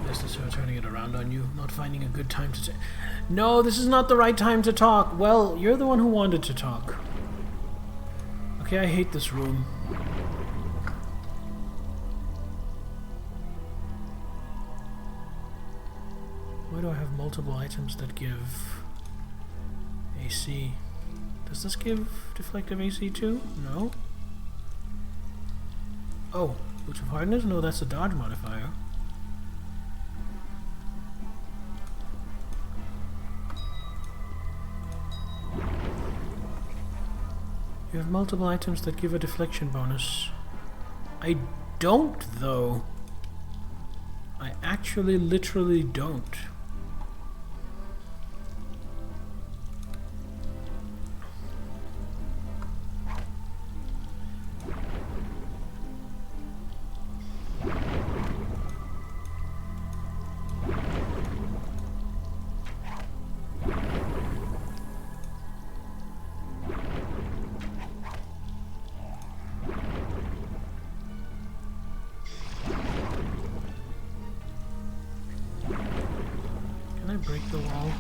This is her turning it around on you, not finding a good time to say, no, this is not the right time to talk. Well, you're the one who wanted to talk. Okay, I hate this room. Why do I have multiple items that give AC? Does this give deflective AC too? No. Oh, boots of hardness? No, that's a dodge modifier. You have multiple items that give a deflection bonus. I don't, though. I actually literally don't. Can I break the wall?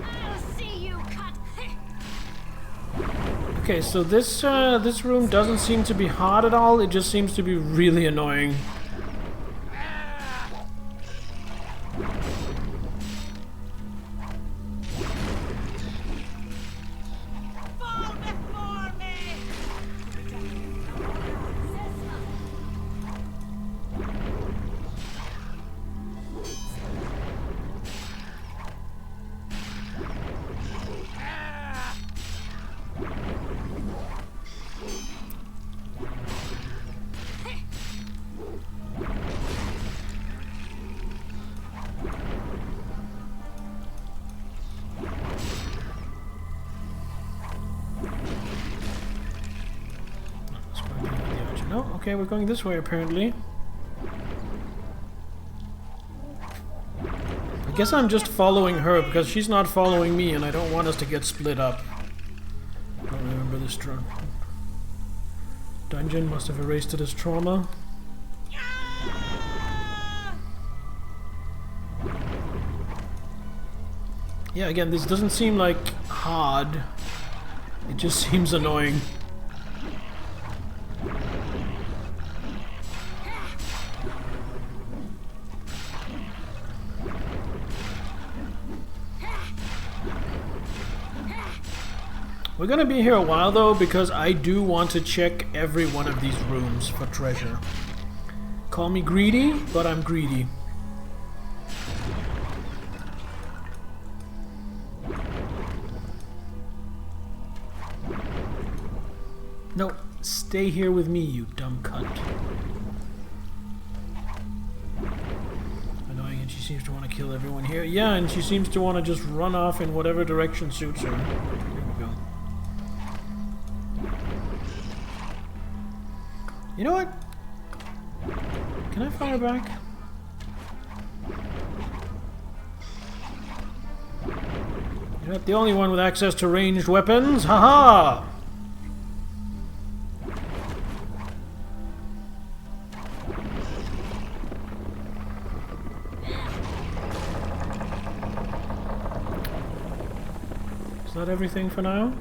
I'll see you cut. Okay, so this this room doesn't seem to be hard at all. It just seems to be really annoying. Fall before me! No, okay, we're going this way apparently. I guess I'm just following her because she's not following me and I don't want us to get split up. I don't remember this dungeon must have erased it as trauma. Yeah, again, this doesn't seem like hard. It just seems annoying. We're gonna be here a while though, because I do want to check every one of these rooms for treasure. Call me greedy, but I'm greedy. No, stay here with me, you dumb cunt. Annoying, and she seems to want to kill everyone here. Yeah, and she seems to want to just run off in whatever direction suits her. Here we go. You know what? Can I fire back? You're not the only one with access to ranged weapons. Haha! Is that everything for now?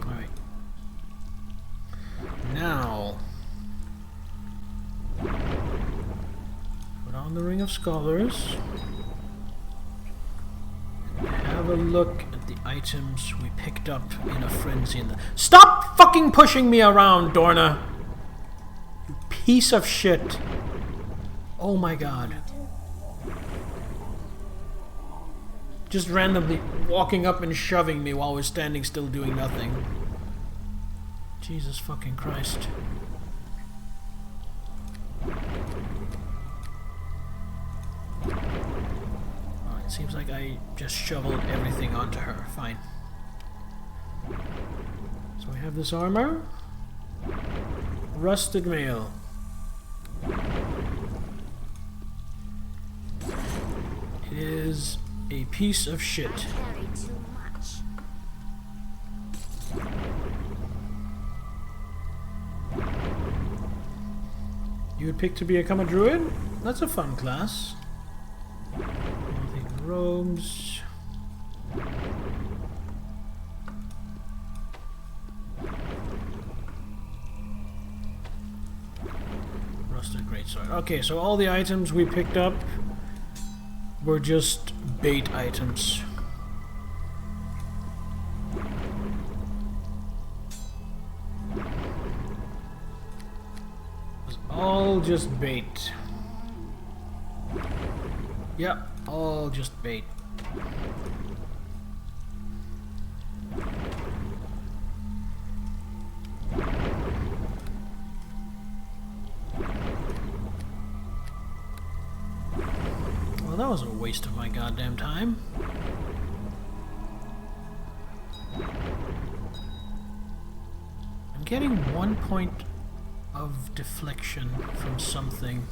Alright. Now, put on the Ring of Scholars. And have a look at the items we picked up in a frenzy. Stop fucking pushing me around, Dorna! You piece of shit. Oh my god. Just randomly walking up and shoving me while we're standing still doing nothing. Jesus fucking Christ. Oh, it seems like I just shoveled everything onto her. Fine. So we have this armor. Rusted mail. It is a piece of shit. I carry too much. You would pick to become a druid? That's a fun class. Clothing robes. sword. Okay, so all the items we picked up were just bait items. It was all just bait. Yep, all just bait. Well, that was a waste of my goddamn time. I'm getting 1 point of deflection from something.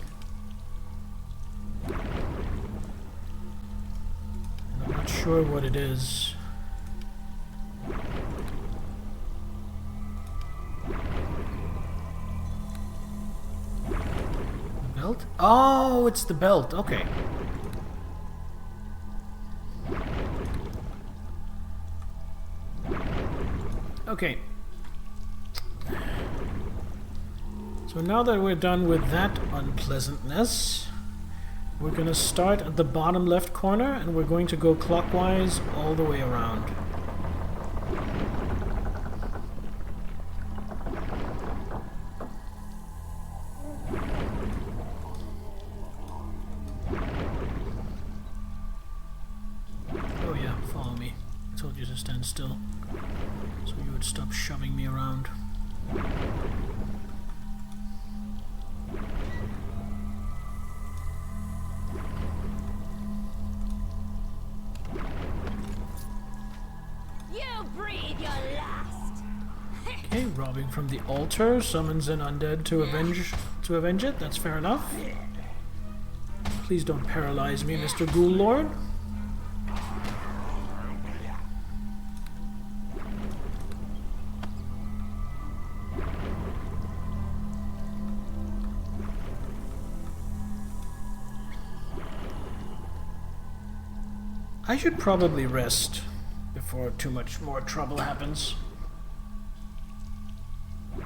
And I'm not sure what it is. The belt? Oh, it's the belt. Okay. Okay. So now that we're done with that unpleasantness, we're going to start at the bottom left corner and we're going to go clockwise all the way around. Oh yeah, follow me. I told you to stand still, so you would stop shoving me around. You breathe your last. Okay, robbing from the altar summons an undead to avenge it. That's fair enough. Please don't paralyze me, Mr. Ghoul Lord. I should probably rest before too much more trouble happens. I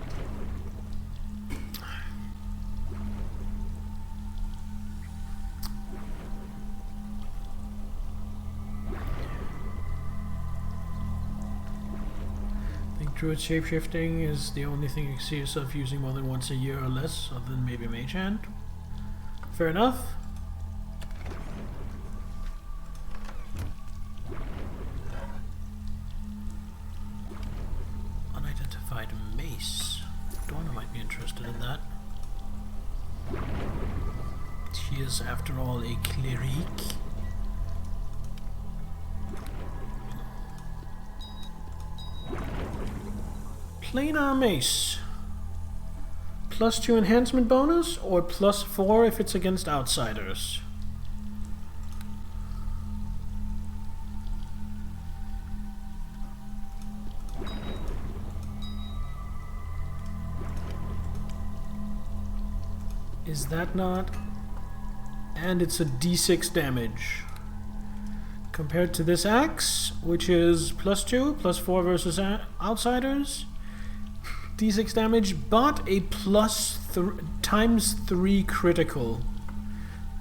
think druid shapeshifting is the only thing you can see yourself using more than once a year or less, other than maybe mage hand. Fair enough. Mace. Donna might be interested in that. She is, after all, a cleric. Planar mace. +2 enhancement bonus, or +4 if it's against outsiders. Is that not? And it's a d6 damage. Compared to this axe, which is +2, +4 versus outsiders. D6 damage, but a ×3 critical.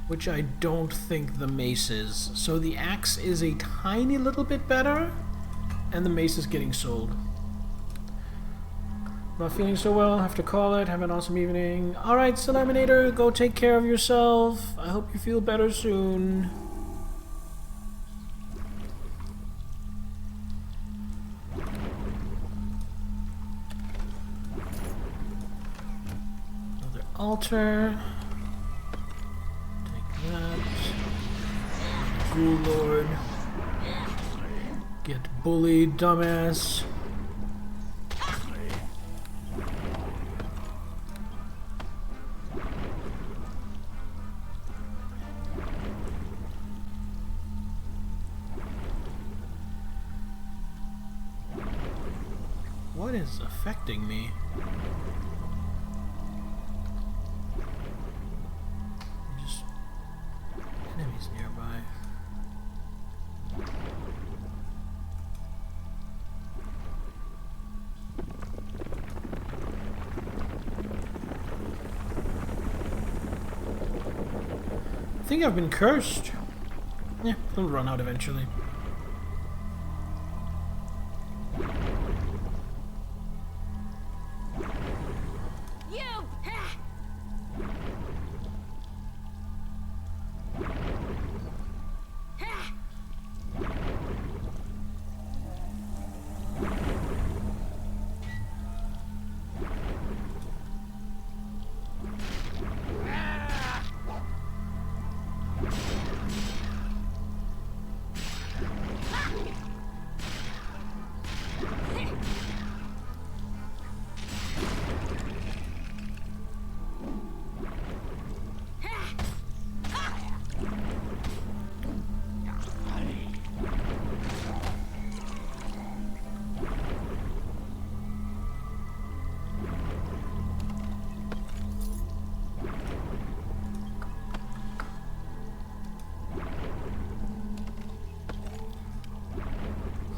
Which I don't think the mace is. So the axe is a tiny little bit better, and the mace is getting sold. Not feeling so well, have to call it, have an awesome evening. Alright, Salaminator, go take care of yourself. I hope you feel better soon. Another altar. Take that. Ghoul Lord. Get bullied, dumbass. What is affecting me? Just enemies nearby. think I've been cursed. Yeah, it'll run out eventually.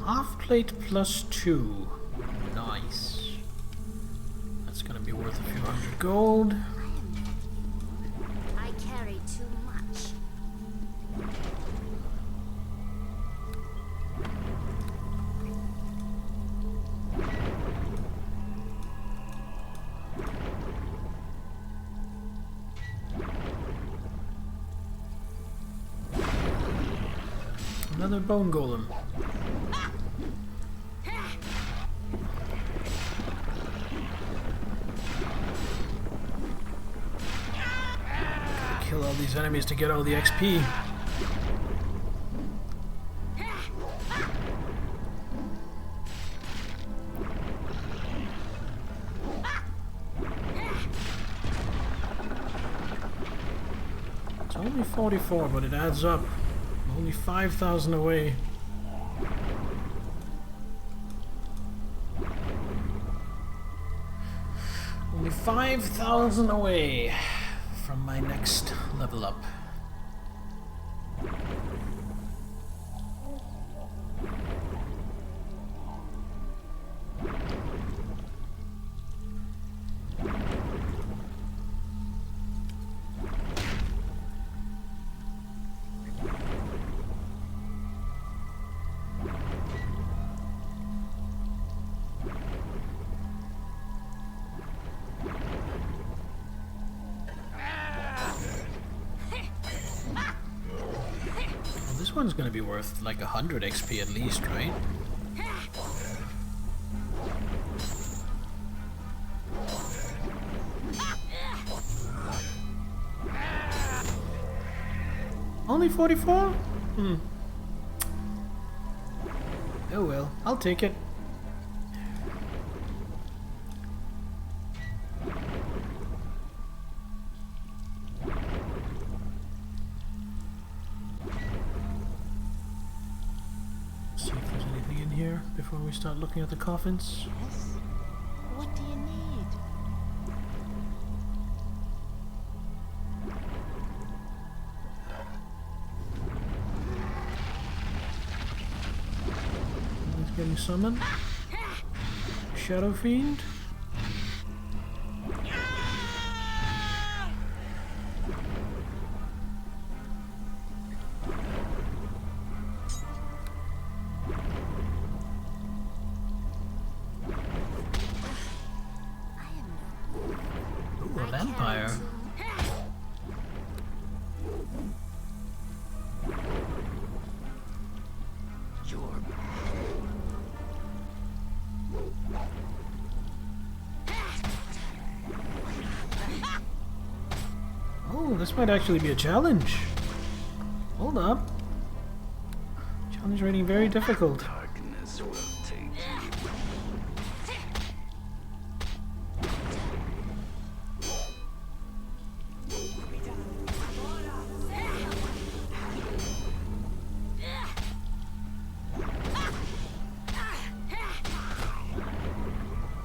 Half plate plus 2. Nice. That's gonna be worth a few hundred gold. I carry too much. Another bone golem. Kill all these enemies to get all the XP. It's only 44, but it adds up. I'm only 5,000 away. Only 5,000 away from my next level up. This one's gonna be worth like 100 XP at least, right? Only 44? Oh well, I'll take it. See if there's anything in here before we start looking at the coffins. Yes? What do you need? He's getting summoned. Shadow Fiend. Ooh, a vampire. Oh, this might actually be a challenge. Hold up. Challenge rating very difficult. Darkness will take you.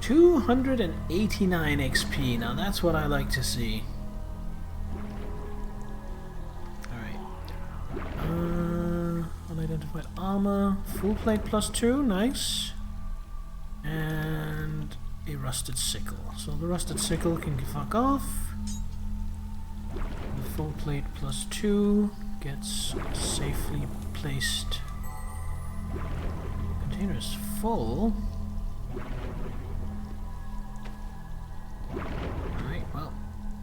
$289 XP. Now that's what I like to see. Unidentified armor, full plate plus 2, nice. And a rusted sickle. So the rusted sickle can fuck off. The full plate +2 gets safely placed. Container is full. Alright, well,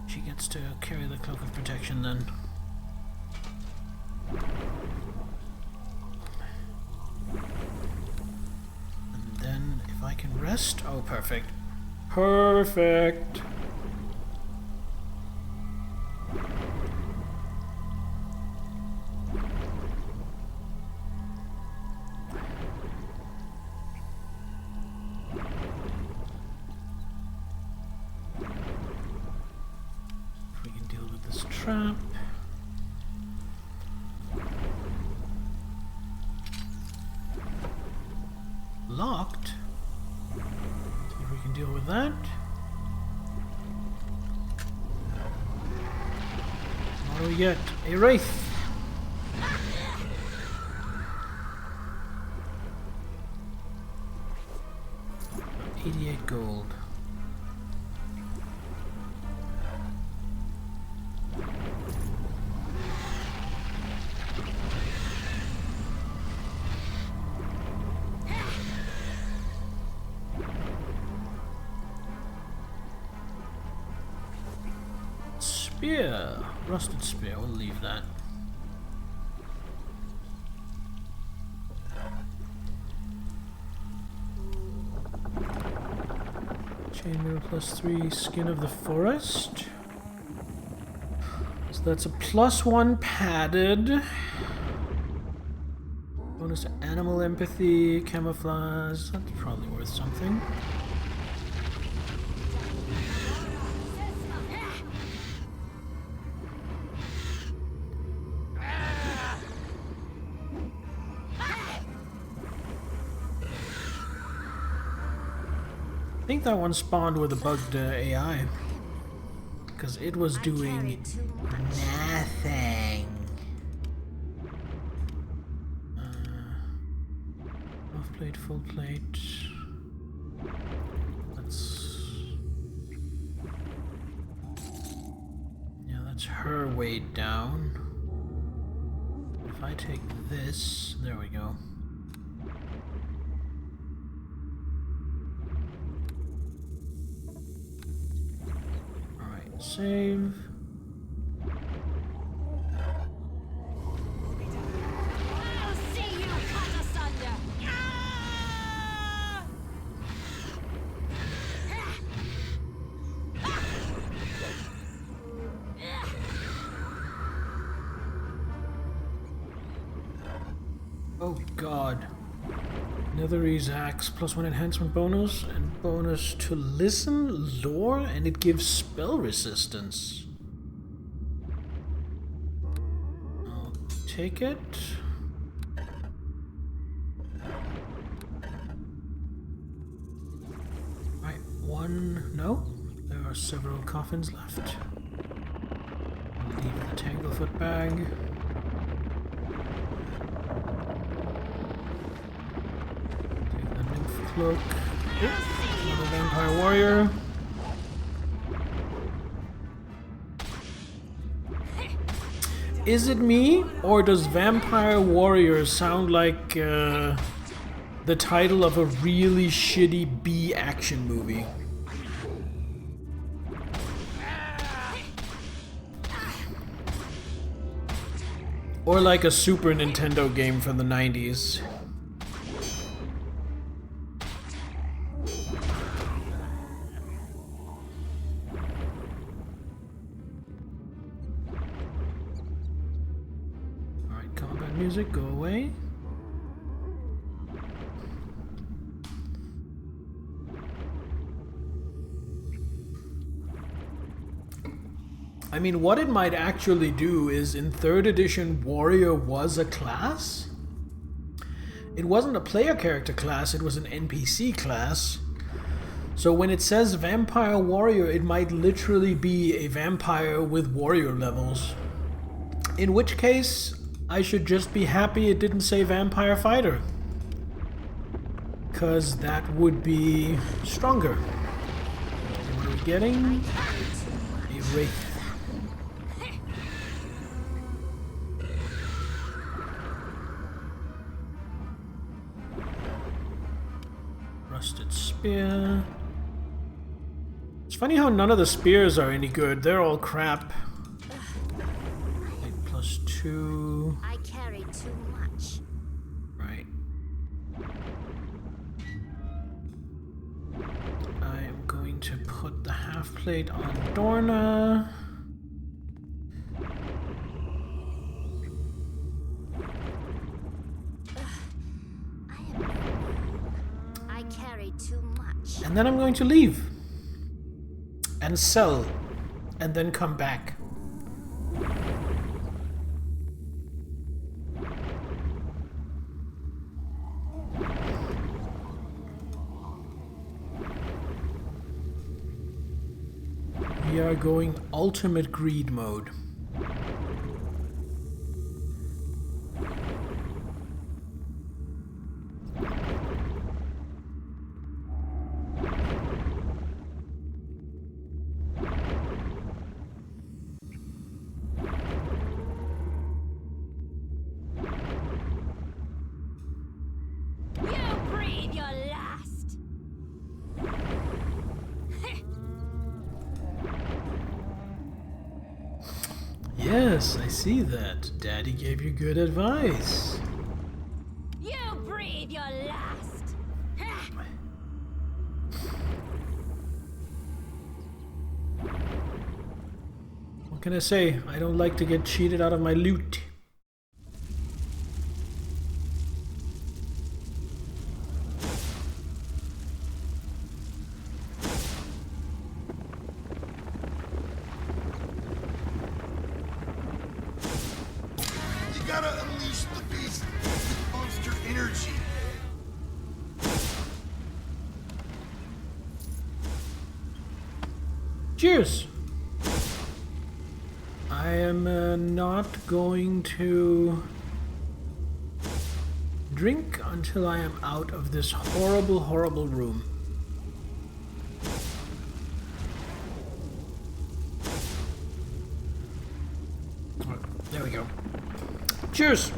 she gets to carry the cloak of protection then. And then if I can rest, oh perfect. Perfect! If we can deal with this trap. Locked? See if we can deal with that. What do we get? A wraith! 88 gold. Spear! Rusted spear, we'll leave that. Chainmail +3, skin of the forest. So that's a +1 padded. Bonus to animal empathy, camouflage. That's probably worth something. I think that one spawned with a bugged AI, because it was doing nothing. Half plate, full plate. That's her weight down. If I take this, there we go. Save. I'll see you cut asunder. Oh god. Netherese axe +1 enhancement bonus and bonus to listen, lore, and it gives spell resistance. I'll take it. Right, one. No, there are several coffins left. I'll leave the Tanglefoot bag. Cloak. Another vampire warrior. Is it me, or does vampire warrior sound like the title of a really shitty B action movie? Or like a Super Nintendo game from the 90s? Music, go away. I mean, what it might actually do is in 3rd edition, Warrior was a class. It wasn't a player character class, it was an NPC class. So when it says Vampire Warrior, it might literally be a vampire with warrior levels. In which case, I should just be happy it didn't say Vampire Fighter. 'Cause that would be stronger. What are we getting? A Wraith. spear. It's funny how none of the spears are any good. They're all crap. 8 plus 2. I carried too much. Right. I am going to put the half plate on Dorna. I carried too much. And then I'm going to leave. And sell. And then come back. We are going ultimate greed mode. You breathe your last. Yes, I see that. Daddy gave you good advice. You breathe your last. What can I say? I don't like to get cheated out of my loot. You gotta unleash the beast with monster energy. Cheers! I am not going to drink until I am out of this horrible, horrible room. There we go. Cheers!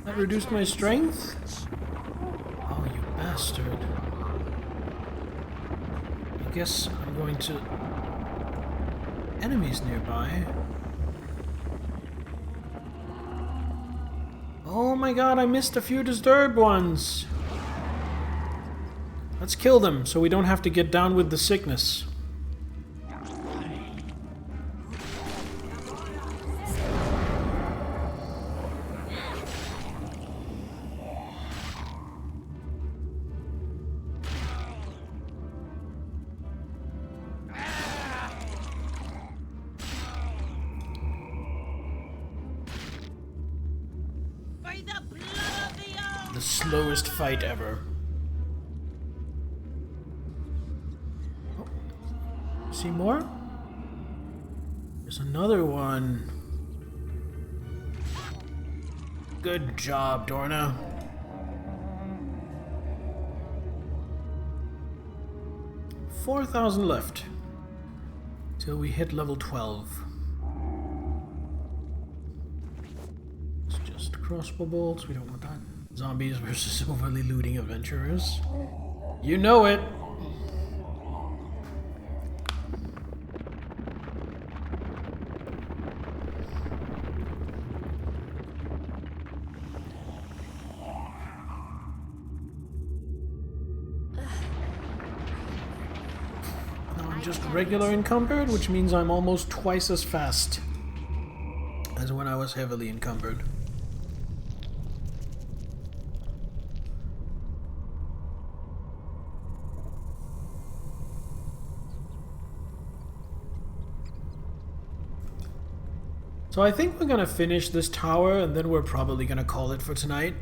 That reduced my strength? Oh, you bastard. I guess I'm going to... Enemies nearby. Oh my god, I missed a few disturbed ones. Let's kill them so we don't have to get down with the sickness. By the blood of the oath! The slowest fight ever. Oh. See more? There's another one. Good job, Dorna. $4,000 left till we hit level 12. It's just crossbow bolts. We don't want that. Zombies versus overly looting adventurers. You know it. Now I'm just regular encumbered, which means I'm almost twice as fast as when I was heavily encumbered. So I think we're gonna finish this tower and then we're probably gonna call it for tonight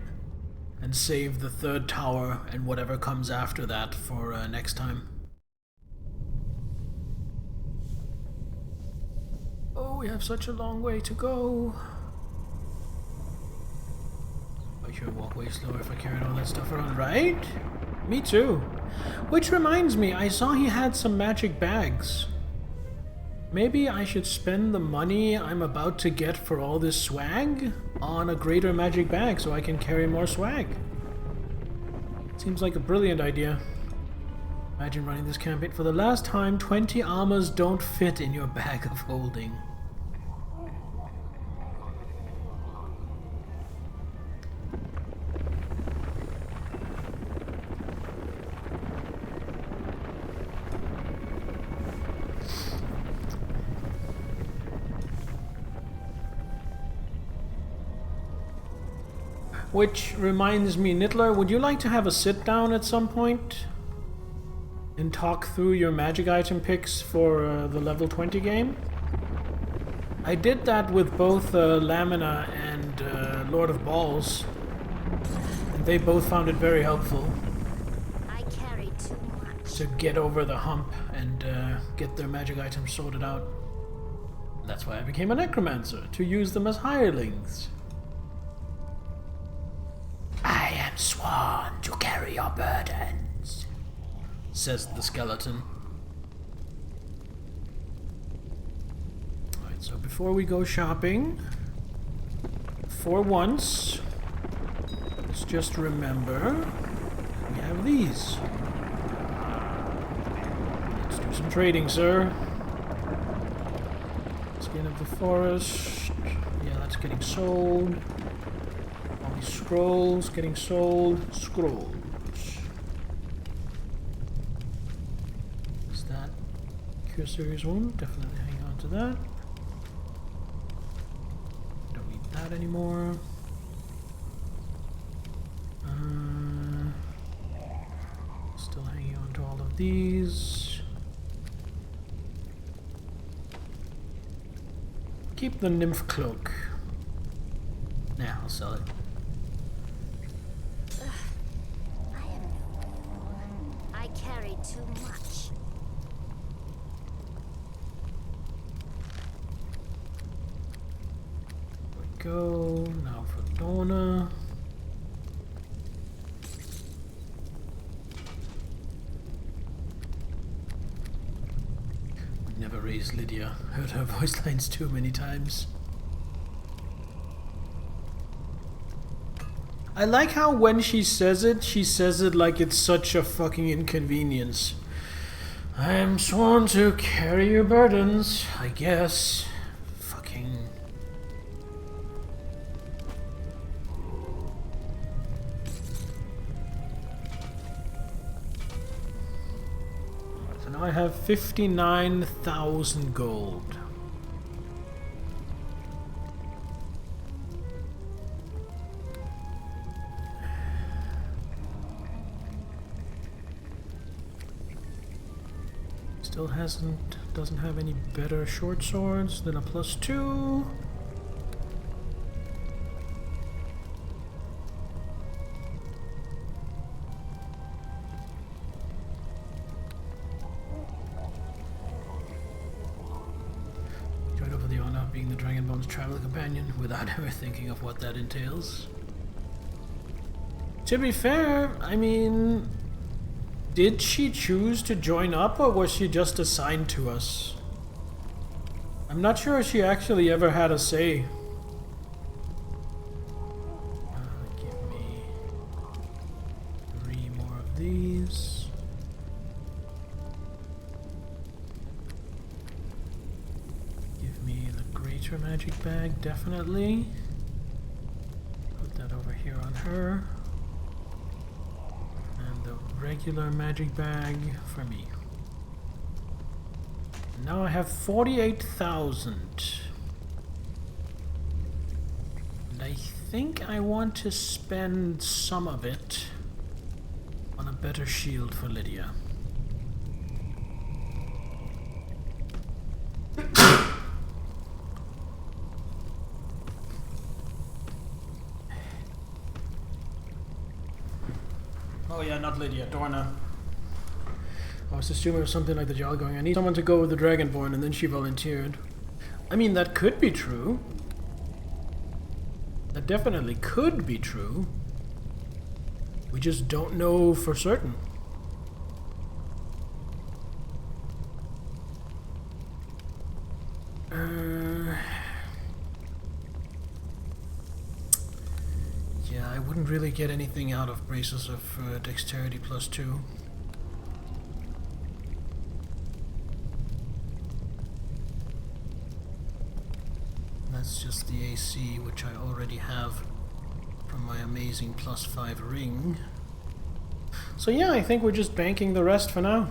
and save the third tower and whatever comes after that for next time. Oh, we have such a long way to go. I should walk way slower if I carried all that stuff around, right? Me too. Which reminds me, I saw he had some magic bags. Maybe I should spend the money I'm about to get for all this swag on a greater magic bag so I can carry more swag. Seems like a brilliant idea. Imagine running this campaign for the last time. 20 armors don't fit in your bag of holding. Which reminds me, Nittler, would you like to have a sit down at some point and talk through your magic item picks for the level 20 game? I did that with both Lamina and Lord of Balls, and they both found it very helpful. I carried too much. To get over the hump and get their magic items sorted out. That's why I became a necromancer, to use them as hirelings. I am sworn to carry your burdens, says the skeleton. Alright, so before we go shopping, for once, let's just remember we have these. Let's do some trading, sir. Skin of the forest. Yeah, that's getting sold. Scrolls getting sold. Scrolls. Is that Cure Series 1? Definitely hang on to that. Don't need that anymore. Still hanging on to all of these. Keep the nymph cloak. Nah, I'll sell it. Too much. There we go. Now for Donna. Would never raise Lydia. Heard her voice lines too many times. I like how when she says it like it's such a fucking inconvenience. I am sworn to carry your burdens, I guess. Fucking... So now I have 59,000 gold. Still doesn't have any better short swords than a +2. Joined up with the honor of being the Dragonbone's travel companion without ever thinking of what that entails. To be fair, I mean... Did she choose to join up, or was she just assigned to us? I'm not sure she actually ever had a say. Give me 3 more of these. Give me the greater magic bag, definitely. Put that over here on her. Regular magic bag for me. Now I have 48,000. And I think I want to spend some of it on a better shield for Lydia. Oh yeah, not Lydia, Dorna. I was assuming it was something like the Jarl going, I need someone to go with the Dragonborn, and then she volunteered. I mean, that could be true. That definitely could be true. We just don't know for certain. Yeah, I wouldn't really get anything out of braces of dexterity +2. That's just the AC, which I already have from my amazing +5 ring. So yeah, I think we're just banking the rest for now.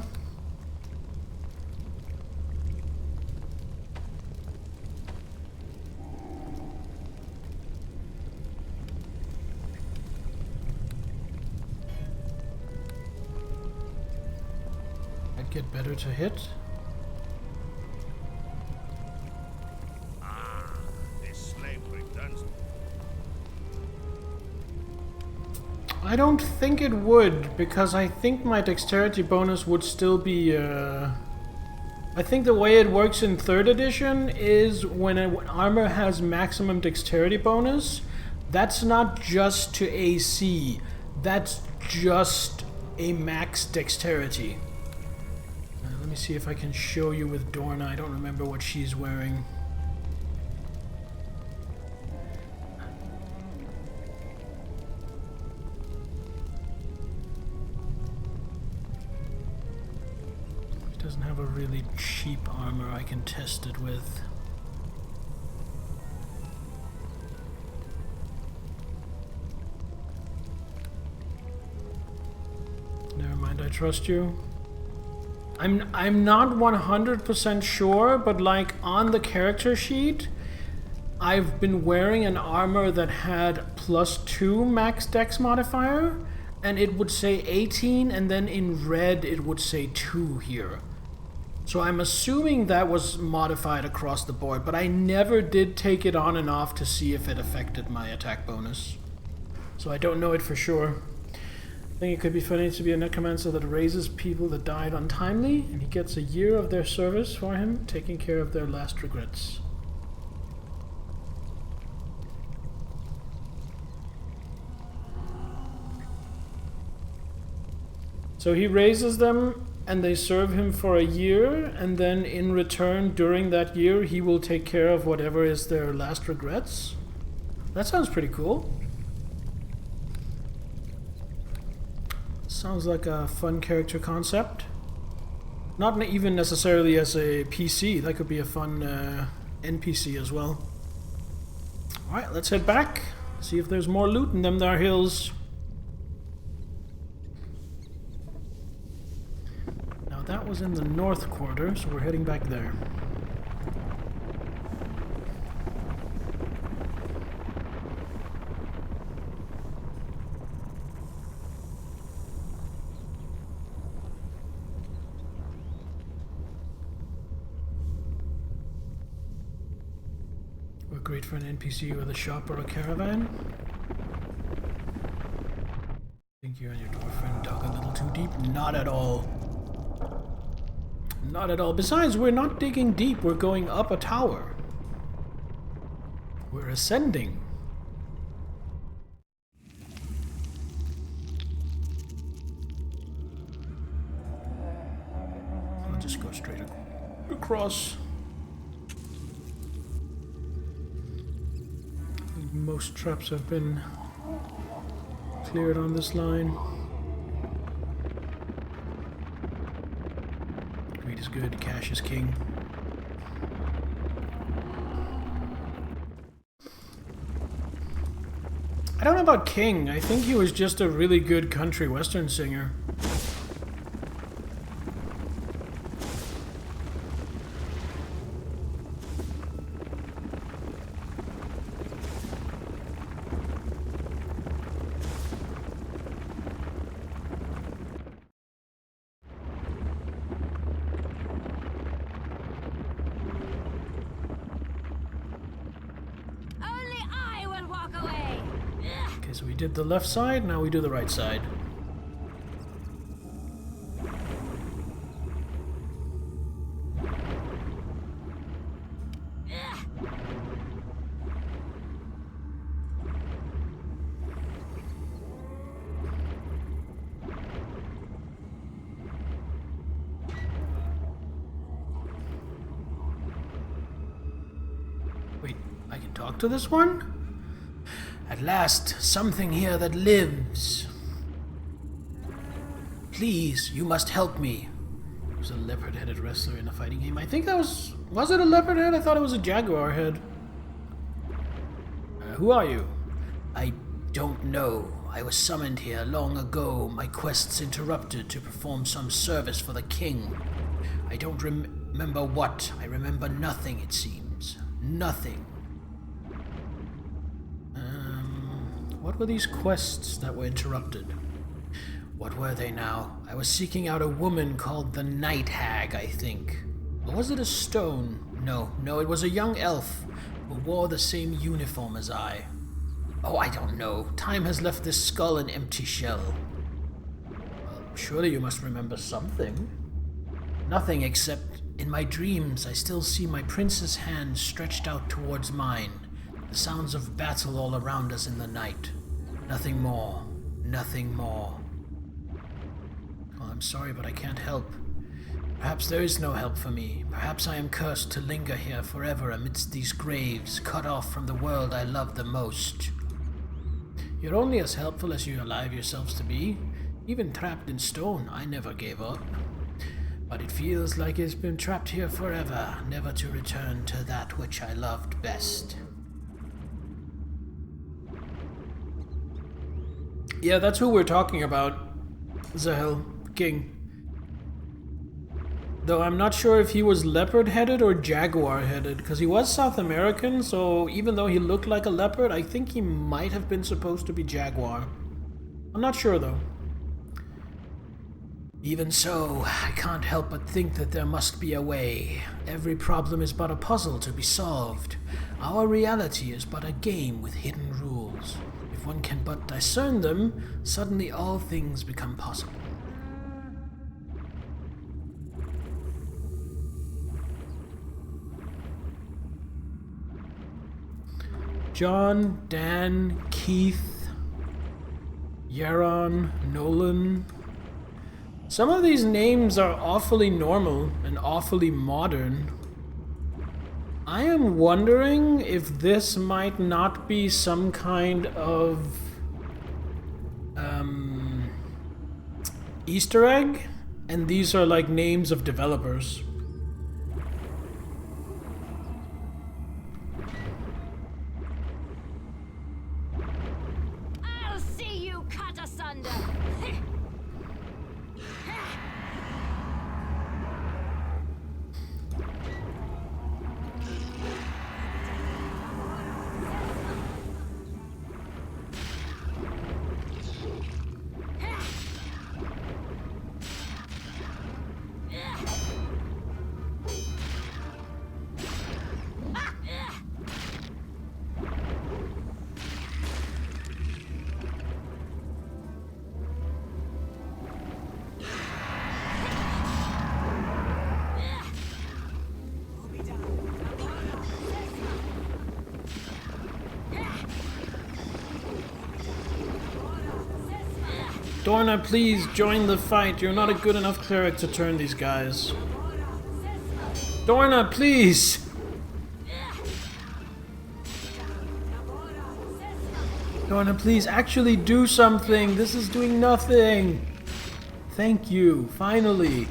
I'd get better to hit. This slave returns. I don't think it would, because I think my dexterity bonus would still be, I think the way it works in 3rd edition is when armor has maximum dexterity bonus, that's not just to AC, that's just a max dexterity. Let me see if I can show you with Dorna. I don't remember what she's wearing. She doesn't have a really cheap armor I can test it with. Never mind, I trust you. I'm not 100% sure, but like on the character sheet, I've been wearing an armor that had +2 max dex modifier, and it would say 18, and then in red it would say 2 here. So I'm assuming that was modified across the board, but I never did take it on and off to see if it affected my attack bonus. So I don't know it for sure. I think it could be funny to be a necromancer that raises people that died untimely, and he gets a year of their service for him, taking care of their last regrets. So he raises them, and they serve him for a year, and then in return, during that year, he will take care of whatever is their last regrets. That sounds pretty cool. Sounds like a fun character concept. Not even necessarily as a PC, that could be a fun NPC as well. Alright, let's head back, see if there's more loot in them there hills. Now that was in the north quarter, so we're heading back there. Great for an NPC with a shop or a caravan. Think you and your dwarf friend dug a little too deep? Not at all. Not at all. Besides, we're not digging deep, we're going up a tower. We're ascending. I'll just go straight across. Most traps have been cleared on this line. Greed is good, cash is king. I don't know about king. I think he was just a really good country western singer. So we did the left side, now we do the right side. Wait, I can talk to this one? At last, something here that lives. Please, you must help me. It was a leopard-headed wrestler in a fighting game. I think that was it a leopard head? I thought it was a jaguar head. Who are you? I don't know. I was summoned here long ago, my quests interrupted to perform some service for the king. I don't remember what. I remember nothing, it seems. Nothing. What were these quests that were interrupted? What were they now? I was seeking out a woman called the Night Hag, I think. Or was it a stone? No, it was a young elf who wore the same uniform as I. Oh, I don't know. Time has left this skull an empty shell. Well, surely you must remember something. Nothing except in my dreams I still see my prince's hand stretched out towards mine. The sounds of battle all around us in the night. Nothing more. Nothing more. Well, I'm sorry, but I can't help. Perhaps there is no help for me. Perhaps I am cursed to linger here forever amidst these graves, cut off from the world I love the most. You're only as helpful as you allow yourselves to be. Even trapped in stone, I never gave up. But it feels like it's been trapped here forever, never to return to that which I loved best. Yeah, that's who we're talking about. Zahel, King. Though I'm not sure if he was leopard-headed or jaguar-headed, because he was South American, so even though he looked like a leopard, I think he might have been supposed to be jaguar. I'm not sure, though. Even so, I can't help but think that there must be a way. Every problem is but a puzzle to be solved. Our reality is but a game with hidden rules. If one can but discern them, suddenly all things become possible. John, Dan, Keith, Yaron, Nolan. Some of these names are awfully normal and awfully modern. I am wondering if this might not be some kind of Easter egg, and these are like names of developers. I'll see you cut asunder. Dorna, please join the fight. You're not a good enough cleric to turn these guys. Dorna, please! Dorna, please actually do something. This is doing nothing. Thank you, finally.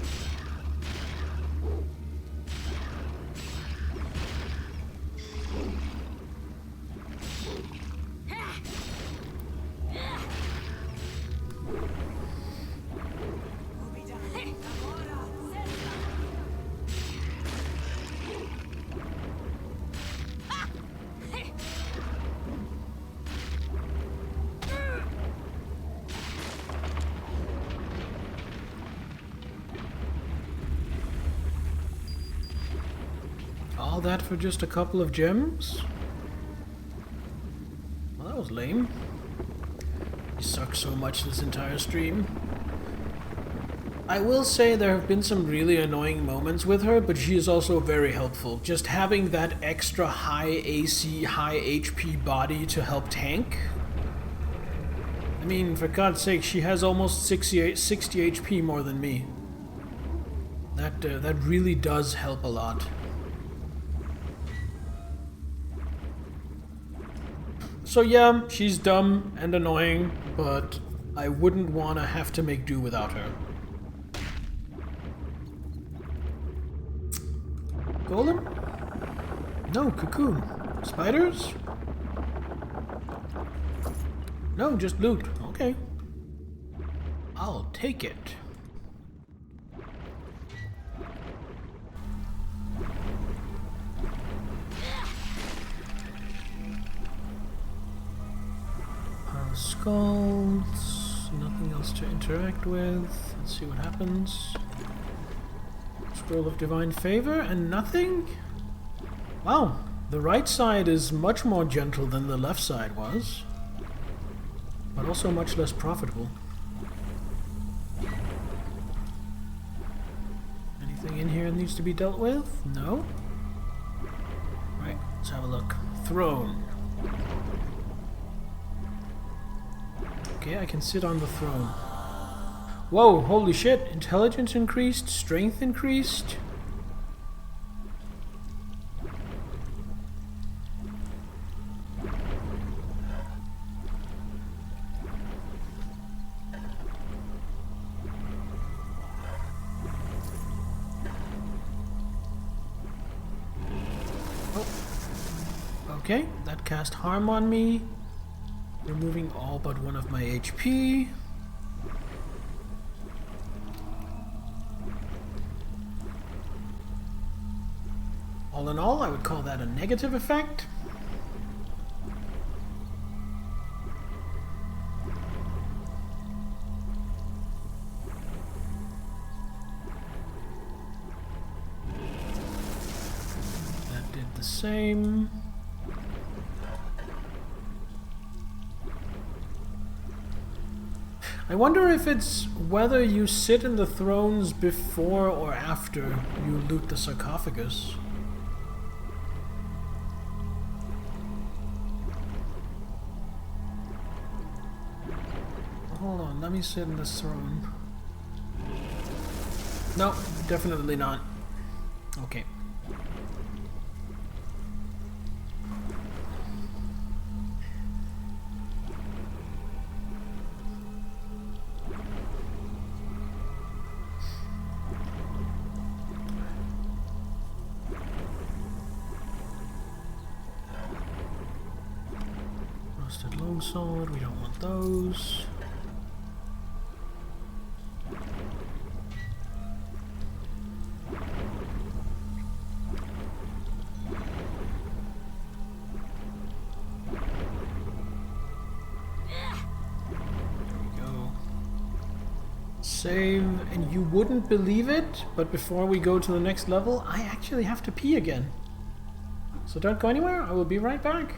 All that for just a couple of gems? Well, that was lame. You suck so much this entire stream. I will say there have been some really annoying moments with her, but she is also very helpful. Just having that extra high AC, high HP body to help tank. I mean, for God's sake, she has almost 60 HP more than me. That really does help a lot. So yeah, she's dumb and annoying, but I wouldn't want to have to make do without her. Golem? No, cocoon. Spiders? No, just loot. Okay. I'll take it. Skulls. Nothing else to interact with. Let's see what happens. Scroll of Divine Favor and nothing? Wow, the right side is much more gentle than the left side was. But also much less profitable. Anything in here needs to be dealt with? No? Right, let's have a look. Throne. Okay, I can sit on the throne. Whoa, holy shit. Intelligence increased, strength increased. Oh. Okay, that cast harm on me. Removing all but one of my HP. All in all, I would call that a negative effect. That did the same. I wonder if it's whether you sit in the thrones before or after you loot the sarcophagus. Hold on, let me sit in this throne. No, definitely not. Okay. Rusted longsword, we don't want those. Save, and you wouldn't believe it, but before we go to the next level, I actually have to pee again. So don't go anywhere, I will be right back.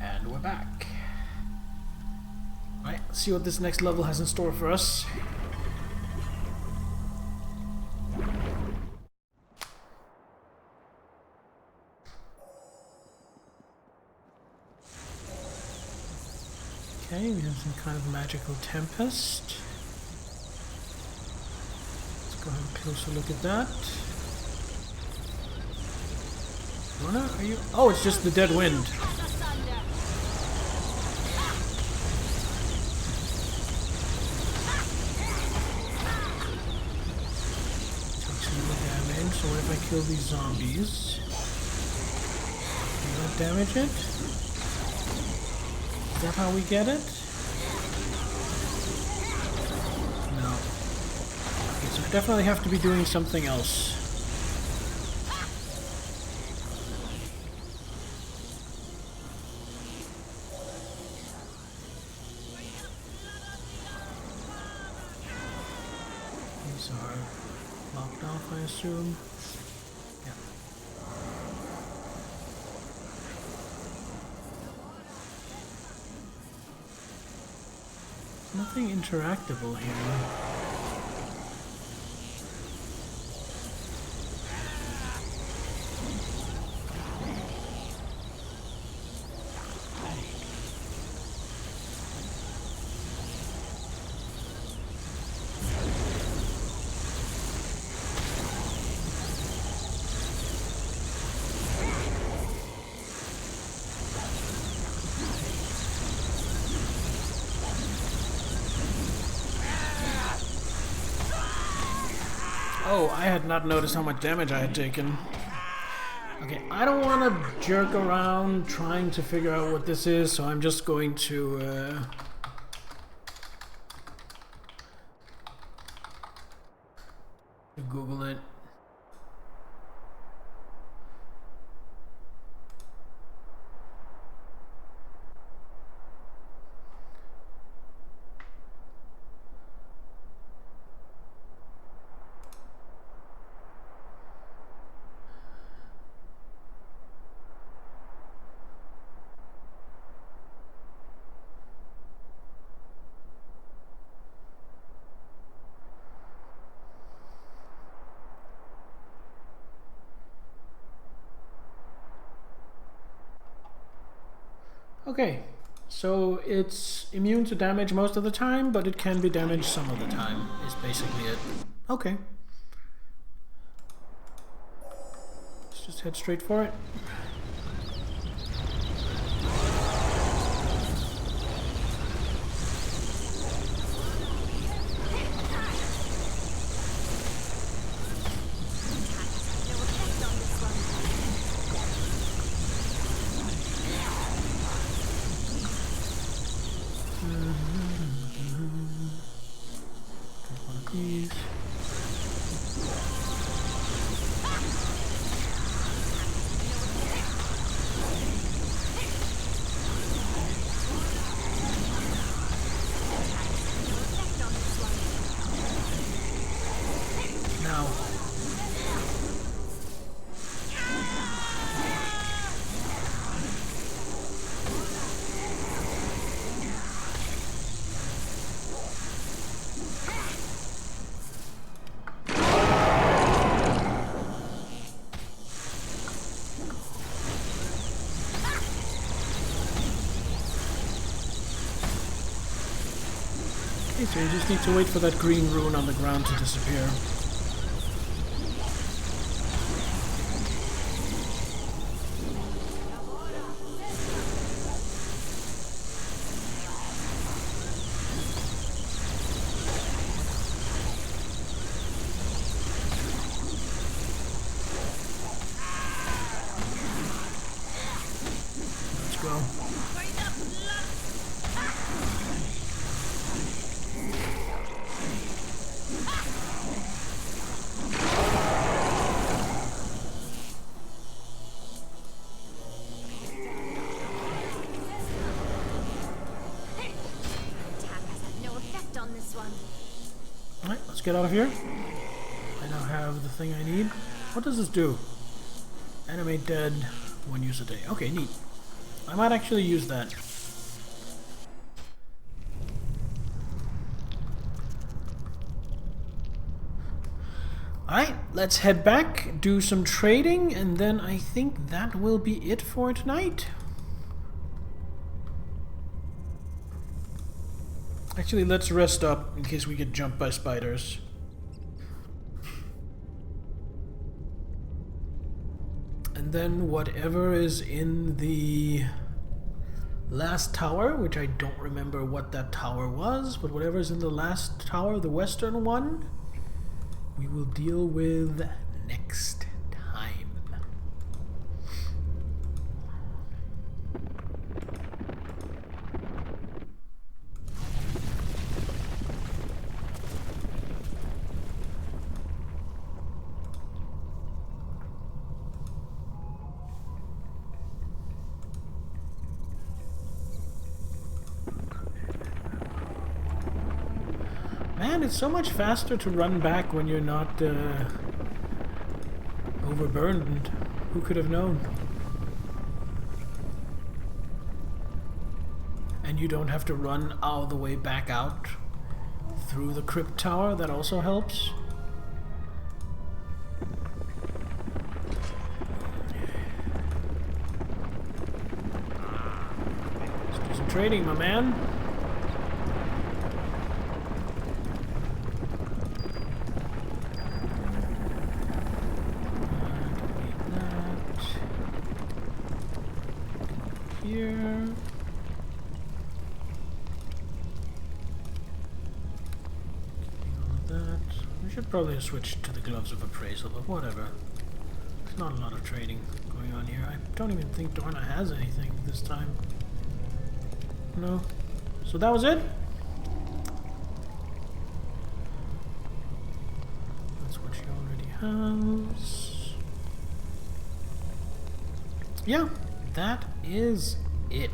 And we're back. Alright, let's see what this next level has in store for us. Okay, we have some kind of magical tempest. Let's go have a closer look at that. Lorna, are you? Oh, it's just the dead wind. Takes more damage, so what if I kill these zombies? Will that damage it? Is that how we get it? No. Okay, so I definitely have to be doing something else. These are locked off, I assume. Yeah. Nothing interactable here. Oh, I had not noticed how much damage I had taken. Okay, I don't want to jerk around trying to figure out what this is, so I'm just going to Google it. Okay, so it's immune to damage most of the time, but it can be damaged some of the time, is basically it. Okay. Let's just head straight for it. One of these. Now. Okay, so you just need to wait for that green rune on the ground to disappear. Let's go. Alright, let's get out of here. I now have the thing I need. What does this do? Animate dead, one use a day. Okay, neat. I might actually use that. Alright, let's head back, do some trading, and then I think that will be it for tonight. Actually, let's rest up in case we get jumped by spiders. And And then whatever is in the last tower, which I don't remember what that tower was, but whatever's in the last tower, the western one, we will deal with next time. Man, it's so much faster to run back when you're not overburdened. Who could have known? And you don't have to run all the way back out through the crypt tower. That also helps. Let's do some trading, my man. Here. That. We should probably switch to the gloves of appraisal, but whatever. There's not a lot of trading going on here. I don't even think Dorna has anything this time. No. So that was it? That's what she already has. Yeah. That is it.